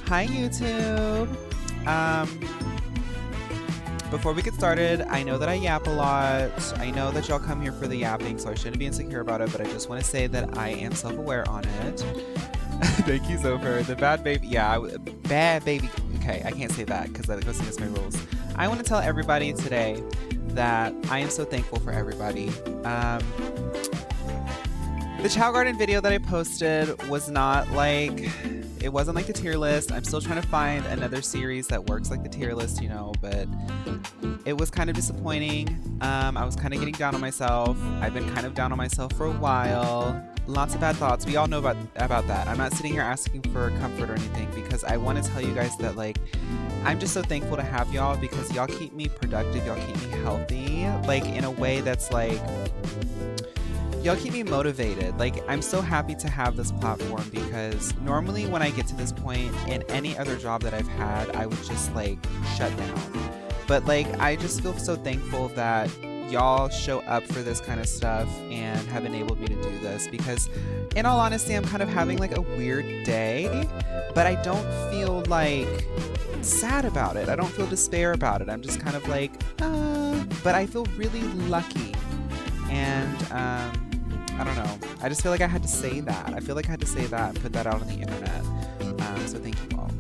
Hi YouTube. Before we get started, I know that I yap a lot. I know that y'all come here for the yapping, so I shouldn't be insecure about it, but I just want to say that I am self-aware on it. Thank you, Zofer. The bad baby, yeah, bad baby. Okay, I can't say that because that goes against my rules. I want to tell everybody today that I am so thankful for everybody. The Chow Garden video that I posted was not like, it wasn't like the tier list. I'm still trying to find another series that works like the tier list, you know, but it was kind of disappointing. I was kind of getting down on myself. I've been kind of down on myself for a while. Lots of bad thoughts. We all know about that. I'm not sitting here asking for comfort or anything because I want to tell you guys that, like, I'm just so thankful to have y'all because y'all keep me productive. Y'all keep me healthy, like, in a way that's like, y'all keep me motivated. Like, I'm so happy to have this platform because normally when I get to this point in any other job that I've had, I would just like shut down. But like, I just feel so thankful that y'all show up for this kind of stuff and have enabled me to do this because in all honesty, I'm kind of having like a weird day, but I don't feel like sad about it. I don't feel despair about it. I'm just kind of like, but I feel really lucky. And I don't know. I just feel like I had to say that. I feel like I had to say that and put that out on the internet. So thank you all.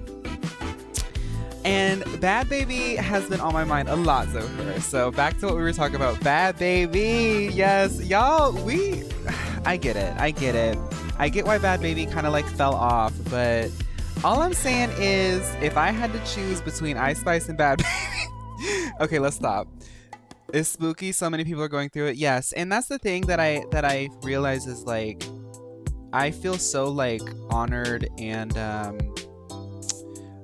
And Bad Baby has been on my mind a lot so far. So back to what we were talking about. Bad Baby. Yes, y'all, I get it. I get it. I get why Bad Baby kind of like fell off, but all I'm saying is if I had to choose between Ice Spice and Bad Baby. Okay, let's stop. It's spooky. So many people are going through it. Yes, and that's the thing that I realize is like I feel so like honored and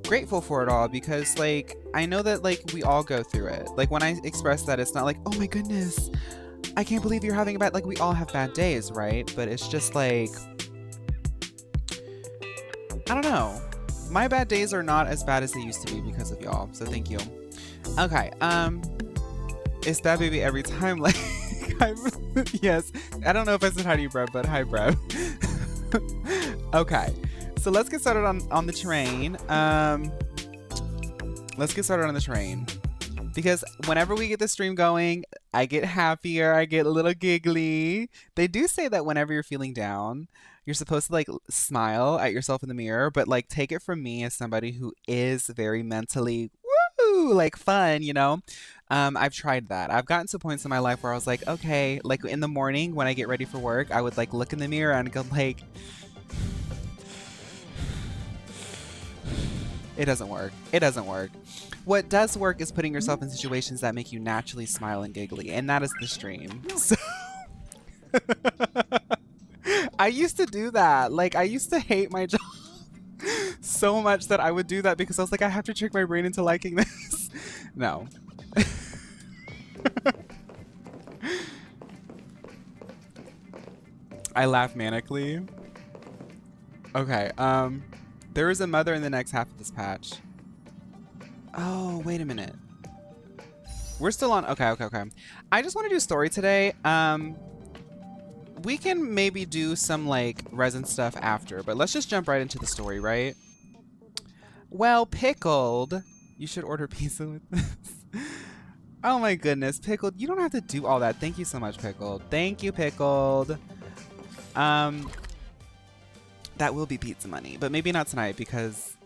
grateful for it all because like I know that like we all go through it. Like when I express that, it's not like, oh my goodness, I can't believe you're having a bad, like we all have bad days, right? But it's just like, I don't know. My bad days are not as bad as they used to be because of y'all. So thank you. Okay. It's Bad Baby every time. Like, yes. I don't know if I said hi to you, Breb, but hi, Breb. Okay. So let's get started on the train. Let's get started on the train. Because whenever we get the stream going, I get happier. I get a little giggly. They do say that whenever you're feeling down, you're supposed to like smile at yourself in the mirror, but like take it from me as somebody who is very mentally like fun, you know. I've tried that. I've gotten to points in my life where I was like, okay, like in the morning when I get ready for work, I would like look in the mirror and go like, it doesn't work. It doesn't work. What does work is putting yourself in situations that make you naturally smile and giggly, and that is the stream. So I used to do that. Like I used to hate my job so much that I would do that because I was like, I have to trick my brain into liking this. No. I laugh manically. Okay, there is a mother in the next half of this patch. Oh, wait a minute. We're still on, okay. I just want to do story today. We can maybe do some like resin stuff after, but let's just jump right into the story, right? Well, Pickled, you should order pizza with this. Oh my goodness, Pickled, you don't have to do all that. Thank you so much, Pickled. Thank you, Pickled. That will be pizza money, but maybe not tonight because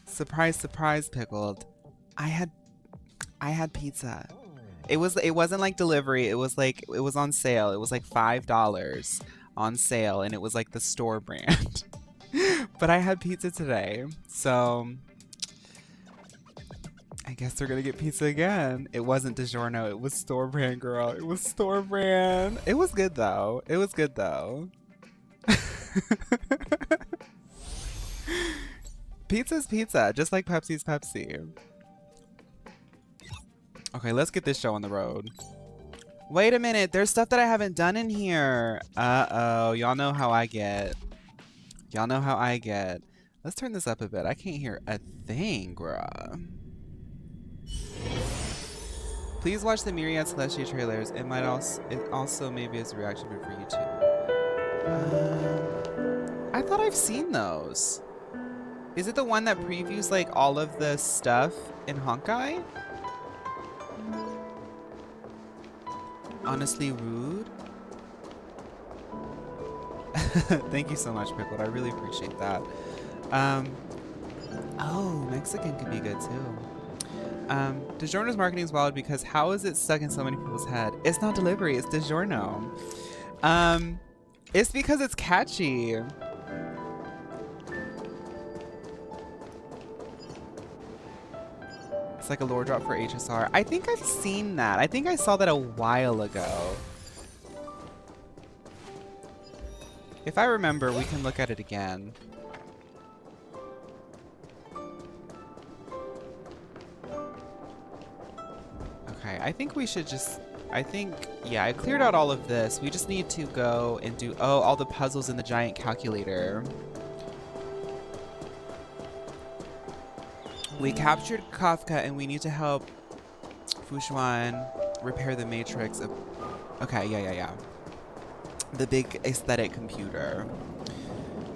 surprise, surprise, Pickled. I had pizza. It wasn't like delivery. It was on sale. It was like $5 on sale, and it was like the store brand. But I had pizza today, so I guess we're gonna get pizza again. It wasn't DiGiorno. It was store brand, girl. It was store brand. It was good though. It was good though. Pizza's pizza, just like Pepsi's Pepsi. Okay, let's get this show on the road. Wait a minute, there's stuff that I haven't done in here. Uh-oh, y'all know how I get. Y'all know how I get. Let's turn this up a bit. I can't hear a thing, bruh. Please watch the Myriad Celestia trailers. It also maybe is a reaction for YouTube. I thought I've seen those. Is it the one that previews like all of the stuff in Honkai? Honestly rude. Thank you so much, Pickled. I really appreciate that. Oh, Mexican could be good too. DiGiorno's marketing is wild because how is it stuck in so many people's head? It's not delivery, it's DiGiorno. It's because it's catchy. It's like a lore drop for HSR. I think I've seen that. I think I saw that a while ago. If I remember, we can look at it again. Okay, I think we should just... yeah, I cleared out all of this. We just need to go and do... oh, all the puzzles in the giant calculator. We captured Kafka and we need to help Fu Xuan repair the matrix of... okay, yeah. The big aesthetic computer.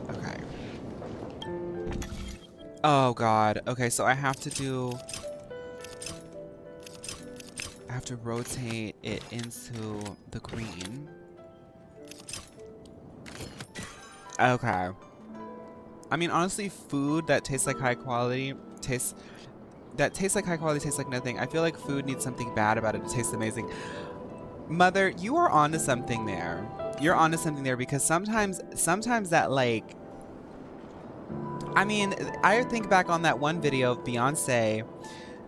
Okay. Oh god. Okay, so I have to rotate it into the green. Okay. I mean, honestly, food that tastes like high quality tastes like nothing. I feel like food needs something bad about it to taste amazing. Mother, you are onto something there. You're onto something there because sometimes that like... I mean, I think back on that one video of Beyonce,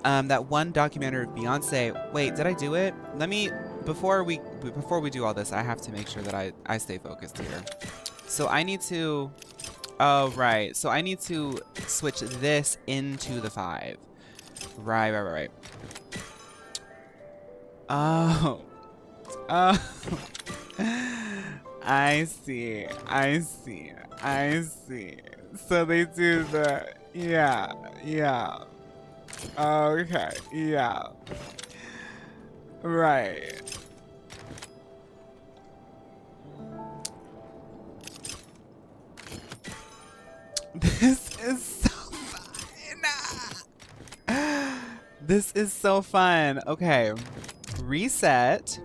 that one documentary of Beyonce. Wait, did I do it? Let me, before we do all this, I have to make sure that I stay focused here. So I need to, oh, right. So I need to switch this into the 5. Right. Oh. I see. So they do the, yeah. Okay, yeah. Right. This is so fun. This is so fun. Okay. Reset.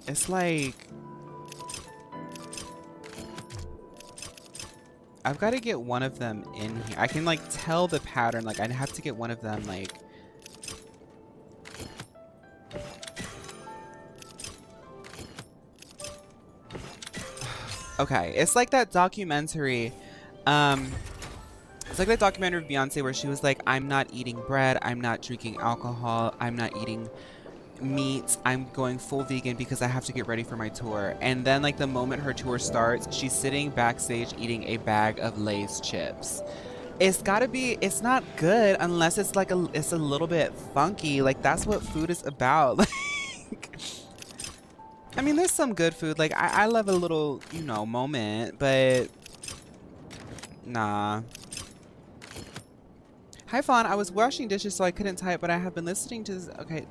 It's like... I've got to get one of them in here. I can like tell the pattern. Like I have to get one of them like... Okay, it's like that documentary. It's like that documentary of Beyonce where she was like, I'm not eating bread, I'm not drinking alcohol, I'm not eating meat, I'm going full vegan because I have to get ready for my tour. And then like the moment her tour starts, she's sitting backstage eating a bag of Lay's chips. It's gotta be, it's not good unless it's like it's a little bit funky. Like that's what food is about. Like, I mean, there's some good food. Like I love a little, you know, moment, but nah. Hi Fawn, I was washing dishes so I couldn't type, but I have been listening to this. Okay,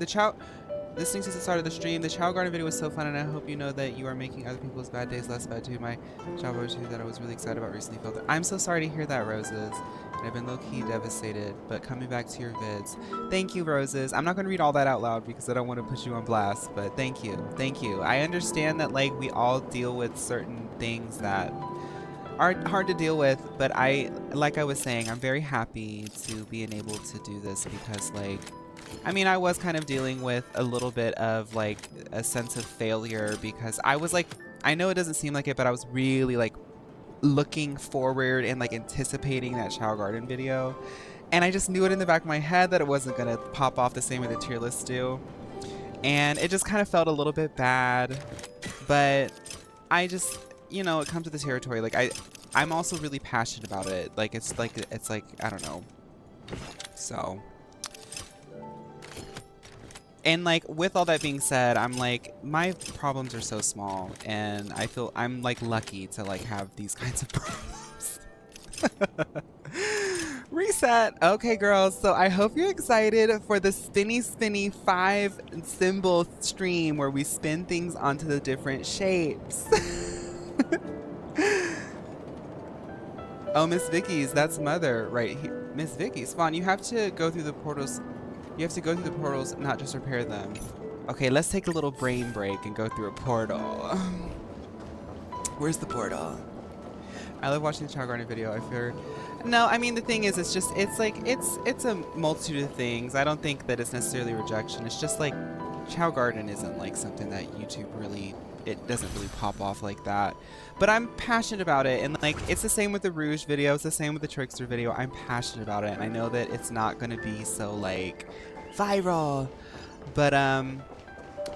listening since the start of the stream. The Chow Garden video was so fun, and I hope you know that you are making other people's bad days less bad too. My job opportunity that I was really excited about recently failed. I'm so sorry to hear that, Roses. And I've been low-key devastated, but coming back to your vids. Thank you, Roses. I'm not going to read all that out loud because I don't want to put you on blast, but thank you. Thank you. I understand that, like, we all deal with certain things that are hard to deal with, but like I was saying, I'm very happy to being able to do this because, like, I mean, I was kind of dealing with a little bit of like a sense of failure because I was like, I know it doesn't seem like it, but I was really like looking forward and like anticipating that Chow Garden video. And I just knew it in the back of my head that it wasn't going to pop off the same way the tier lists do. And it just kind of felt a little bit bad, but I just, you know, it comes with the territory. Like I'm also really passionate about it. Like, it's like, I don't know. So, and like with all that being said, I'm like, my problems are so small, and I feel I'm like lucky to like have these kinds of problems. Reset. Okay, girls. So I hope you're excited for the spinny 5 symbol stream where we spin things onto the different shapes. Oh, Miss Vicky's, that's Mother right here. Miss Vicky, Spawn, you have to go through the portals. You have to go through the portals, not just repair them. Okay, let's take a little brain break and go through a portal. Where's the portal? I love watching the Chow Garden video. I fear. No, I mean the thing is, it's just it's a multitude of things. I don't think that it's necessarily rejection. It's just like Chow Garden isn't like something that YouTube really, it doesn't really pop off like that. But I'm passionate about it, and like it's the same with the Rouge video. It's the same with the Trickster video. I'm passionate about it, and I know that it's not gonna be so like viral. But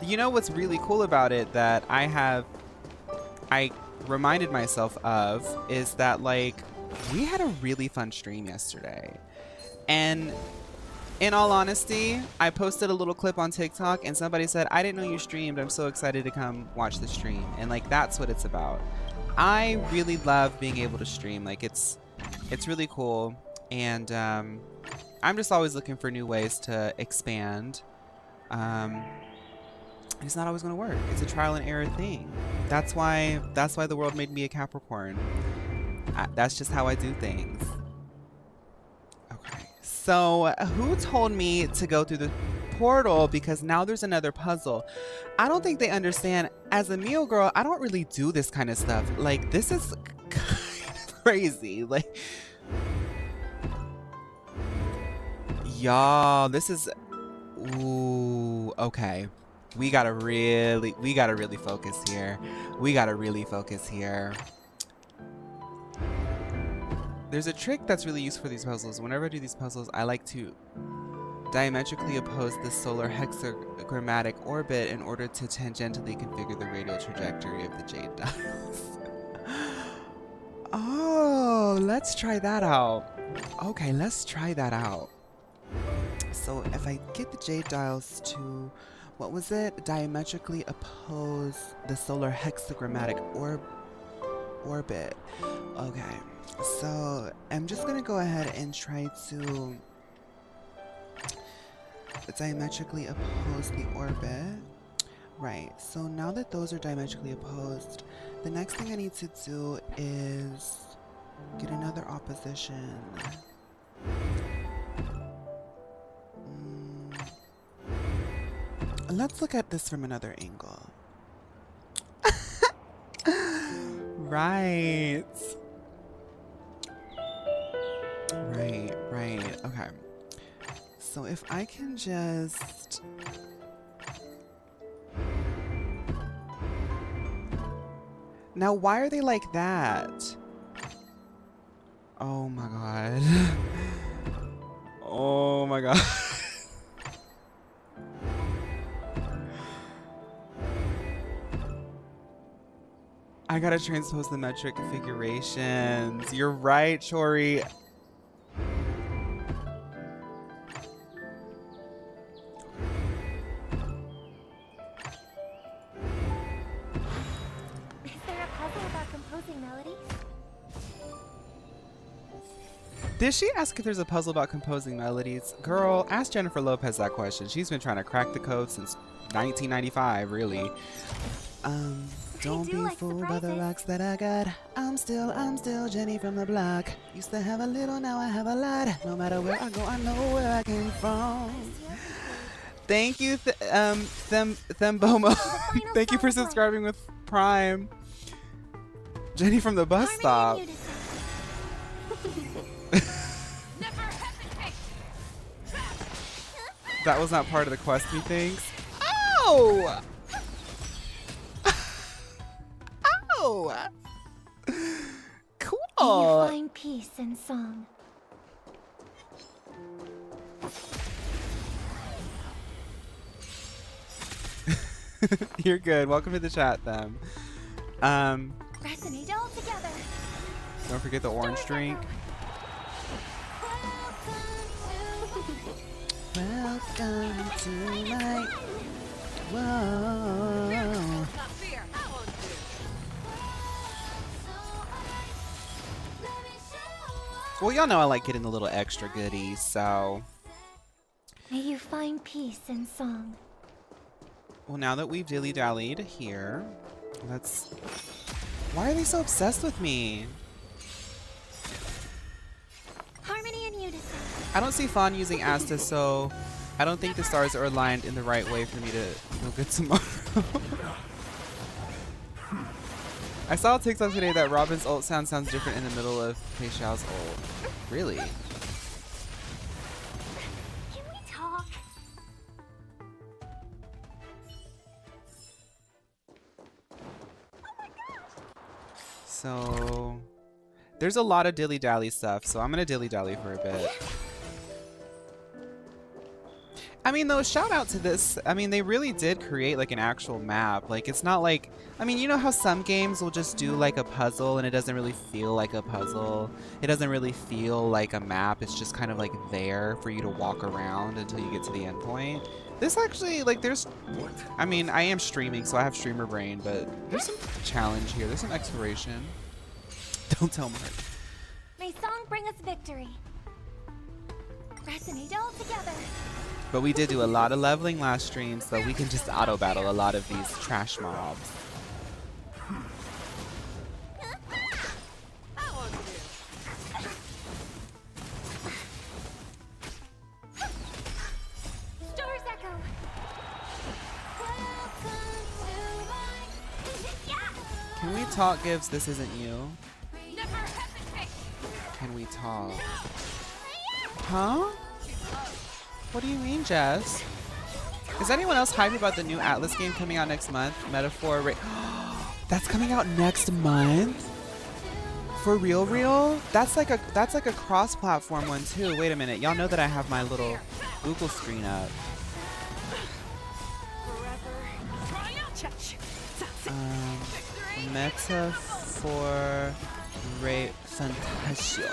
you know what's really cool about it that I reminded myself of is that like we had a really fun stream yesterday, and in all honesty, I posted a little clip on TikTok and somebody said, I didn't know you streamed, I'm so excited to come watch the stream. And like that's what it's about. I really love being able to stream. Like it's really cool, and I'm just always looking for new ways to expand. It's not always going to work. It's a trial and error thing. That's why the world made me a Capricorn. That's just how I do things. Okay. So who told me to go through the portal? Because now there's another puzzle. I don't think they understand. As a Mio girl, I don't really do this kind of stuff. Like, this is kind of crazy. Like, y'all, this is, ooh, okay. We gotta really focus here. We gotta really focus here. There's a trick that's really used for these puzzles. Whenever I do these puzzles, I like to diametrically oppose the solar hexagrammatic orbit in order to tangentially configure the radial trajectory of the jade dials. Oh, let's try that out. Okay, let's try that out. So if I get the jade dials to, what was it? Diametrically oppose the solar hexagrammatic orbit. Okay, so I'm just gonna go ahead and try to diametrically oppose the orbit. Right, so now that those are diametrically opposed, the next thing I need to do is get another opposition. Let's look at this from another angle. Right. Right. Okay. So if I can just... Now, why are they like that? Oh my god. Oh my god. I gotta transpose the metric configurations. You're right, Chori. Is there a puzzle about composing melodies? Did she ask if there's a puzzle about composing melodies? Girl, ask Jennifer Lopez that question. She's been trying to crack the code since 1995, really. Don't be fooled by the rocks that I got. I'm still Jenny from the block. Used to have a little, now I have a lot. No matter where I go, I know where I came from. Thank you, Thembomo. Thank you for subscribing with Prime. Jenny from the bus stop. That was not part of the quest, methinks. Oh! Oh! Cool! You find peace and song. You're good. Welcome to the chat, them. Resonate all together. Don't forget the orange drink. Welcome to my... Whoa. Well, y'all know I like getting the little extra goodies, so... May you find peace in song. Well, now that we've dilly-dallied here, let's... Why are they so obsessed with me? Harmony and unison. I don't see Fawn using Asta, so I don't think the stars are aligned in the right way for me to feel good tomorrow. I saw a TikTok today that Robin's ult sounds different in the middle of Pei Xiao's ult. Really? Can we talk? So there's a lot of dilly-dally stuff, so I'm gonna dilly-dally for a bit. I mean, though, shout out to this. I mean, they really did create like an actual map. Like, it's not like, I mean, you know how some games will just do like a puzzle and it doesn't really feel like a puzzle. It doesn't really feel like a map. It's just kind of like there for you to walk around until you get to the end point. This actually, like, there's, I mean, I am streaming, so I have streamer brain, but there's some challenge here. There's some exploration. Don't tell Mark. May song bring us victory. Resonate all together. But we did do a lot of leveling last stream, so we can just auto battle a lot of these trash mobs. Stars echo. Can we talk, Gibbs? This isn't you. Can we talk? Huh? What do you mean, Jess? Is anyone else hyped about the new Atlas game coming out next month? Metaphor Rail. That's coming out next month? For real, real? That's like a cross-platform one too. Wait a minute. Y'all know that I have my little Google screen up. Metaphor Rail Fantasio.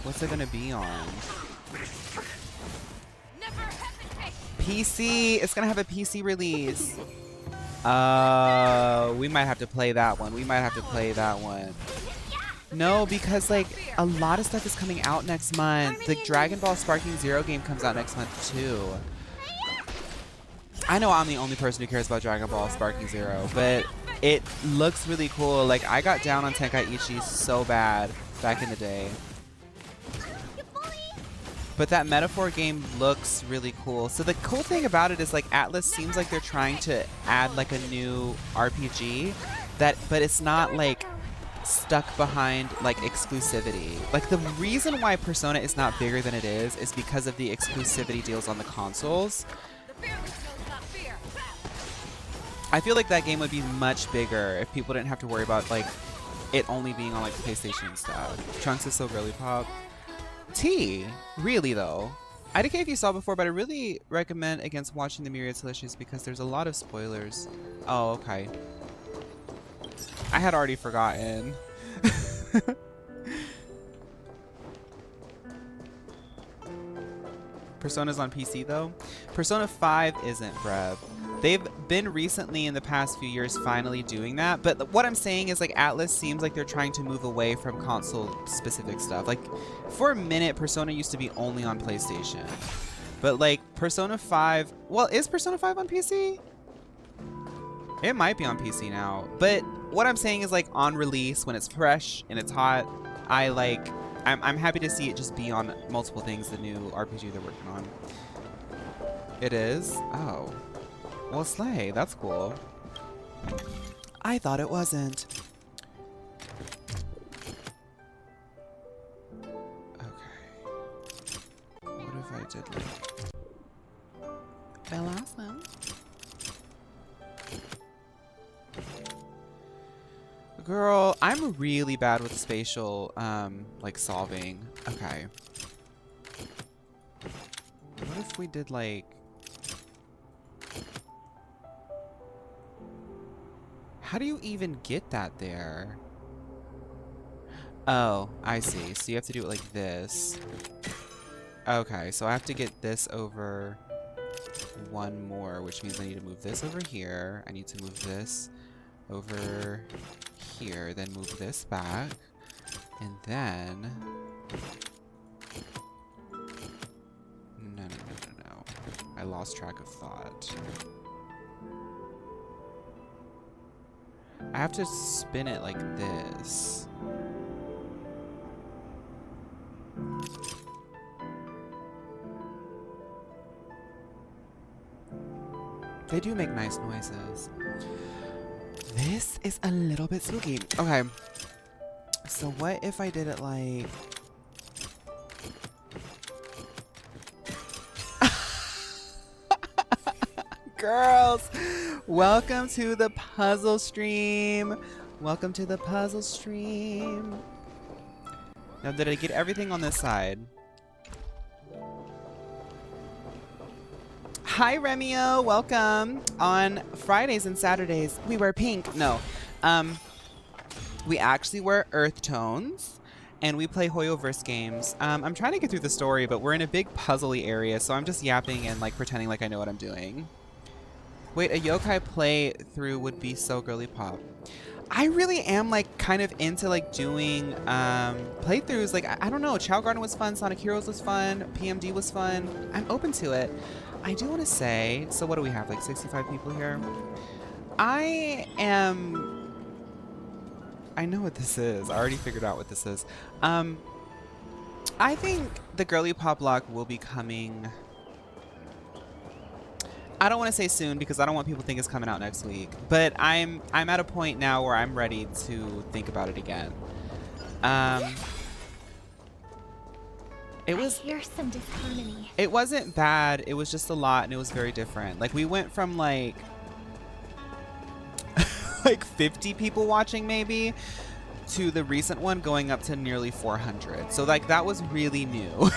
What's it gonna be on? PC! It's gonna have a PC release. We might have to play that one. We might have to play that one. No, because like a lot of stuff is coming out next month. The Dragon Ball Sparking Zero game comes out next month too. I know I'm the only person who cares about Dragon Ball Sparking Zero, but it looks really cool. Like, I got down on Tenkaichi so bad back in the day. But that Metaphor game looks really cool. So the cool thing about it is like Atlas seems like they're trying to add like a new RPG but it's not like stuck behind like exclusivity. Like the reason why Persona is not bigger than it is because of the exclusivity deals on the consoles. I feel like that game would be much bigger if people didn't have to worry about like it only being on like PlayStation and stuff. Trunks is so girly pop. T, really though. I don't care if you saw before, but I really recommend against watching the Myriad Delicious because there's a lot of spoilers. Oh, okay. I had already forgotten. Persona's on PC though. Persona 5 isn't, bruh. They've been recently in the past few years finally doing that, but what I'm saying is like Atlas seems like they're trying to move away from console specific stuff. Like for a minute Persona used to be only on PlayStation. But like Persona 5, well, is Persona 5 on PC? It might be on PC now. But what I'm saying is like on release when it's fresh and it's hot, I'm happy to see it just be on multiple things, the new RPG they're working on. It is? Oh. Well, slay. That's cool. I thought it wasn't. Okay. What if I did like... Awesome. Girl, I'm really bad with spatial, like solving. Okay. What if we did like... How do you even get that there? Oh, I see. So you have to do it like this. Okay, so I have to get this over one more, which means I need to move this over here. I need to move this over here, then move this back, and then... No. I lost track of thought. I have to spin it like this. They do make nice noises. This is a little bit spooky. Okay. So what if I did it like... Girls, welcome to the puzzle stream. Welcome to the puzzle stream. Now, did I get everything on this side? Hi, Remio. Welcome. On Fridays and Saturdays, we wear pink. No. We actually wear earth tones, and we play Hoyoverse games. I'm trying to get through the story, but we're in a big puzzly area, so I'm just yapping and like pretending like I know what I'm doing. Wait, a yokai playthrough would be so girly pop. I really am like kind of into like doing playthroughs. Like I don't know, Chow Garden was fun, Sonic Heroes was fun, PMD was fun. I'm open to it. I do want to say, so what do we have, like 65 people here? I know what this is. I already figured out what this is. I think the girly pop block will be coming. I don't want to say soon because I don't want people to think it's coming out next week. But I'm at a point now where I'm ready to think about it again. It was. I hear some disharmony. It wasn't bad. It was just a lot, and it was very different. Like we went from like like 50 people watching maybe to the recent one going up to nearly 400. So like that was really new.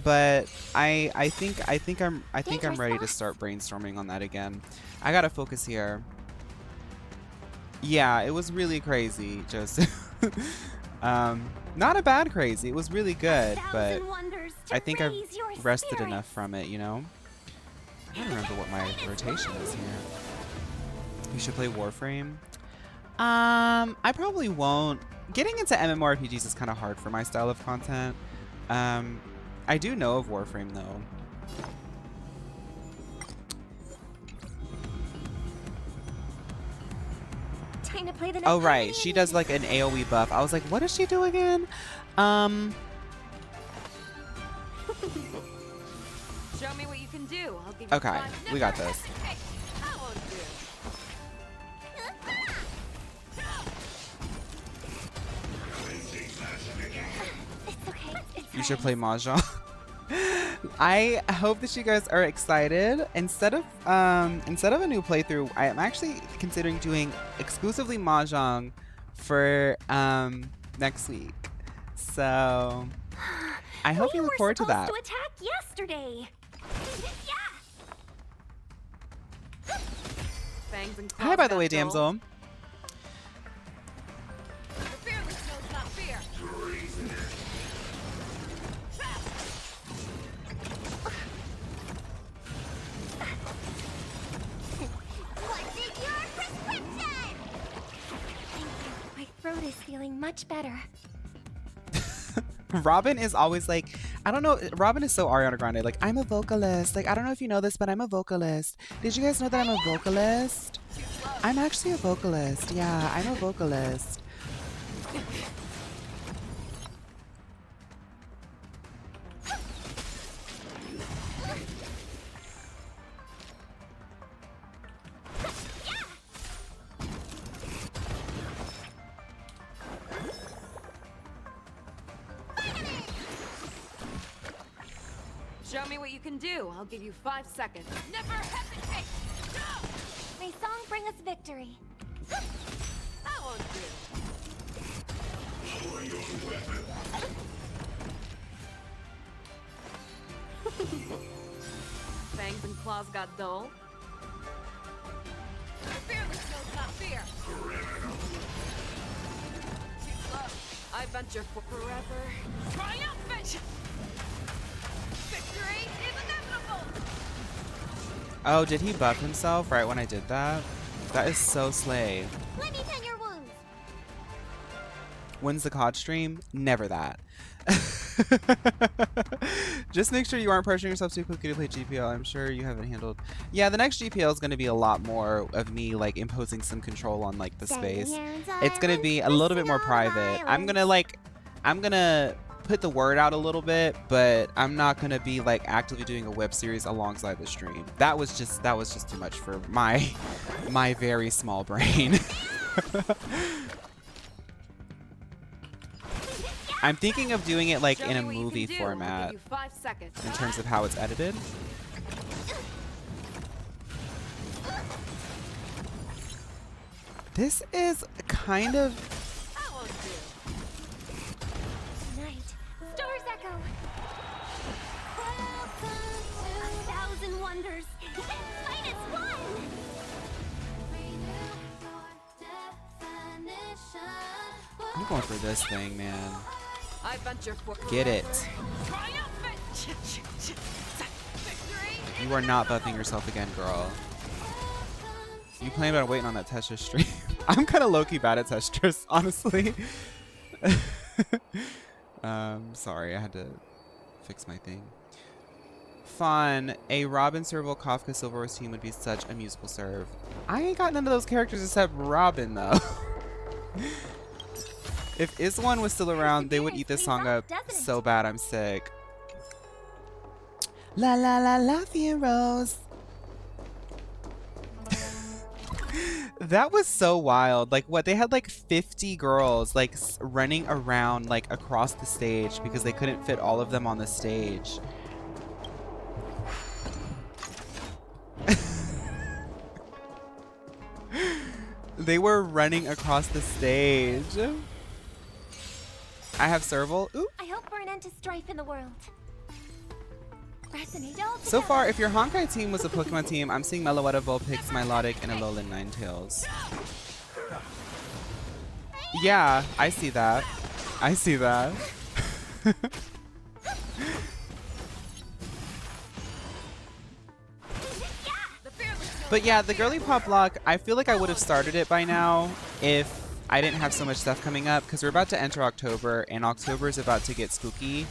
But I think I'm ready to start brainstorming on that again. I gotta focus here. Yeah, it was really crazy. Just not a bad crazy. It was really good, but I think I've rested enough from it, you know? I don't remember what my rotation is here. You should play Warframe. I probably won't. Getting into MMORPGs is kind of hard for my style of content. I do know of Warframe though. Time to play the Oh right, she does like an AoE buff. I was like, what does she do again? Show me what you can do. I'll give you Okay, we got this. It's okay. You should play Mahjong. I hope that you guys are excited. Instead of a new playthrough, I am actually considering doing exclusively Mahjong for next week. So I hope you look forward to that. We were supposed to attack yesterday. Hi, by the way, damsel. Throat is feeling much better. Robin is always like, I don't know, Robin is so Ariana Grande. Like, I'm a vocalist. Like, I don't know if you know this, but I'm a vocalist. Did you guys know that I'm a vocalist? I'm actually a vocalist. Yeah, I'm a vocalist. Show me what you can do. I'll give you 5 seconds. Never hesitate. Go! May song bring us victory. That won't do. Fangs and claws got dull. The fearless knows not fear. Too slow. I venture for forever. Triumph! Oh, did he buff himself right when I did that? That is so slay. Let me tend your wounds. When's the COD stream? Never that. Just make sure you aren't pressuring yourself too quickly to play GPL. I'm sure you haven't handled. Yeah, the next GPL is going to be a lot more of me like imposing some control on like the space. It's going to be a little bit more private. I'm gonna put the word out a little bit, but I'm not gonna be like actively doing a web series alongside the stream. That was just too much for my very small brain. I'm thinking of doing it like in a movie format in terms of how it's edited. This is kind of Tonight, stars echo. A thousand wonders. Finest one. I'm going for this thing, man. I venture for Get it. triumphant victory. You are not buffing yourself again, girl. You plan on waiting on that Tetris stream? I'm kind of low-key bad at Tetris, honestly. Sorry, I had to fix my thing. Fun. A Robin Serval Kafka Silver's team would be such a musical serve. I ain't got none of those characters except Robin, though. If Iswan was still around, they would eat this song up so bad I'm sick. La la la la, Rose. That was so wild. Like, what? They had like 50 girls like running around like across the stage because they couldn't fit all of them on the stage. They were running across the stage. I have Serval. Ooh. I hope for an end to strife in the world. Resonate all So together. far, if your Honkai team was a Pokemon team, I'm seeing Meloetta, Vulpix, Milotic, and Alolan Ninetales. Yeah, I see that. I see that. But yeah, the girly pop block, I feel like I would have started it by now if I didn't have so much stuff coming up, because we're about to enter October, and October is about to get spooky.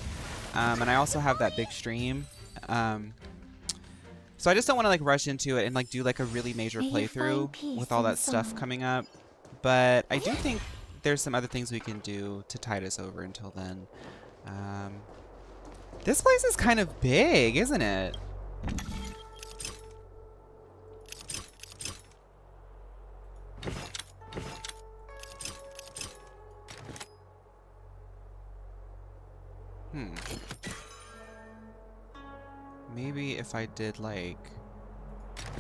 And I also have that big stream. So I just don't want to like rush into it and like do like a really major playthrough with all that stuff coming up. But I do think there's some other things we can do to tide us over until then. This place is kind of big, isn't it? Maybe if I did like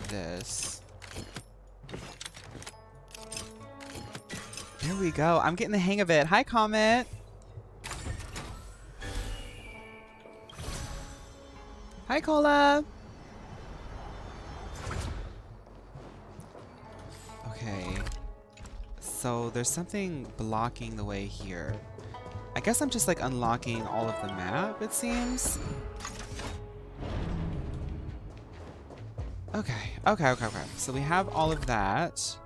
this. There we go. I'm getting the hang of it. Hi, Comet. Hi, Cola. Okay. So there's something blocking the way here. I guess I'm just like unlocking all of the map, it seems. Okay. So we have all of that.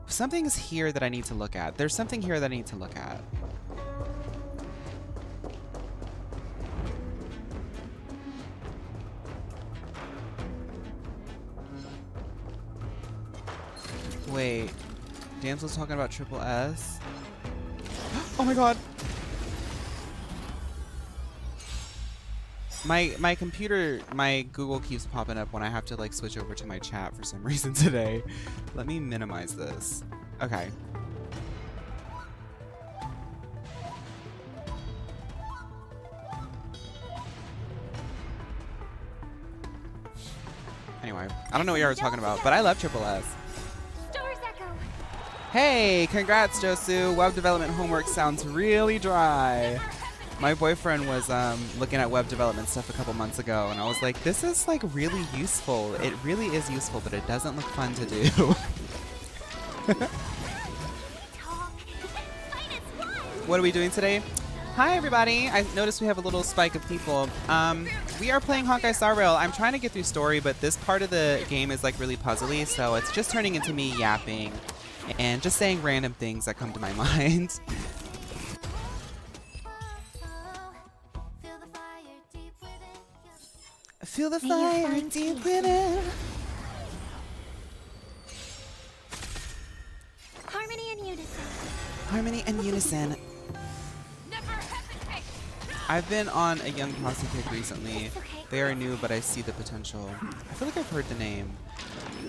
Something is here that I need to look at. There's something here that I need to look at. Wait. Damsel's talking about triple S? Oh my god! My computer, my Google keeps popping up when I have to like switch over to my chat for some reason today. Let me minimize this. Okay. Anyway, I don't know what you were talking about, but I love triple S. Stars echo. Hey, congrats, Josu. Web development homework sounds really dry. My boyfriend was looking at web development stuff a couple months ago, and I was like, this is like really useful. It really is useful, but it doesn't look fun to do. What are we doing today? Hi everybody! I noticed we have a little spike of people. We are playing Honkai Star Rail. I'm trying to get through story, but this part of the game is like really puzzly, so it's just turning into me yapping and just saying random things that come to my mind. Feel the fire deep within. Harmony and unison. Harmony and unison. I've been on a young posse kick recently. They are new, but I see the potential. I feel like I've heard the name.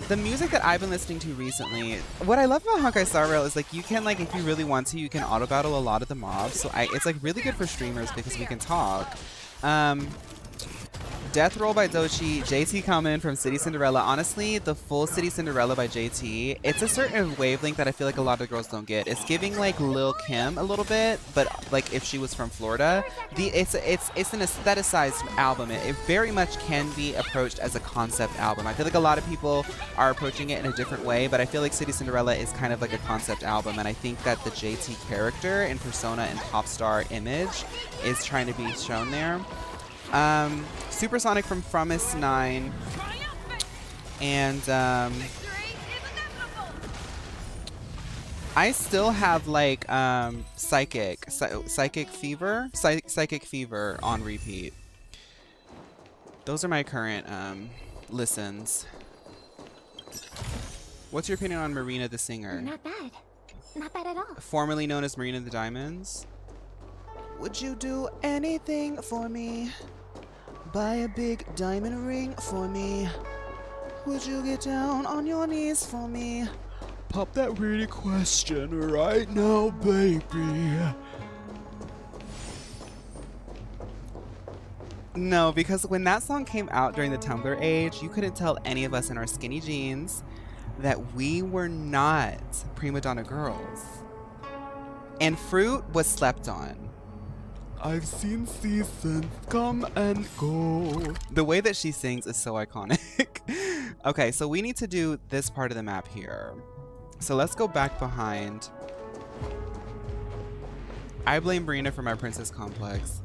The music that I've been listening to recently, what I love about Honkai Star Rail is like you can like if you really want to, you can auto battle a lot of the mobs. So it's like really good for streamers because we can talk. Death Roll by Dochi, JT coming from City Cinderella. Honestly, the full City Cinderella by JT, it's a certain wavelength that I feel like a lot of girls don't get. It's giving like Lil Kim a little bit, but like if she was from Florida. It's an aestheticized album. It very much can be approached as a concept album. I feel like a lot of people are approaching it in a different way, but I feel like City Cinderella is kind of like a concept album, and I think that the JT character and persona and pop star image is trying to be shown there. Supersonic from Promise 9, and I still have like Psychic Fever on repeat. Those are my current listens. What's your opinion on Marina the singer? Not bad. Not bad at all. Formerly known as Marina the Diamonds. Would you do anything for me? Buy a big diamond ring for me. Would you get down on your knees for me? Pop that pretty question right now, baby. No, because when that song came out during the Tumblr age, you couldn't tell any of us in our skinny jeans that we were not prima donna girls. And Fruit was slept on. I've seen seasons come and go. The way that she sings is so iconic. Okay, so we need to do this part of the map here. So let's go back behind. I blame Marina for my princess complex.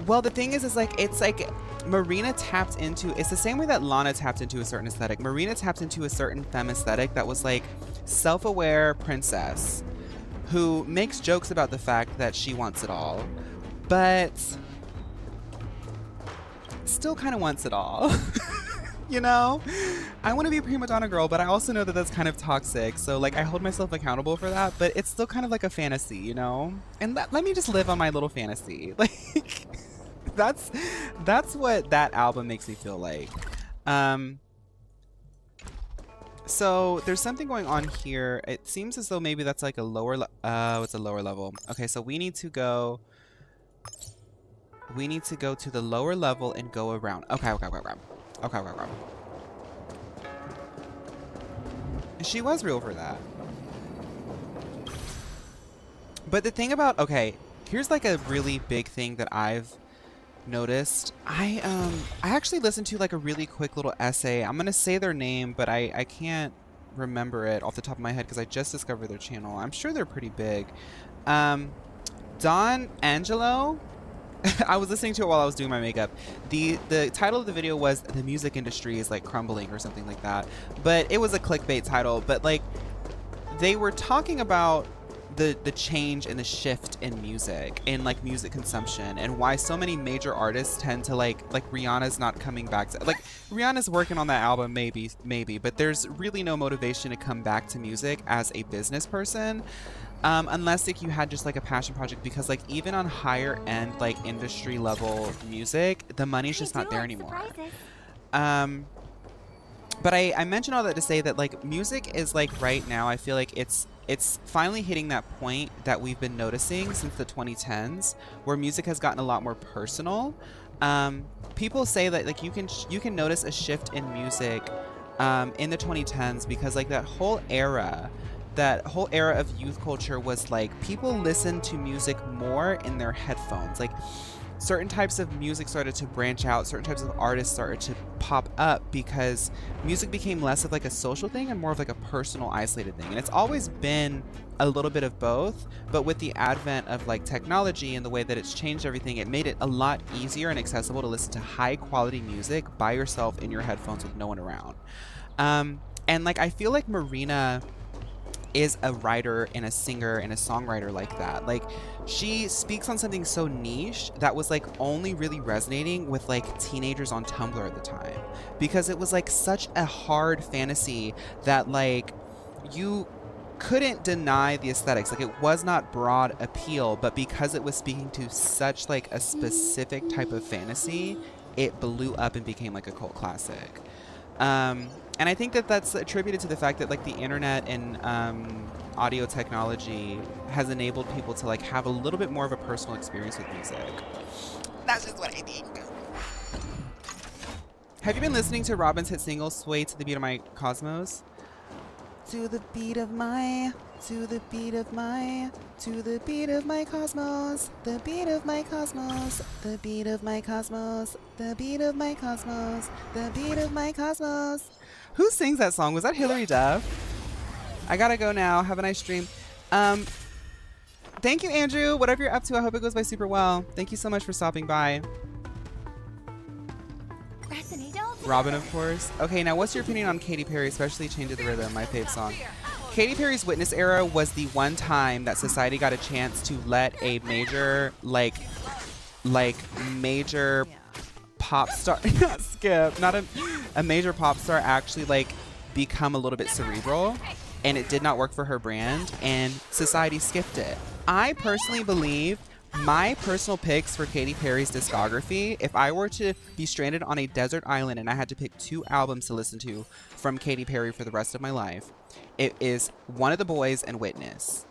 Well, the thing is it's like Marina tapped into, it's the same way that Lana tapped into a certain aesthetic. Marina tapped into a certain femme aesthetic that was like self-aware princess who makes jokes about the fact that she wants it all, but still kind of wants it all. You know, I want to be a prima donna girl, but I also know that that's kind of toxic. So like I hold myself accountable for that, but it's still kind of like a fantasy, you know? And let me just live on my little fantasy. Like that's what that album makes me feel like. So there's something going on here. It seems as though maybe that's like a lower, it's a lower level. Okay, so we need to go to the lower level and go around. Okay. She was real for that. But the thing about, okay, here's like a really big thing that I've noticed. I actually listened to like a really quick little essay. I'm gonna say their name, but I can't remember it off the top of my head because I just discovered their channel. I'm sure they're pretty big. Don Angelo. I was listening to it while I was doing my makeup. The title of the video was "The Music Industry is like Crumbling" or something like that. But it was a clickbait title. But like they were talking about the change and the shift in music and like music consumption and why so many major artists tend to like Rihanna's not coming back to, like Rihanna's working on that album maybe, but there's really no motivation to come back to music as a business person. Unless like you had just like a passion project, because like even on higher end like industry level music, the money's just not there anymore. But I mentioned all that to say that like music is like right now, I feel like it's finally hitting that point that we've been noticing since the 2010s, where music has gotten a lot more personal. People say that like you can notice a shift in music in the 2010s because like that whole era of youth culture was like people listened to music more in their headphones. Like certain types of music started to branch out, certain types of artists started to pop up because music became less of like a social thing and more of like a personal, isolated thing. And it's always been a little bit of both, but with the advent of like technology and the way that it's changed everything, it made it a lot easier and accessible to listen to high quality music by yourself in your headphones with no one around. And like I feel like Marina is a writer and a singer and a songwriter like that. Like she speaks on something so niche that was like only really resonating with like teenagers on Tumblr at the time, because it was like such a hard fantasy that like you couldn't deny the aesthetics. Like it was not broad appeal, but because it was speaking to such like a specific type of fantasy, it blew up and became like a cult classic. And I think that that's attributed to the fact that like the internet and audio technology has enabled people to like have a little bit more of a personal experience with music. That's just what I think. Have you been listening to Robin's hit single "Sway to the Beat of My Cosmos"? To the beat of my, to the beat of my, to the beat of my cosmos, the beat of my cosmos, the beat of my cosmos, the beat of my cosmos, the beat of my cosmos. Who sings that song? Was that Hilary Duff? I gotta go now. Have a nice stream. Thank you, Andrew. Whatever you're up to, I hope it goes by super well. Thank you so much for stopping by. Robin, of course. Okay, now what's your opinion on Katy Perry, especially Change of the Rhythm, my fave song? Katy Perry's Witness era was the one time that society got a chance to let a major, like major pop star, not Skip, not a major pop star actually like become a little bit cerebral, and it did not work for her brand, and society skipped it. I personally believe my personal picks for Katy Perry's discography, if I were to be stranded on a desert island and I had to pick 2 albums to listen to from Katy Perry for the rest of my life, it is One of the Boys and Witness.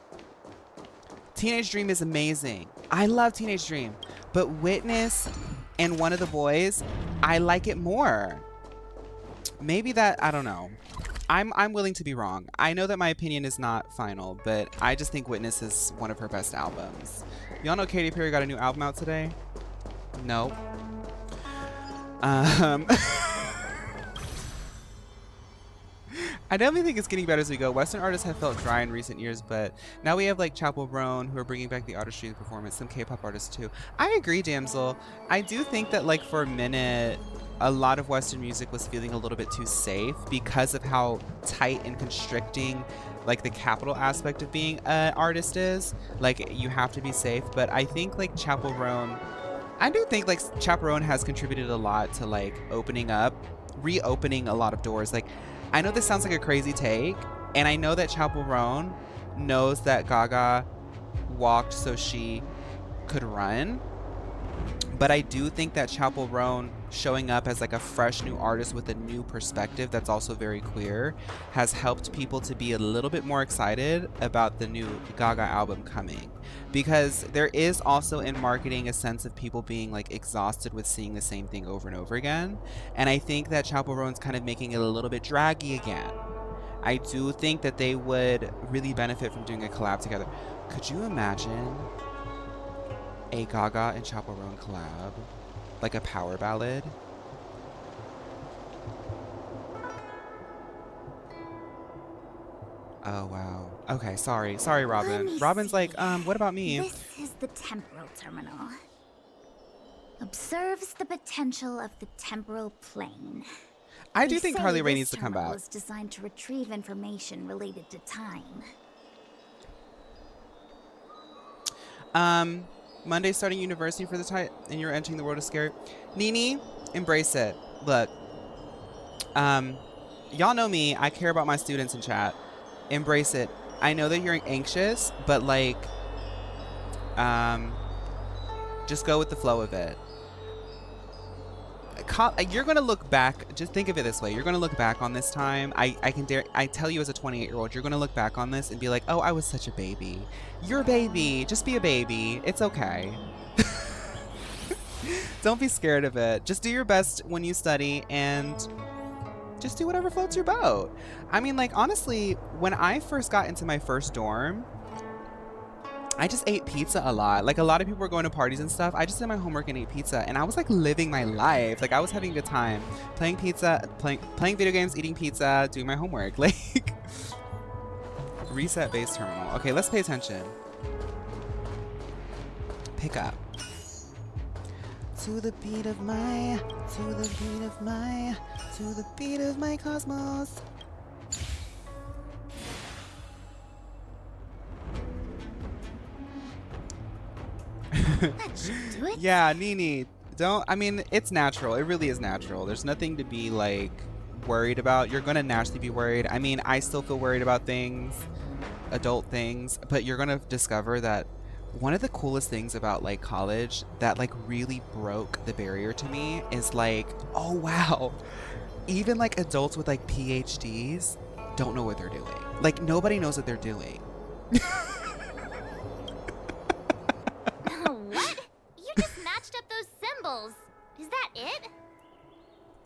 Teenage Dream is amazing. I love Teenage Dream, but Witness and One of the Boys, I like it more. Maybe that, I don't know. I'm willing to be wrong. I know that my opinion is not final, but I just think Witness is one of her best albums. Y'all know Katy Perry got a new album out today? Nope. I definitely think it's getting better as we go. Western artists have felt dry in recent years, but now we have like Chapel Roan who are bringing back the artistry and performance, some K-pop artists too. I agree, Damsel. I do think that like for a minute, a lot of Western music was feeling a little bit too safe because of how tight and constricting like the capital aspect of being an artist is. Like you have to be safe, but I think like Chapel Roan, I do think like Chapel Roan has contributed a lot to like reopening a lot of doors. Like I know this sounds like a crazy take, and I know that Chapel Roan knows that Gaga walked so she could run, but I do think that Chapel Roan showing up as like a fresh new artist with a new perspective that's also very queer has helped people to be a little bit more excited about the new Gaga album coming, because there is also in marketing a sense of people being like exhausted with seeing the same thing over and over again, and I think that Chapel Roan's kind of making it a little bit draggy again. I do think that they would really benefit from doing a collab together. Could you imagine a Gaga and Chapel Roan collab? Like a power ballad? Oh, wow. Okay, sorry, Robin. Robin's like, what about me? This is the temporal terminal. Observes the potential of the temporal plane. I do think Carly Rae needs to come back. This terminal is designed to retrieve information related to time. Monday starting university for the time, and you're entering the world of scary. Nini, embrace it. Look, y'all know me. I care about my students in chat. Embrace it. I know that you're anxious, but like, just go with the flow of it. You're gonna look back. Just think of it this way: you're gonna look back on this time. I tell you as a 28-year-old, you're gonna look back on this and be like, "Oh, I was such a baby." You're a baby. Just be a baby. It's okay. Don't be scared of it. Just do your best when you study and just do whatever floats your boat. I mean, like honestly, when I first got into my first dorm, I just ate pizza a lot. Like a lot of people were going to parties and stuff. I just did my homework and ate pizza, and I was like living my life. Like I was having a good time, playing pizza, playing video games, eating pizza, doing my homework. Like reset base terminal. Okay, let's pay attention. Pick up. To the beat of my, to the beat of my, to the beat of my cosmos. That should do it. Yeah, Nini, don't, I mean, it's natural. It really is natural. There's nothing to be like worried about. You're gonna naturally be worried. I mean, I still feel worried about things, adult things, but you're gonna discover that one of the coolest things about like college that like really broke the barrier to me is like, oh wow, even like adults with like PhDs don't know what they're doing. Like nobody knows what they're doing. What? You just matched up those symbols. Is that it?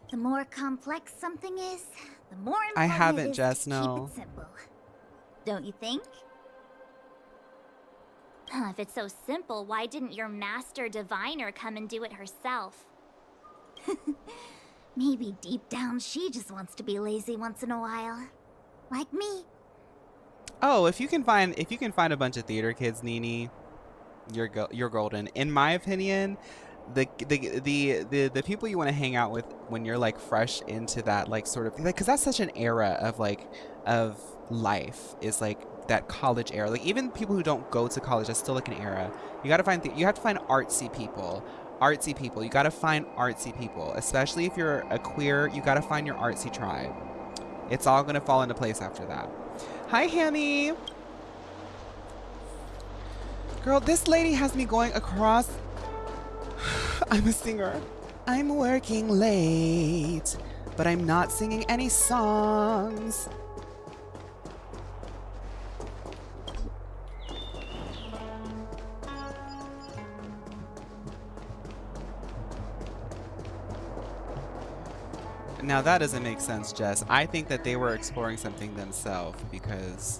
The more complex something is, the more important I haven't, it is Jess, to no. keep it simple. Don't you think? If it's so simple, why didn't your master diviner come and do it herself? Maybe deep down she just wants to be lazy once in a while. Like me. Oh, if you can find a bunch of theater kids, Nini, you're golden. In my opinion, the people you want to hang out with when you're like fresh into that like sort of like, because that's such an era of like of life, is like that college era. Like even people who don't go to college, that's still like an era. You gotta find you have to find artsy people. You gotta find artsy people, especially if you're a queer. You gotta find your artsy tribe. It's all gonna fall into place after that. Hi, Hammy. Girl, this lady has me going across. I'm a singer. I'm working late, but I'm not singing any songs. Now that doesn't make sense, Jess. I think that they were exploring something themselves, because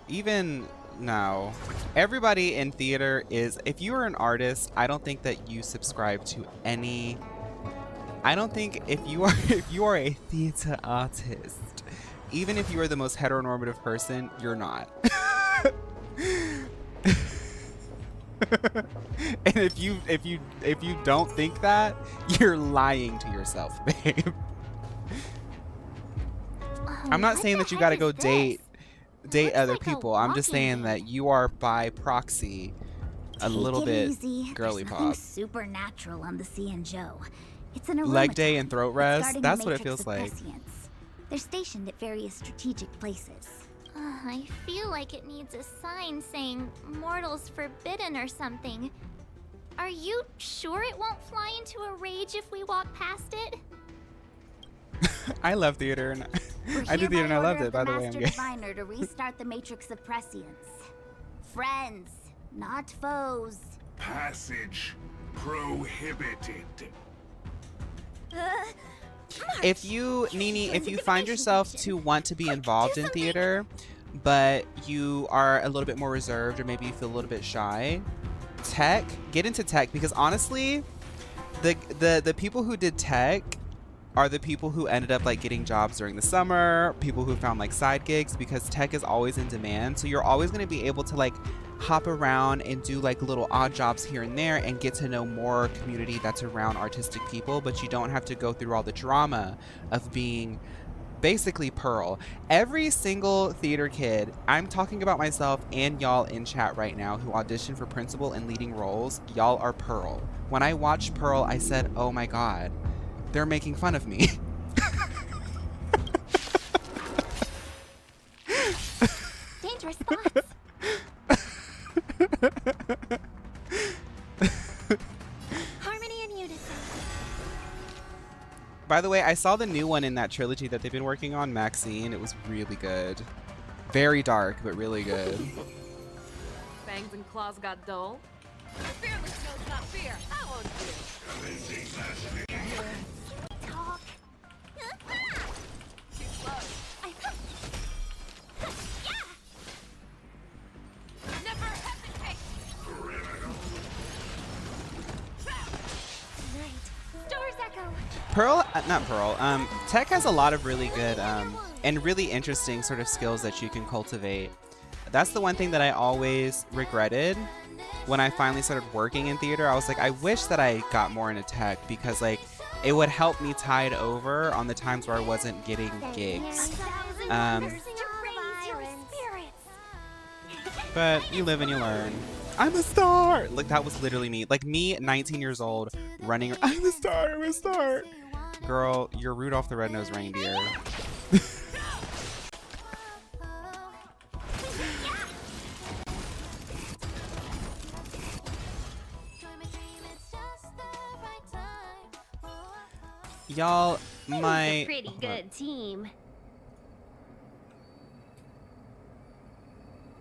even now, everybody in theater is, if you are an artist, I don't think that you subscribe to any, I don't think if you are a theater artist, even if you are the most heteronormative person, you're not. And if you don't think that, you're lying to yourself, babe. I'm not saying that you gotta go date other people. I'm just saying that you are by proxy a little bit girly pop. Supernatural on the C and Joe. It's an Leg day and throat rest. That's what it feels like. Prescience. They're stationed at various strategic places. I feel like it needs a sign saying "Mortals Forbidden" or something. Are you sure it won't fly into a rage if we walk past it? I love theater, and I did theater and I loved it. By the way, I'm gay. Diviner to restart the matrix of prescience. Friends, not foes. Passage prohibited. If you, Nini, if you find yourself to want to be involved in theater, but you are a little bit more reserved, or maybe you feel a little bit shy, get into tech, because honestly, the people who did tech are the people who ended up like getting jobs during the summer, people who found like side gigs, because tech is always in demand. So you're always going to be able to like hop around and do like little odd jobs here and there and get to know more community that's around artistic people, but you don't have to go through all the drama of being basically Pearl. Every single theater kid, I'm talking about myself and y'all in chat right now who auditioned for principal and leading roles, y'all are Pearl. When I watched Pearl, I said, oh my God, they're making fun of me. Dangerous thoughts. Harmony and unison. By the way, I saw the new one in that trilogy that they've been working on, Maxine. It was really good. Very dark, but really good. Fangs and claws got dull. The fearless knows not fear. I won't do. Talk. Too slow. Pearl, not Pearl. Tech has a lot of really good and really interesting sort of skills that you can cultivate. That's the one thing that I always regretted when I finally started working in theater. I was like, I wish that I got more into tech because like it would help me tide over on the times where I wasn't getting gigs. But you live and you learn. I'm a star! Like that was literally me. Like me, 19 years old, running. I'm a star, I'm a star. Girl, you're Rudolph the Red-Nosed Reindeer. Y'all, my... It's a pretty good team.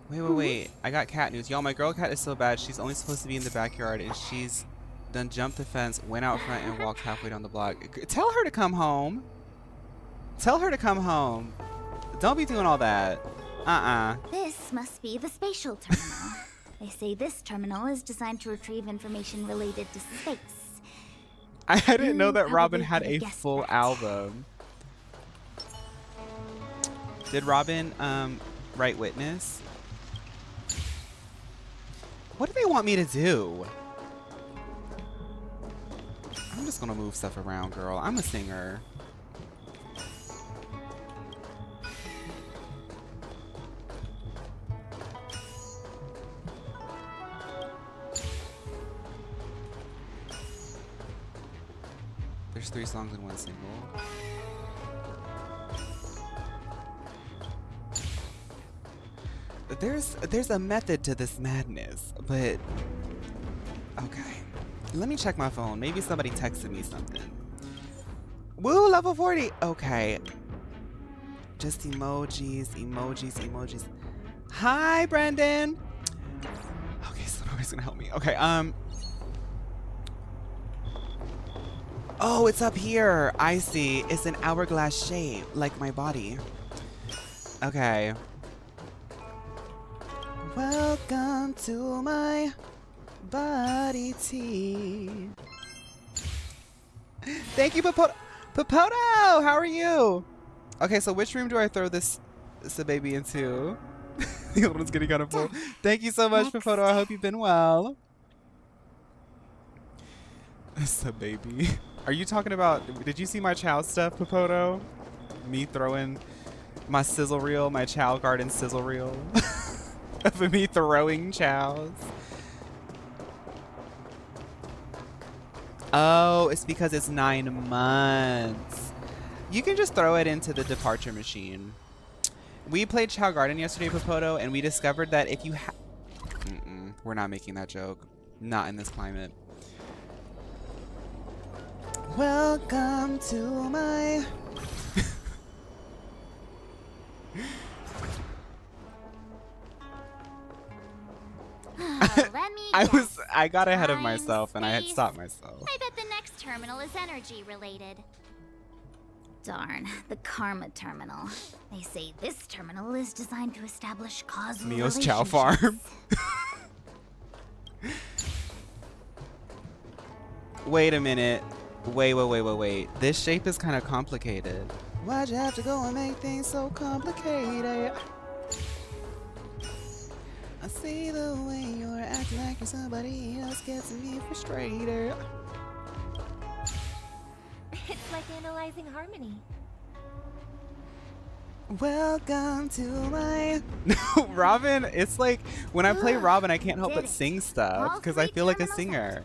Wait. I got cat news. Y'all, my girl cat is so bad. She's only supposed to be in the backyard, and she's done jumped the fence, went out front, and walked halfway down the block. Tell her to come home. Tell her to come home. Don't be doing all that. This must be the spatial terminal. They say this terminal is designed to retrieve information related to space. I didn't know that You Robin probably had a could've guessed full that. album. Did Robin write Witness? What do they want me to do? I'm just gonna move stuff around, girl. I'm a singer. There's 3 songs in one single. There's a method to this madness, but okay. Let me check my phone. Maybe somebody texted me something. Woo, level 40. Okay. Just emojis. Hi, Brendan. Okay, so nobody's gonna help me. Okay, oh, it's up here. I see. It's an hourglass shape, like my body. Okay. Welcome to my body tea. Thank you, Popoto. How are you? Okay, so which room do I throw this baby into? The old one's getting kind of full. Thank you so much, Next. Popoto. I hope you've been well. Baby. Are you talking about, did you see my Chow stuff, Popoto? Me throwing my sizzle reel, my Chow Garden sizzle reel. Of me throwing chows. Oh, it's because it's 9 months. You can just throw it into the departure machine. We played Chow Garden yesterday, Popoto, and we discovered that if you we're not making that joke. Not in this climate. Welcome to my... Let me guess. I got ahead of Time, myself and I had space. stopped myself. I bet the next terminal is energy related. Darn, the Karma Terminal. They say this terminal is designed to establish causal Neo's Chow relationships. Farm. Wait a minute. Wait. This shape is kind of complicated. Why'd you have to go and make things so complicated? I see the way you're acting like you're somebody else gets me frustrated. It's like analyzing harmony. Welcome to my... No, Robin, it's like when I play Robin, I can't help but Did it. sing stuff All because I 3 feel like a terminals singer.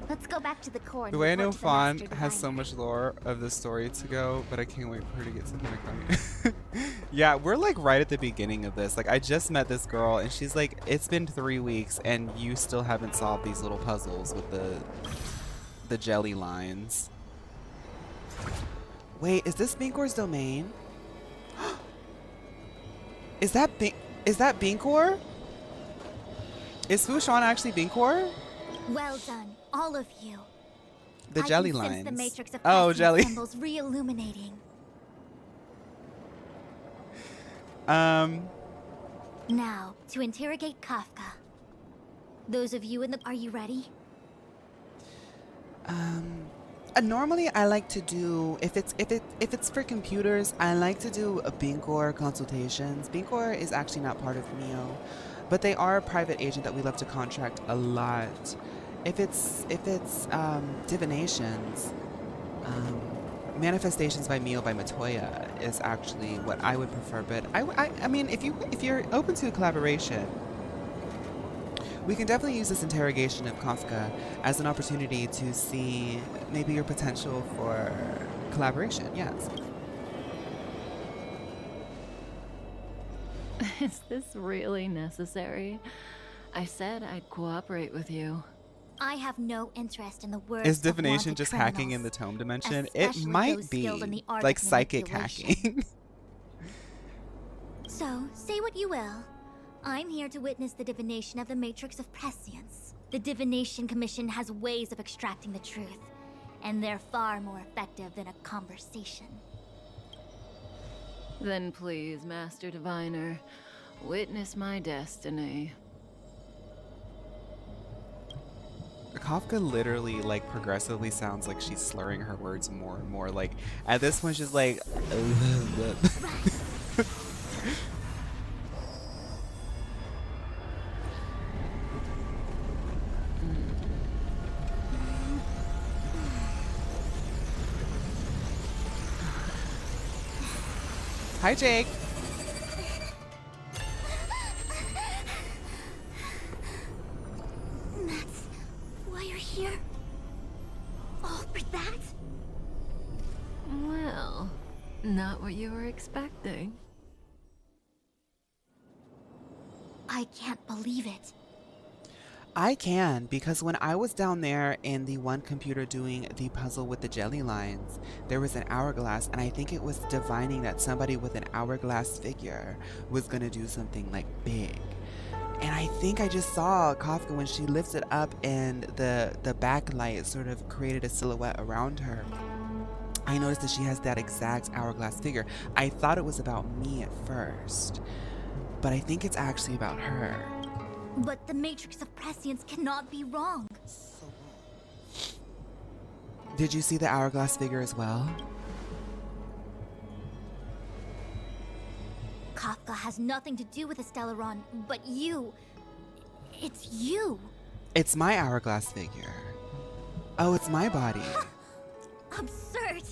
Let's go back to the core. The way I know Fawn has so much lore of the story to go, but I can't wait for her to get something to come. Yeah, we're like right at the beginning of this. Like I just met this girl and she's like, it's been 3 weeks and you still haven't solved these little puzzles with the jelly lines. Wait, is this Binkor's domain? Is that Binkor? Is Fu Xuan actually Binkor? Well done, all of you. The I jelly can sense lines. the matrix of Oh, Prescience jelly. symbols re-illuminating. Now, to interrogate Kafka. Those of you in the... Are you ready? Normally, I like to do if it's for computers, I like to do a Binkor consultations. Binkor is actually not part of Neo, but they are a private agent that we love to contract a lot. If it's divinations, manifestations by Mio by Matoya is actually what I would prefer. But I mean, if you're open to a collaboration, we can definitely use this interrogation of Kafka as an opportunity to see maybe your potential for collaboration. Yes. Is this really necessary? I said I'd cooperate with you. I have no interest in the words Is of divination wanted just criminals, hacking in the tome dimension? It especially might those be skilled in the art like of psychic manipulation. hacking. So, say what you will. I'm here to witness the divination of the Matrix of Prescience. The Divination Commission has ways of extracting the truth, and they're far more effective than a conversation. Then please, Master Diviner, witness my destiny. Kafka literally like progressively sounds like she's slurring her words more and more. Like at this point she's like Hi Jake. That's why you're here? All for that? Well, not what you were expecting. I can't believe it. I can, because when I was down there in the one computer doing the puzzle with the jelly lines, there was an hourglass, and I think it was divining that somebody with an hourglass figure was gonna do something like big. And I think I just saw Kafka when she lifted up and the backlight sort of created a silhouette around her. I noticed that she has that exact hourglass figure. I thought it was about me at first, but I think it's actually about her. But the Matrix of Prescience cannot be wrong. Did you see the hourglass figure as well? Kafka has nothing to do with Stellaron, but you. It's you. It's my hourglass figure. Oh, it's my body. Absurd.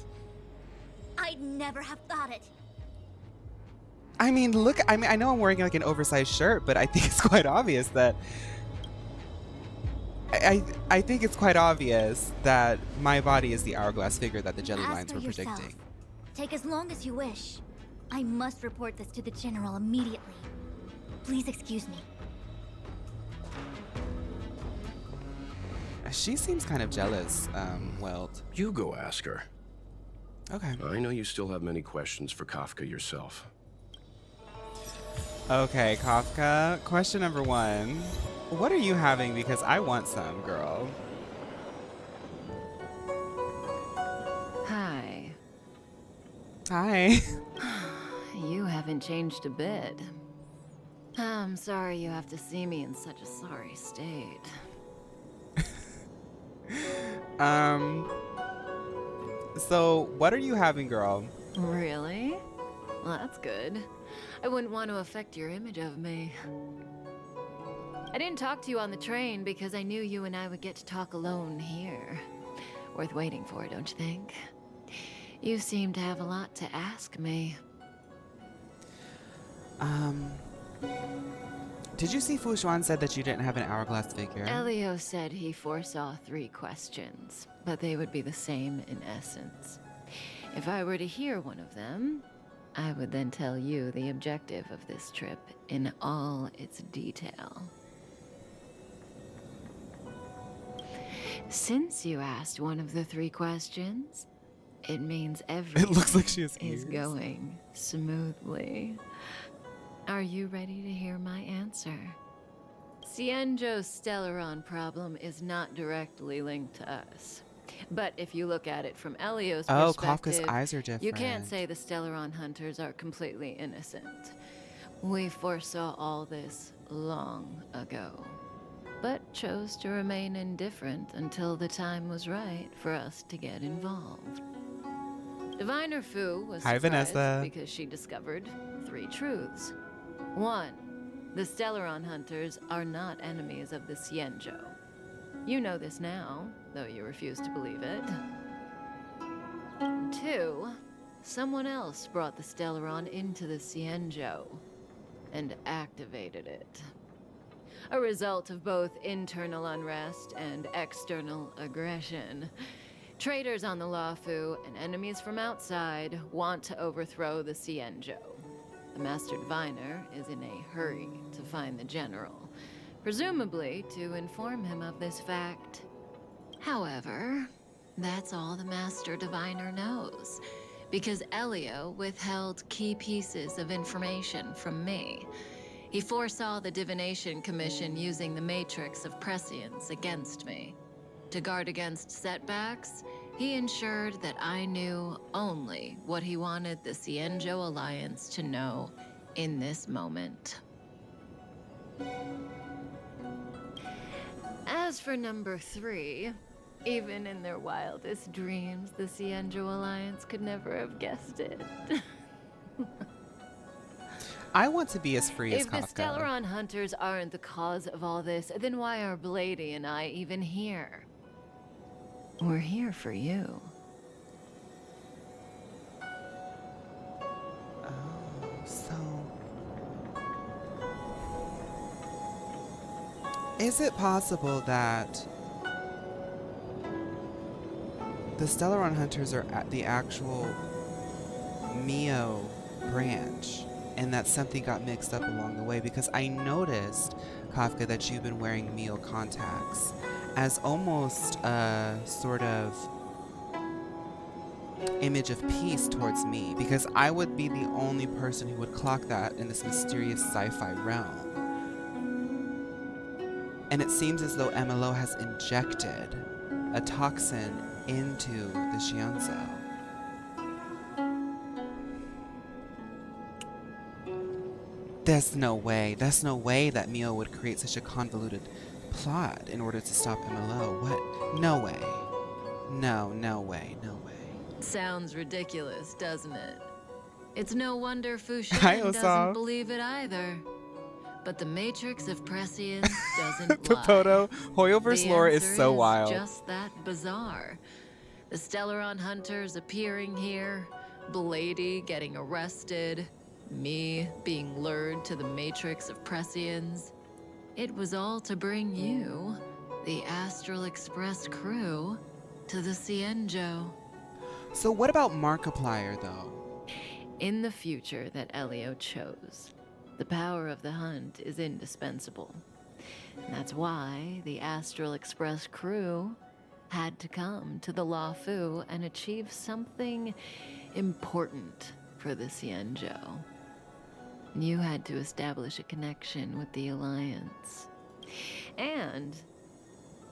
I'd never have thought it. I mean, look, I mean, I know I'm wearing like an oversized shirt, but I think it's quite obvious that I think it's quite obvious that my body is the hourglass figure that the jelly As lines for were yourself, predicting. take as long as you wish. I must report this to the General immediately. Please excuse me. She seems kind of jealous, Welt. You go ask her. Okay. I know you still have many questions for Kafka yourself. Okay, Kafka. Question number 1. What are you having? Because I want some, girl. Hi. Hi. You haven't changed a bit. I'm sorry you have to see me in such a sorry state. So what are you having, girl? Really? Well, that's good. I wouldn't want to affect your image of me. I didn't talk to you on the train because I knew you and I would get to talk alone here. Worth waiting for, don't you think? You seem to have a lot to ask me. Did you see Fu Xuan said that you didn't have an hourglass figure? Elio said he foresaw 3 questions, but they would be the same in essence. If I were to hear one of them, I would then tell you the objective of this trip in all its detail. Since you asked one of the 3 questions, it means everything It looks like she has is ears. going smoothly. Are you ready to hear my answer? Cienjo's Stellaron problem is not directly linked to us. But if you look at it from Elio's Oh, perspective, Kafka's eyes are different. you can't say the Stellaron hunters are completely innocent. We foresaw all this long ago. but chose to remain indifferent until the time was right for us to get involved. Diviner Fu was Hi, surprised Vanessa. because she discovered 3 truths. 1. The Stellaron hunters are not enemies of the Xianzhou. You know this now, though you refuse to believe it. 2. Someone else brought the Stellaron into the Xianzhou and activated it. A result of both internal unrest and external aggression. Traitors on the Luofu and enemies from outside want to overthrow the Xianzhou. The Master Diviner is in a hurry to find the General, presumably to inform him of this fact. However, that's all the Master Diviner knows, because Elio withheld key pieces of information from me. He foresaw the Divination Commission using the Matrix of Prescience against me. To guard against setbacks, he ensured that I knew only what he wanted the Xianzhou Alliance to know in this moment. As for number 3, even in their wildest dreams, the Xianzhou Alliance could never have guessed it. I want to be as free as If the Kafka. Stellaron hunters aren't the cause of all this, then why are Blady and I even here? We're here for you. So, is it possible that the Stellaron Hunters are at the actual Mio branch, and that something got mixed up along the way? Because I noticed, Kafka, that you've been wearing Mio contacts as almost a sort of image of peace towards me, because I would be the only person who would clock that in this mysterious sci-fi realm. And it seems as though MLO has injected a toxin into the Xianzhou. There's no way that Mio would create such a convoluted plot in order to stop MLO. What? No way. No way. Sounds ridiculous, doesn't it? It's no wonder Fu Hi, Xuan Osaf. doesn't believe it either. But the Matrix of Prescience doesn't The lie. photo, Hoyoverse The lore is answer so wild. Just that bizarre. The Stellaron hunters appearing here, Blady getting arrested, me being lured to the Matrix of Prescience. It was all to bring you, the Astral Express crew, to the Xianzhou. So what about Markiplier, though? In the future that Elio chose, the power of the hunt is indispensable. And that's why the Astral Express crew had to come to the Luofu and achieve something important for the Xianzhou. You had to establish a connection with the Alliance. And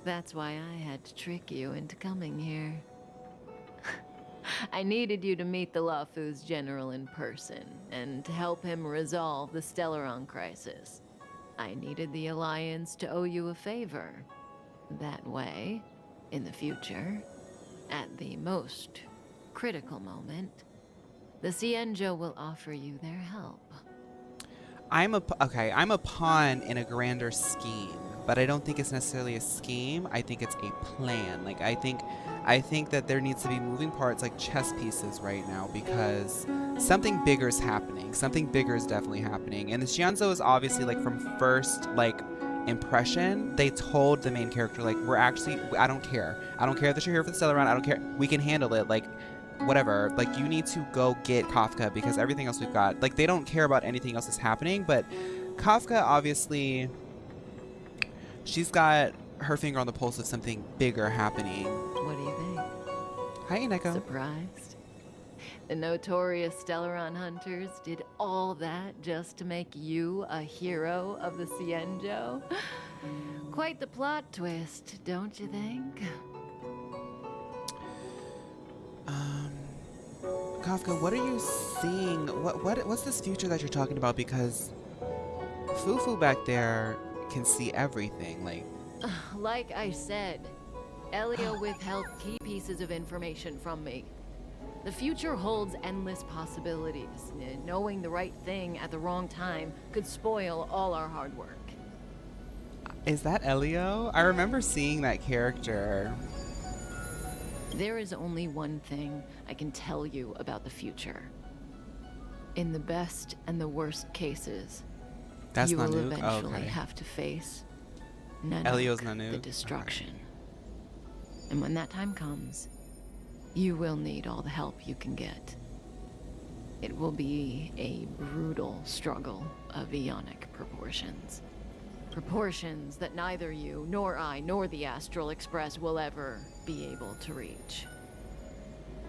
that's why I had to trick you into coming here. I needed you to meet the Luofu's general in person and to help him resolve the Stellaron crisis. I needed the Alliance to owe you a favor. That way, in the future, at the most critical moment, the Xianzhou will offer you their help. I'm a pawn in a grander scheme, but I don't think it's necessarily a scheme. I think it's a plan. Like I think that there needs to be moving parts like chess pieces right now, because something bigger is happening. Something bigger is definitely happening. And the Xianzhou is obviously, like, from first impression, they told the main character, like, I don't care that you're here for the Stellaron. I don't care. We can handle it. Like, whatever, like, you need to go get Kafka because everything else we've got, like, they don't care about anything else that's happening. But Kafka, obviously, she's got her finger on the pulse of something bigger happening. What do you think? Hi, Ineko. Surprised? The notorious Stellaron hunters did all that just to make you a hero of the Xianzhou? Quite the plot twist, don't you think? Kafka, what are you seeing? What's this future that you're talking about? Because Fufu back there can see everything. Like, Like I said, Elio withheld key pieces of information from me. The future holds endless possibilities. Knowing the right thing at the wrong time could spoil all our hard work. Is that Elio? I remember seeing that character. There is only one thing I can tell you about the future. In the best and the worst cases, That's you will Nanook? eventually Okay. have to face Nanook, Elio's Nanook? the destruction. And when that time comes, you will need all the help you can get. It will be a brutal struggle of Aeonic proportions. Proportions that neither you, nor I, nor the Astral Express will ever be able to reach.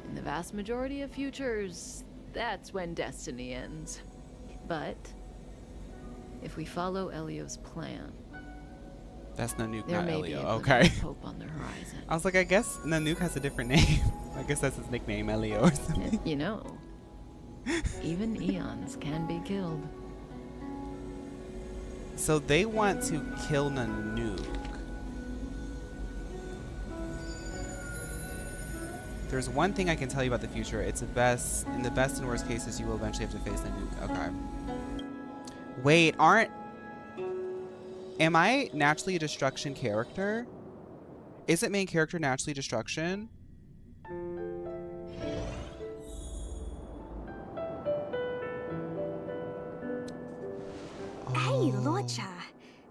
In the vast majority of futures, that's when destiny ends. But if we follow Elio's plan, That's Nanook, there not may be Elio. a Okay. glimpse of hope on the horizon. I was like, I guess Nanook has a different name. I guess that's his nickname, Elio or something. You know, even Aeons can be killed. So they want to kill Nanook. There's one thing I can tell you about the future. It's the best. In the best and worst cases, you will eventually have to face Nanook. Okay. Wait, am I naturally a destruction character? Isn't main character naturally destruction? Hey, Lorcha.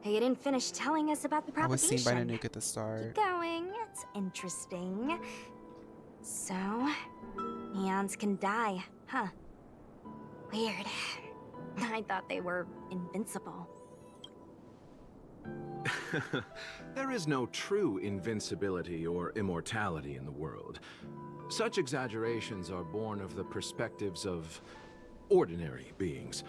You didn't finish telling us about the I was propagation. seen by Nanook at the start. Keep going. It's interesting. So, Aeons can die, huh? Weird. I thought they were invincible. There is no true invincibility or immortality in the world. Such exaggerations are born of the perspectives of ordinary beings.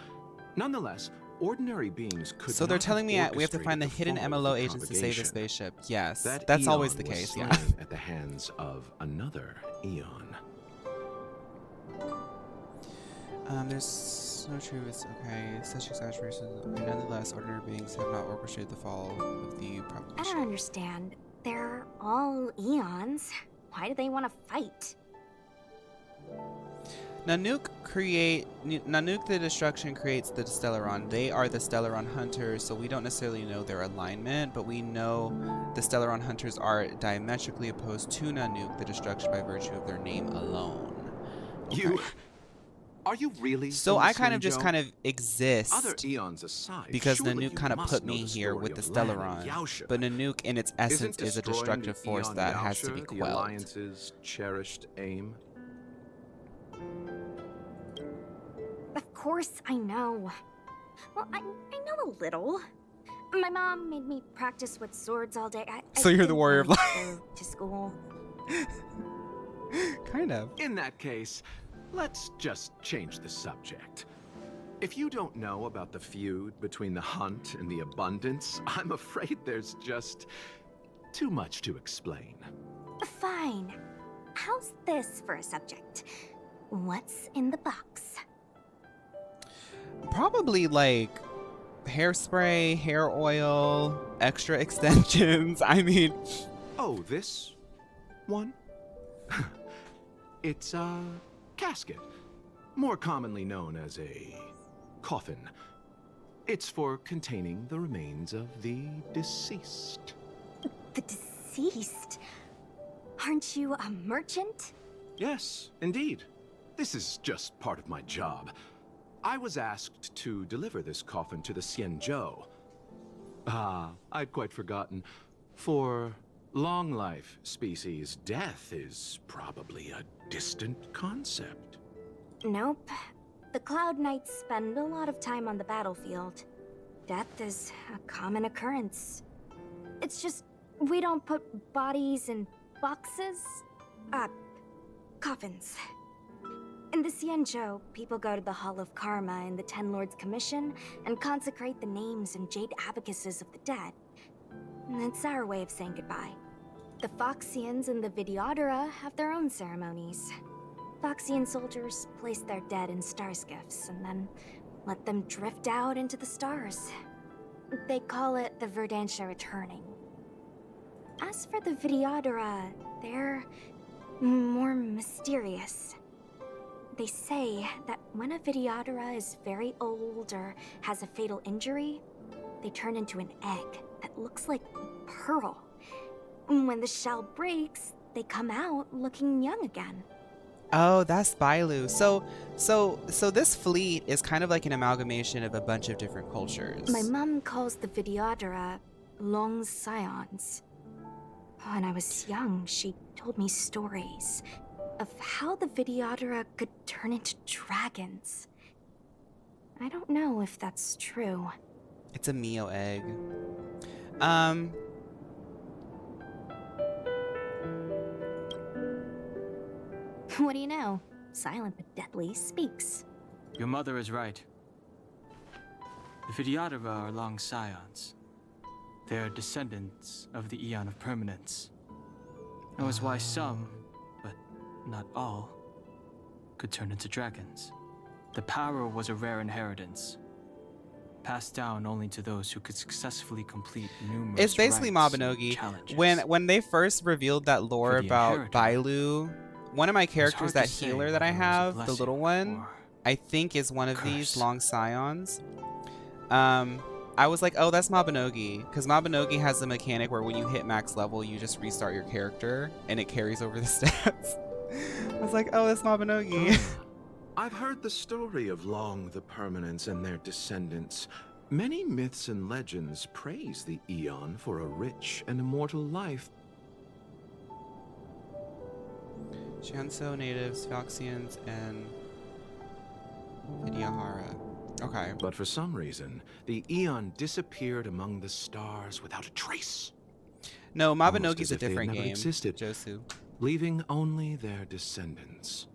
Nonetheless, ordinary beings could So they're not telling me we have to orchestrated find the hidden fall of MLO the agents to save the propagation. spaceship. Yes, That that's always Aeon the was case. slain Yeah. at the hands of another Aeon. There's no true. It's okay. Such exaggerations. Nonetheless, ordinary beings have not orchestrated the fall of the I don't propagation. understand. They're all Aeons. Why do they want to fight? Nanook the Destruction creates the Stellaron. They are the Stellaron Hunters, so we don't necessarily know their alignment, but we know the Stellaron Hunters are diametrically opposed to Nanook the Destruction by virtue of their name alone. Okay. Are you really? So from I kind of Xianzhou? just kind of exist Other Aeons aside, because surely Nanook you kind of must put know me the here story with the of Lan and Stellaron. Yaosha. But Nanook in its essence Isn't is a destroying destructive the force Aeon that has to be Yaosha the quelled. Alliance's cherished aim? Of course I know. Well, I know a little. My mom made me practice with swords all day. So you're the didn't warrior of really light. go to school. Kind of. In that case, let's just change the subject. If you don't know about the feud between the Hunt and the Abundance, I'm afraid there's just too much to explain. Fine. How's this for a subject? What's in the box? Probably like hairspray, hair oil, extra extensions. I mean, Oh, this one? It's a casket, more commonly known as a coffin. It's for containing the remains of the deceased. The deceased? Aren't you a merchant? Yes, indeed. This is just part of my job. I was asked to deliver this coffin to the Xianzhou. I'd quite forgotten. For long life species, death is probably a distant concept. Nope. The Cloud Knights spend a lot of time on the battlefield. Death is a common occurrence. It's just, we don't put bodies in boxes. Coffins. In the Xianzhou, people go to the Hall of Karma in the Ten Lords Commission and consecrate the names and jade abacuses of the dead. It's our way of saying goodbye. The Foxians and the Vidyadhara have their own ceremonies. Foxian soldiers place their dead in star skiffs and then let them drift out into the stars. They call it the Verdantia returning. As for the Videodora, they're more mysterious. They say that when a Videodora is very old or has a fatal injury, they turn into an egg that looks like a pearl. When the shell breaks, they come out looking young again. Oh, that's Bailu. So this fleet is kind of like an amalgamation of a bunch of different cultures. My mom calls the Videodora long scions. When I was young, she told me stories of how the Videodora could turn into dragons. I don't know if that's true. It's a Mio egg. What do you know? Silent but deadly speaks. Your mother is right. The Videodora are long scions. They are descendants of the Aeon of Permanence. That was why some, but not all, could turn into dragons. The power was a rare inheritance, passed down only to those who could successfully complete numerous It's basically rites and Mabinogi. challenges. When they first revealed that lore For the about inheritor, Bailu, one of my it's characters, hard that to say healer that whether I it was a have, the blessing little one, or I think is one of curse. these long scions. I was like, oh, that's Mabinogi, because Mabinogi has a mechanic where when you hit max level, you just restart your character, and it carries over the stats. I was like, oh, that's Mabinogi. I've heard the story of Long the Permanence and their descendants. Many myths and legends praise the Aeon for a rich and immortal life. Shanso natives, Phyrexians, and Vidyahara. Okay. But for some reason, the Aeon disappeared among the stars without a trace, No, Almost Mabinogi's as a if they had different never game. existed. Josu. leaving only their descendants.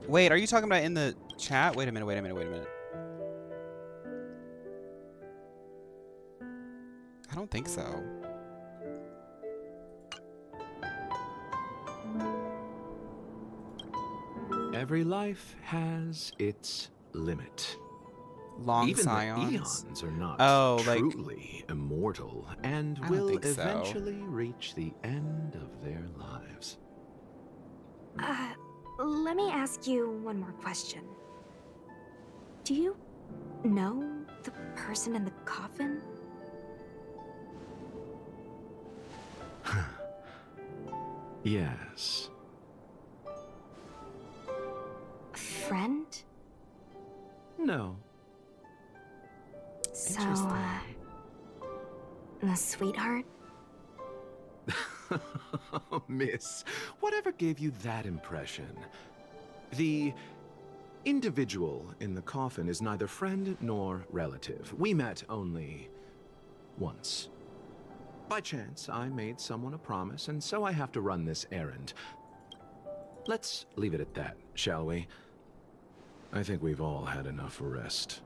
Wait, are you talking about in the chat? Wait a minute. I don't think so. Every life has its limit. Long Even scions. the Aeons are not like- truly immortal and I don't will think so. eventually reach the end of their lives. Let me ask you one more question. Do you know the person in the coffin? Yes. A friend? No. So, Interesting. a sweetheart? Miss, whatever gave you that impression? The individual in the coffin is neither friend nor relative. We met only once. By chance, I made someone a promise, and so I have to run this errand. Let's leave it at that, shall we? I think we've all had enough rest.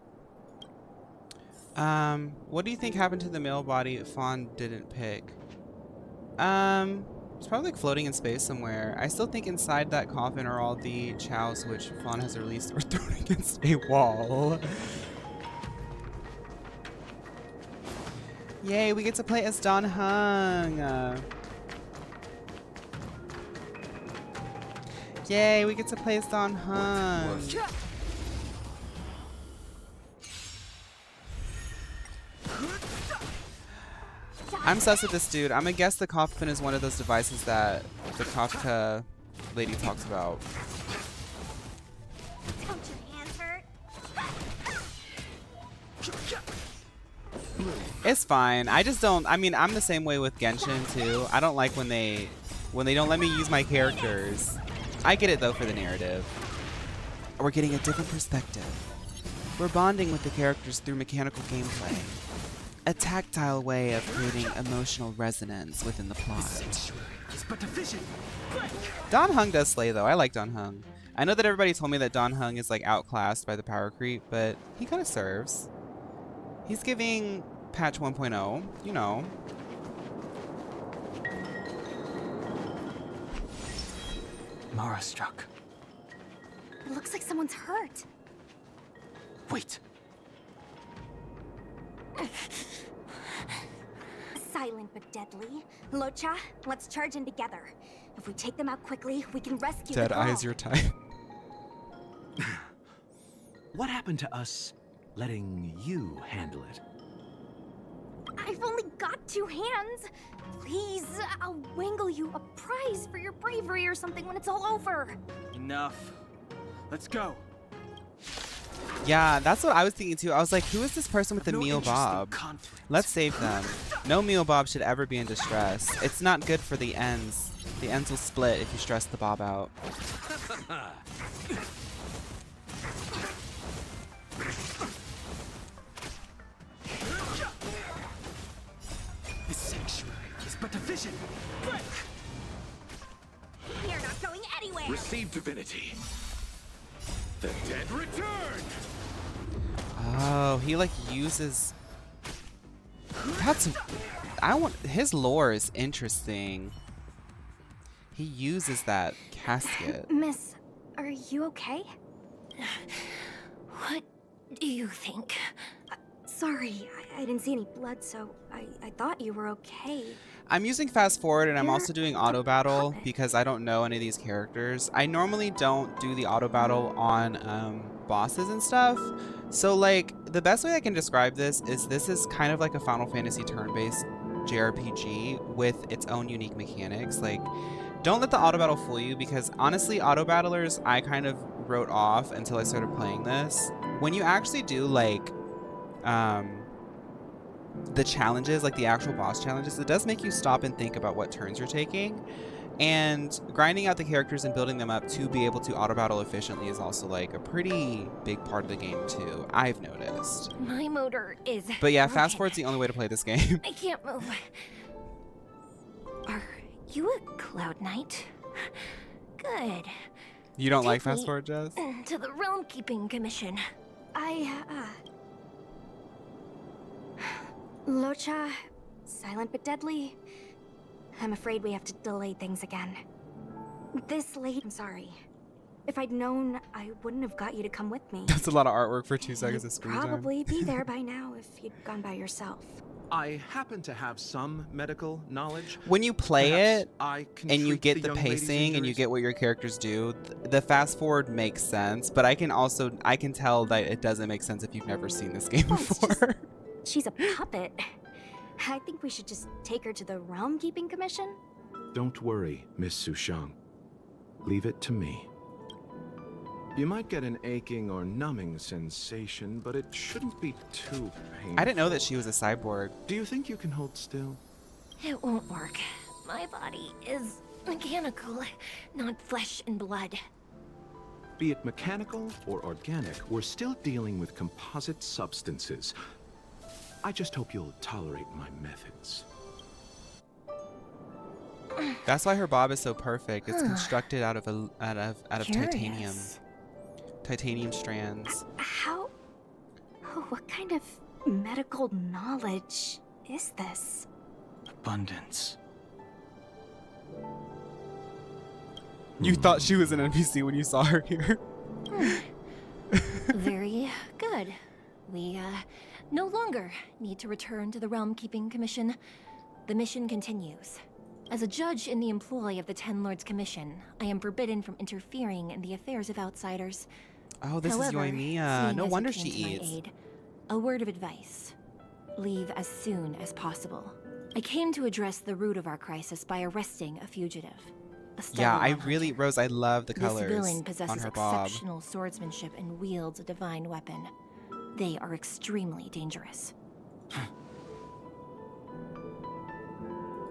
What do you think happened to the male body Fawn didn't pick? It's probably like floating in space somewhere. I still think inside that coffin are all the chows which Fawn has released or thrown against a wall. Yay, we get to play as Don Hung. Yay, we get to play as Don Hung. I'm sus with this dude. I'm gonna guess the coffin is one of those devices that the Kafka lady talks about. Don't your hands hurt? It's fine. I just don't. I mean, I'm the same way with Genshin too. I don't like when they don't let me use my characters. I get it though for the narrative. We're getting a different perspective. We're bonding with the characters through mechanical gameplay. A tactile way of creating emotional resonance within the plot. Don Hung does slay though. I like Don Hung. I know that everybody told me that Don Hung is like outclassed by the power creep, but he kind of serves. He's giving patch 1.0, you know. Mara struck. It looks like someone's hurt. Wait. Silent but deadly. Locha, let's charge in together. If we take them out quickly, we can rescue Dead the girl. eyes your type. What happened to us letting you handle it? I've only got 2 hands. Please, I'll wangle you a prize for your bravery or something when it's all over. Enough. Let's go. Yeah, that's what I was thinking too. I was like, who is this person with the No Mio interest in Bob? conflict. Let's save them. No Mio Bob should ever be in distress. It's not good for the ends. The ends will split if you stress the Bob out. The sanctuary is but a vision. We're not going anywhere. Receive divinity. The dead return! Oh, he like uses. That's. I want his lore is interesting. He uses that casket. Miss, are you okay? What do you think? Sorry, I didn't see any blood, so I thought you were okay. I'm using fast forward and I'm You're also doing a auto battle puppet. because I don't know any of these characters. I normally don't do the auto battle on bosses and stuff. So like the best way I can describe this is kind of like a Final Fantasy turn-based JRPG with its own unique mechanics. Like don't let the auto battle fool you because honestly auto battlers I kind of wrote off until I started playing this. When you actually do like the challenges, like the actual boss challenges, it does make you stop and think about what turns you're taking. And grinding out the characters and building them up to be able to auto battle efficiently is also like a pretty big part of the game too, I've noticed. My motor is. But yeah, broken. fast forward's the only way to play this game. I can't move. Are you a Cloud Knight? Good. You don't like Take fast me forward, Jess? To the Realm Keeping Commission. Locha, silent but deadly. I'm afraid we have to delay things again. This late, I'm sorry. If I'd known, I wouldn't have got you to come with me. That's a lot of artwork for 2 seconds of You'd screen time. probably be there by now if you'd gone by yourself. I happen to have some medical knowledge. When you play Perhaps it I can and you treat get the young lady's pacing and you injuries? get what your characters do, the fast forward makes sense, but I can tell that it doesn't make sense if you've never seen this game Oh, it's just- before. She's a puppet. I think we should just take her to the Realm Keeping Commission. Don't worry, Miss Fu Xuan. Leave it to me. You might get an aching or numbing sensation, but it shouldn't be too painful. I didn't know that she was a cyborg. Do you think you can hold still? It won't work. My body is mechanical, not flesh and blood. Be it mechanical or organic, we're still dealing with composite substances. I just hope you'll tolerate my methods. That's why her bob is so perfect. It's constructed out of titanium. Curious. Titanium strands. How? Oh, what kind of medical knowledge is this? Abundance. You thought she was an NPC when you saw her here. Very good. We, no longer need to return to the Realm Keeping Commission. The mission continues. As a judge in the employ of the Ten Lords Commission, I am forbidden from interfering in the affairs of outsiders. Oh, this However, is Yoimiya. seeing No as you wonder came she to my eats. aid, a word of advice. Leave as soon as possible. I came to address the root of our crisis by arresting a fugitive. A Yeah, I Stellar really, hunter. Rose, I love the This colors villain on possesses her bob. exceptional swordsmanship and wields a divine weapon. They are extremely dangerous.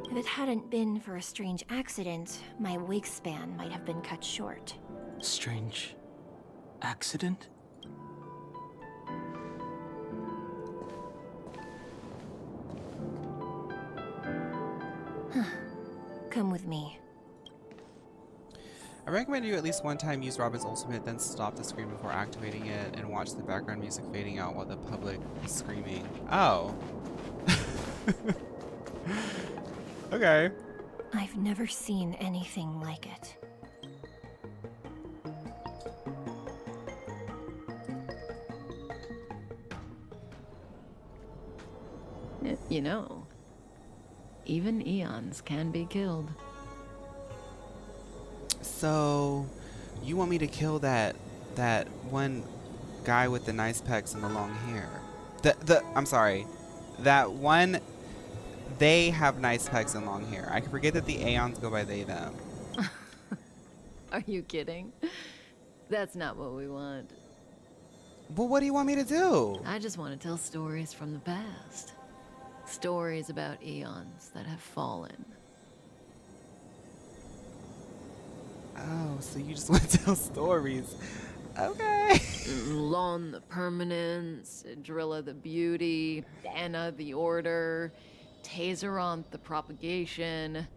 If it hadn't been for a strange accident, my wingspan might have been cut short. Strange accident? Come with me. I recommend you at least one time use Robin's ultimate, then stop the screen before activating it and watch the background music fading out while the public is screaming. Oh. Okay. I've never seen anything like it. You know, even Aeons can be killed. So, you want me to kill that one guy with the nice pecs and the long hair? I'm sorry. That one, they have nice pecs and long hair. I can forget that the Aeons go by they them. Are you kidding? That's not what we want. Well, what do you want me to do? I just want to tell stories from the past. Stories about Aeons that have fallen. Oh, so you just want to tell stories. Okay. Lon the Permanence, Drilla the Beauty, Anna the Order, Tazeronth the Propagation,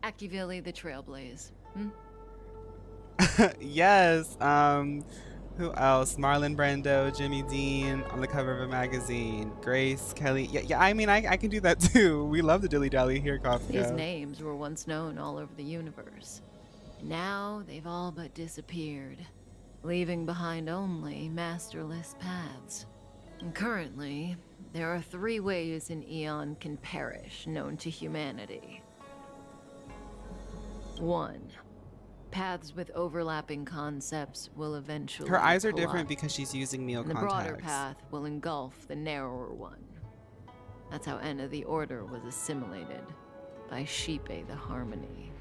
Akivili the Trailblaze. Yes. Who else? Marlon Brando, Jimmy Dean on the cover of a magazine. Grace Kelly. Yeah. I mean, I can do that too. We love the dilly dally here, Kafka. These names were once known all over the universe. Now they've all but disappeared, leaving behind only masterless paths. And currently, there are 3 ways an Aeon can perish known to humanity. 1. Paths with overlapping concepts will eventually Her eyes are collide. different because she's using Neo And the contacts. broader path will engulf the narrower one. That's how Enna the Order was assimilated by Sheepe the Harmony.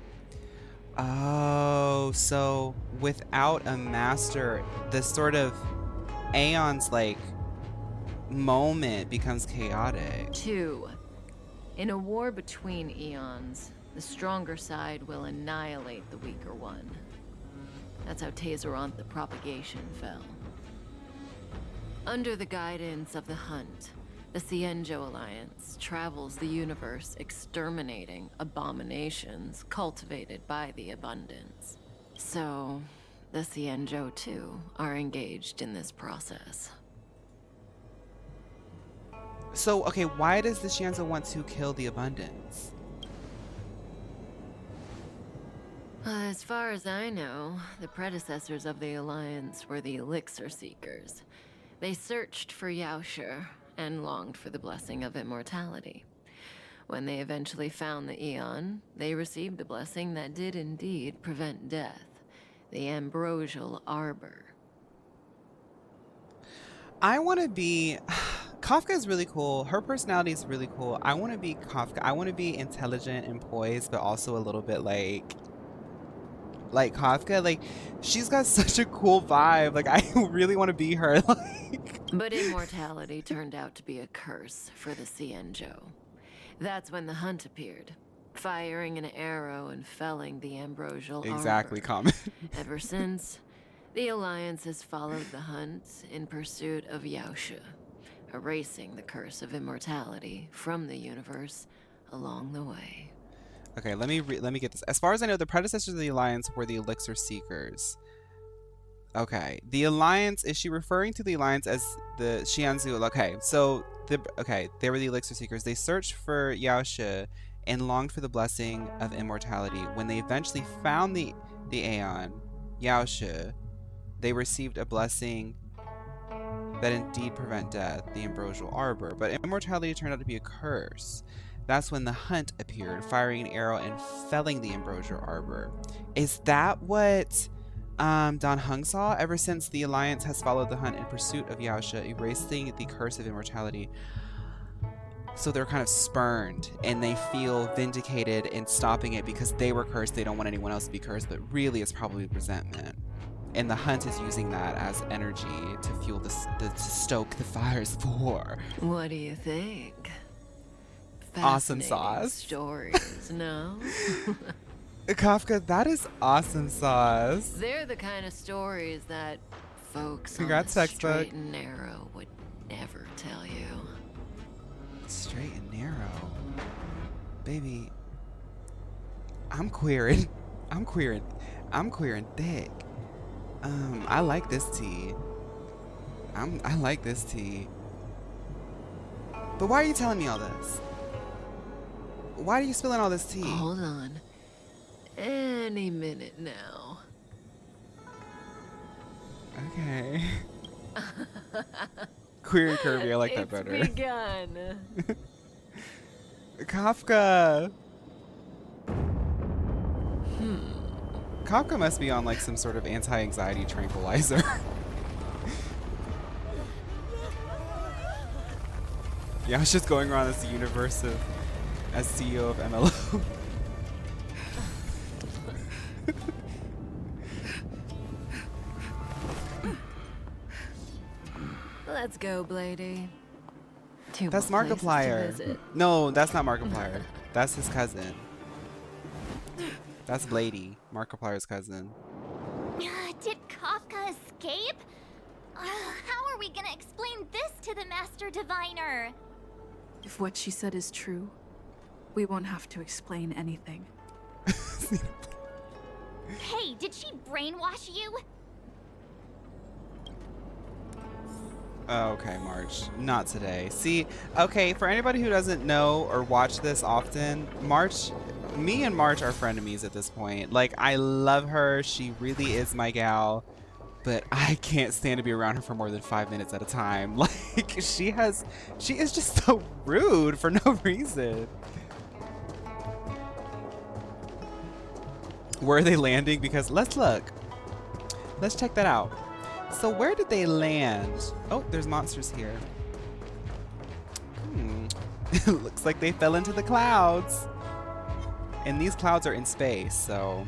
Oh, so without a master, this sort of Aeon's like moment becomes chaotic. 2. In a war between Aeons, the stronger side will annihilate the weaker one. That's how Tazeronth the Propagation fell. Under the guidance of the Hunt, the Xianzhou Alliance travels the universe exterminating abominations cultivated by the Abundance. So, the Xianzhou too are engaged in this process. So, okay, why does the Xianzhou want to kill the Abundance? As far as I know, the predecessors of the Alliance were the Elixir Seekers. They searched for Yaoshe and longed for the blessing of immortality. When they eventually found the Aeon, they received a blessing that did indeed prevent death, the Ambrosial Arbor. I want to be... Kafka is really cool. Her personality is really cool. I want to be Kafka. I want to be intelligent and poised, but also a little bit like Kafka. Like, she's got such a cool vibe. Like, I really want to be her. Like, But immortality turned out to be a curse for the Xianzhou. That's when the Hunt appeared, firing an arrow and felling the Ambrosial exactly, Arbor. comment. Ever since, the Alliance has followed the Hunt in pursuit of Yaoshe, erasing the curse of immortality from the universe along the way. Okay, let me get this. As far as I know, the predecessors of the Alliance were the Elixir Seekers. Okay, the Alliance, is she referring to the Alliance as the Xianzhou? Okay, so they were the Elixir Seekers. They searched for Yaoshe and longed for the blessing of immortality. When they eventually found the Aeon, Yaoshe, they received a blessing that indeed prevent death, the Ambrosial Arbor. But immortality turned out to be a curse. That's when the Hunt appeared, firing an arrow and felling the Ambrosial Arbor. Is that what Dan Heng saw? Ever since the Alliance has followed the Hunt in pursuit of Yaoshe, erasing the curse of immortality. So they're kind of spurned, and they feel vindicated in stopping it because they were cursed. They don't want anyone else to be cursed, but really it's probably resentment. And the Hunt is using that as energy to fuel to stoke the fires of war. What do you think? Awesome Fascinating sauce. Stories, no? Kafka, that is awesome sauce. They're the kind of stories that folks Congrats, on the textbook. straight and narrow would never tell you. Straight and narrow. Baby, I'm queering. I'm queering thick. I like this tea. I like this tea. But why are you telling me all this? Why are you spilling all this tea? Hold on. Any minute now. Okay. Queer and curvy, I like that better. It's begun. Kafka. Kafka must be on like some sort of anti-anxiety tranquilizer. Yeah, I was just going around this universe of as CEO of MLO. Let's go, Blady. Two That's more places to Markiplier. visit. No, that's not Markiplier. That's his cousin. That's Blady, Markiplier's cousin. Did Kafka escape? How are we gonna explain this to the Master Diviner? If what she said is true, we won't have to explain anything. Hey, did she brainwash you? Okay, March. Not today. See, okay, for anybody who doesn't know or watch this often, me and March are frenemies at this point. Like, I love her. She really is my gal. But I can't stand to be around her for more than 5 minutes at a time. Like, she is just so rude for no reason. Where are they landing? Because let's look. Let's check that out. So where did they land? Oh, there's monsters here. It looks like they fell into the clouds. And these clouds are in space, so...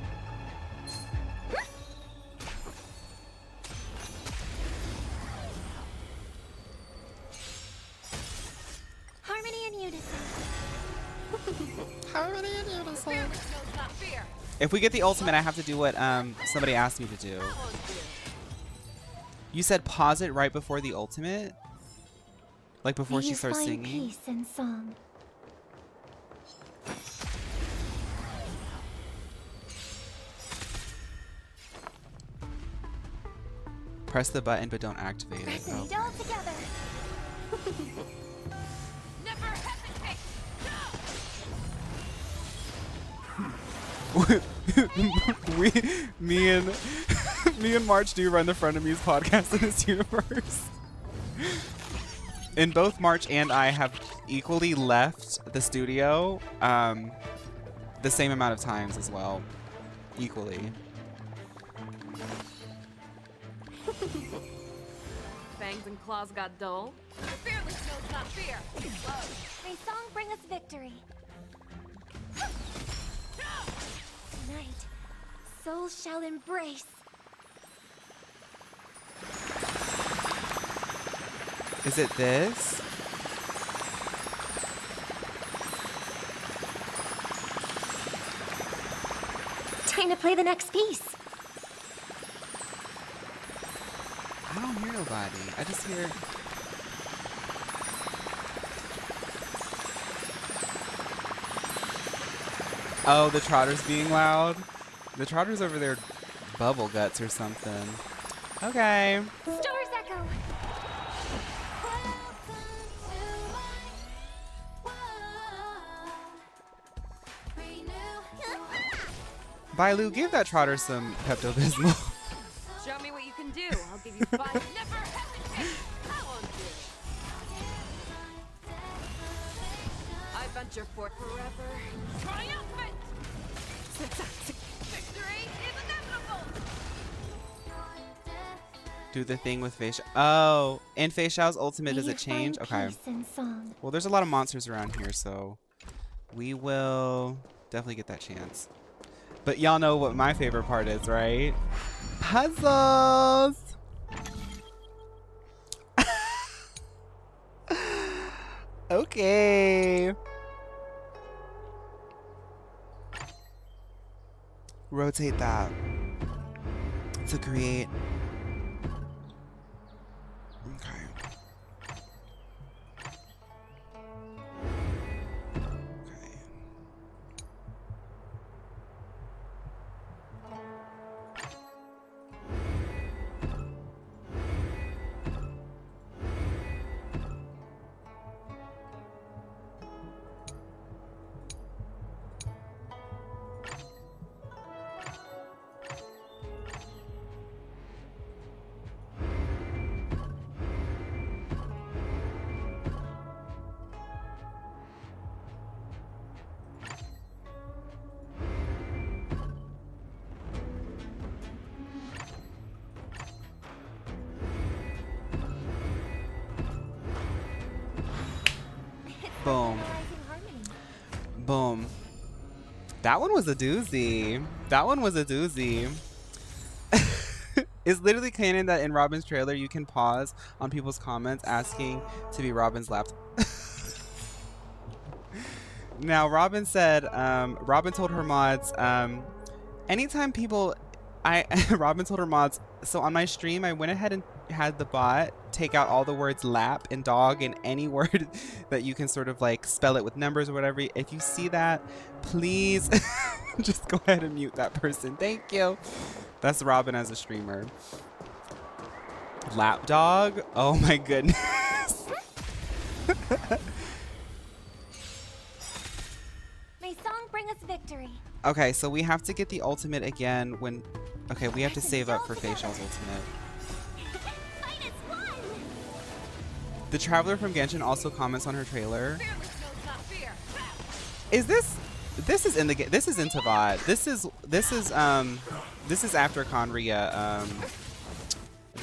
Harmony and unison. Harmony and unison. If we get the ultimate, I have to do what somebody asked me to do. You said pause it right before the ultimate? Like before she starts singing? Peace and song. Press the button but don't activate it. Resonate all together. Never hesitate. me and March do run the Frenemies podcast in this universe. And both March and I have equally left the studio the same amount of times as well. Equally. Fangs and claws got dull. The fearless knows not fear. May song bring us victory. Tonight, souls shall embrace. Is it this? Time to play the next piece. I don't hear nobody. I just hear... Oh, the Trotter's being loud? The Trotter's over there bubble guts or something. Okay. Stars echo. Bailu, give that Trotter some Pepto-Bismol. Show me what you can do. I'll give you 5. Never hesitate. How on you? I venture forth forever. Triumphant. Victory is inevitable. Do the thing with Fei Xiao. Oh, and Fei Xiao's ultimate, does it change? Okay. Well, there's a lot of monsters around here, so we will definitely get that chance. But y'all know what my favorite part is, right? Puzzles! Okay. Rotate that to create. Okay. Okay. That one was a doozy. That one was a doozy. It's literally canon that in Robin's trailer you can pause on people's comments asking to be Robin's laptop. Now Robin said, Robin told her mods, anytime people, Robin told her mods, so on my stream I went ahead and had the bot take out all the words lap and dog and any word that you can sort of like spell it with numbers or whatever. If you see that, please just go ahead and mute that person. Thank you. That's Robin as a streamer. Lapdog? Oh my goodness. May song bring us victory. Okay, so we have to get the ultimate again when... Okay, we have to save up for Fei Xiao's ultimate. The Traveler from Genshin also comments on her trailer. Is this... This is in the... This is into VOD. This is after Conria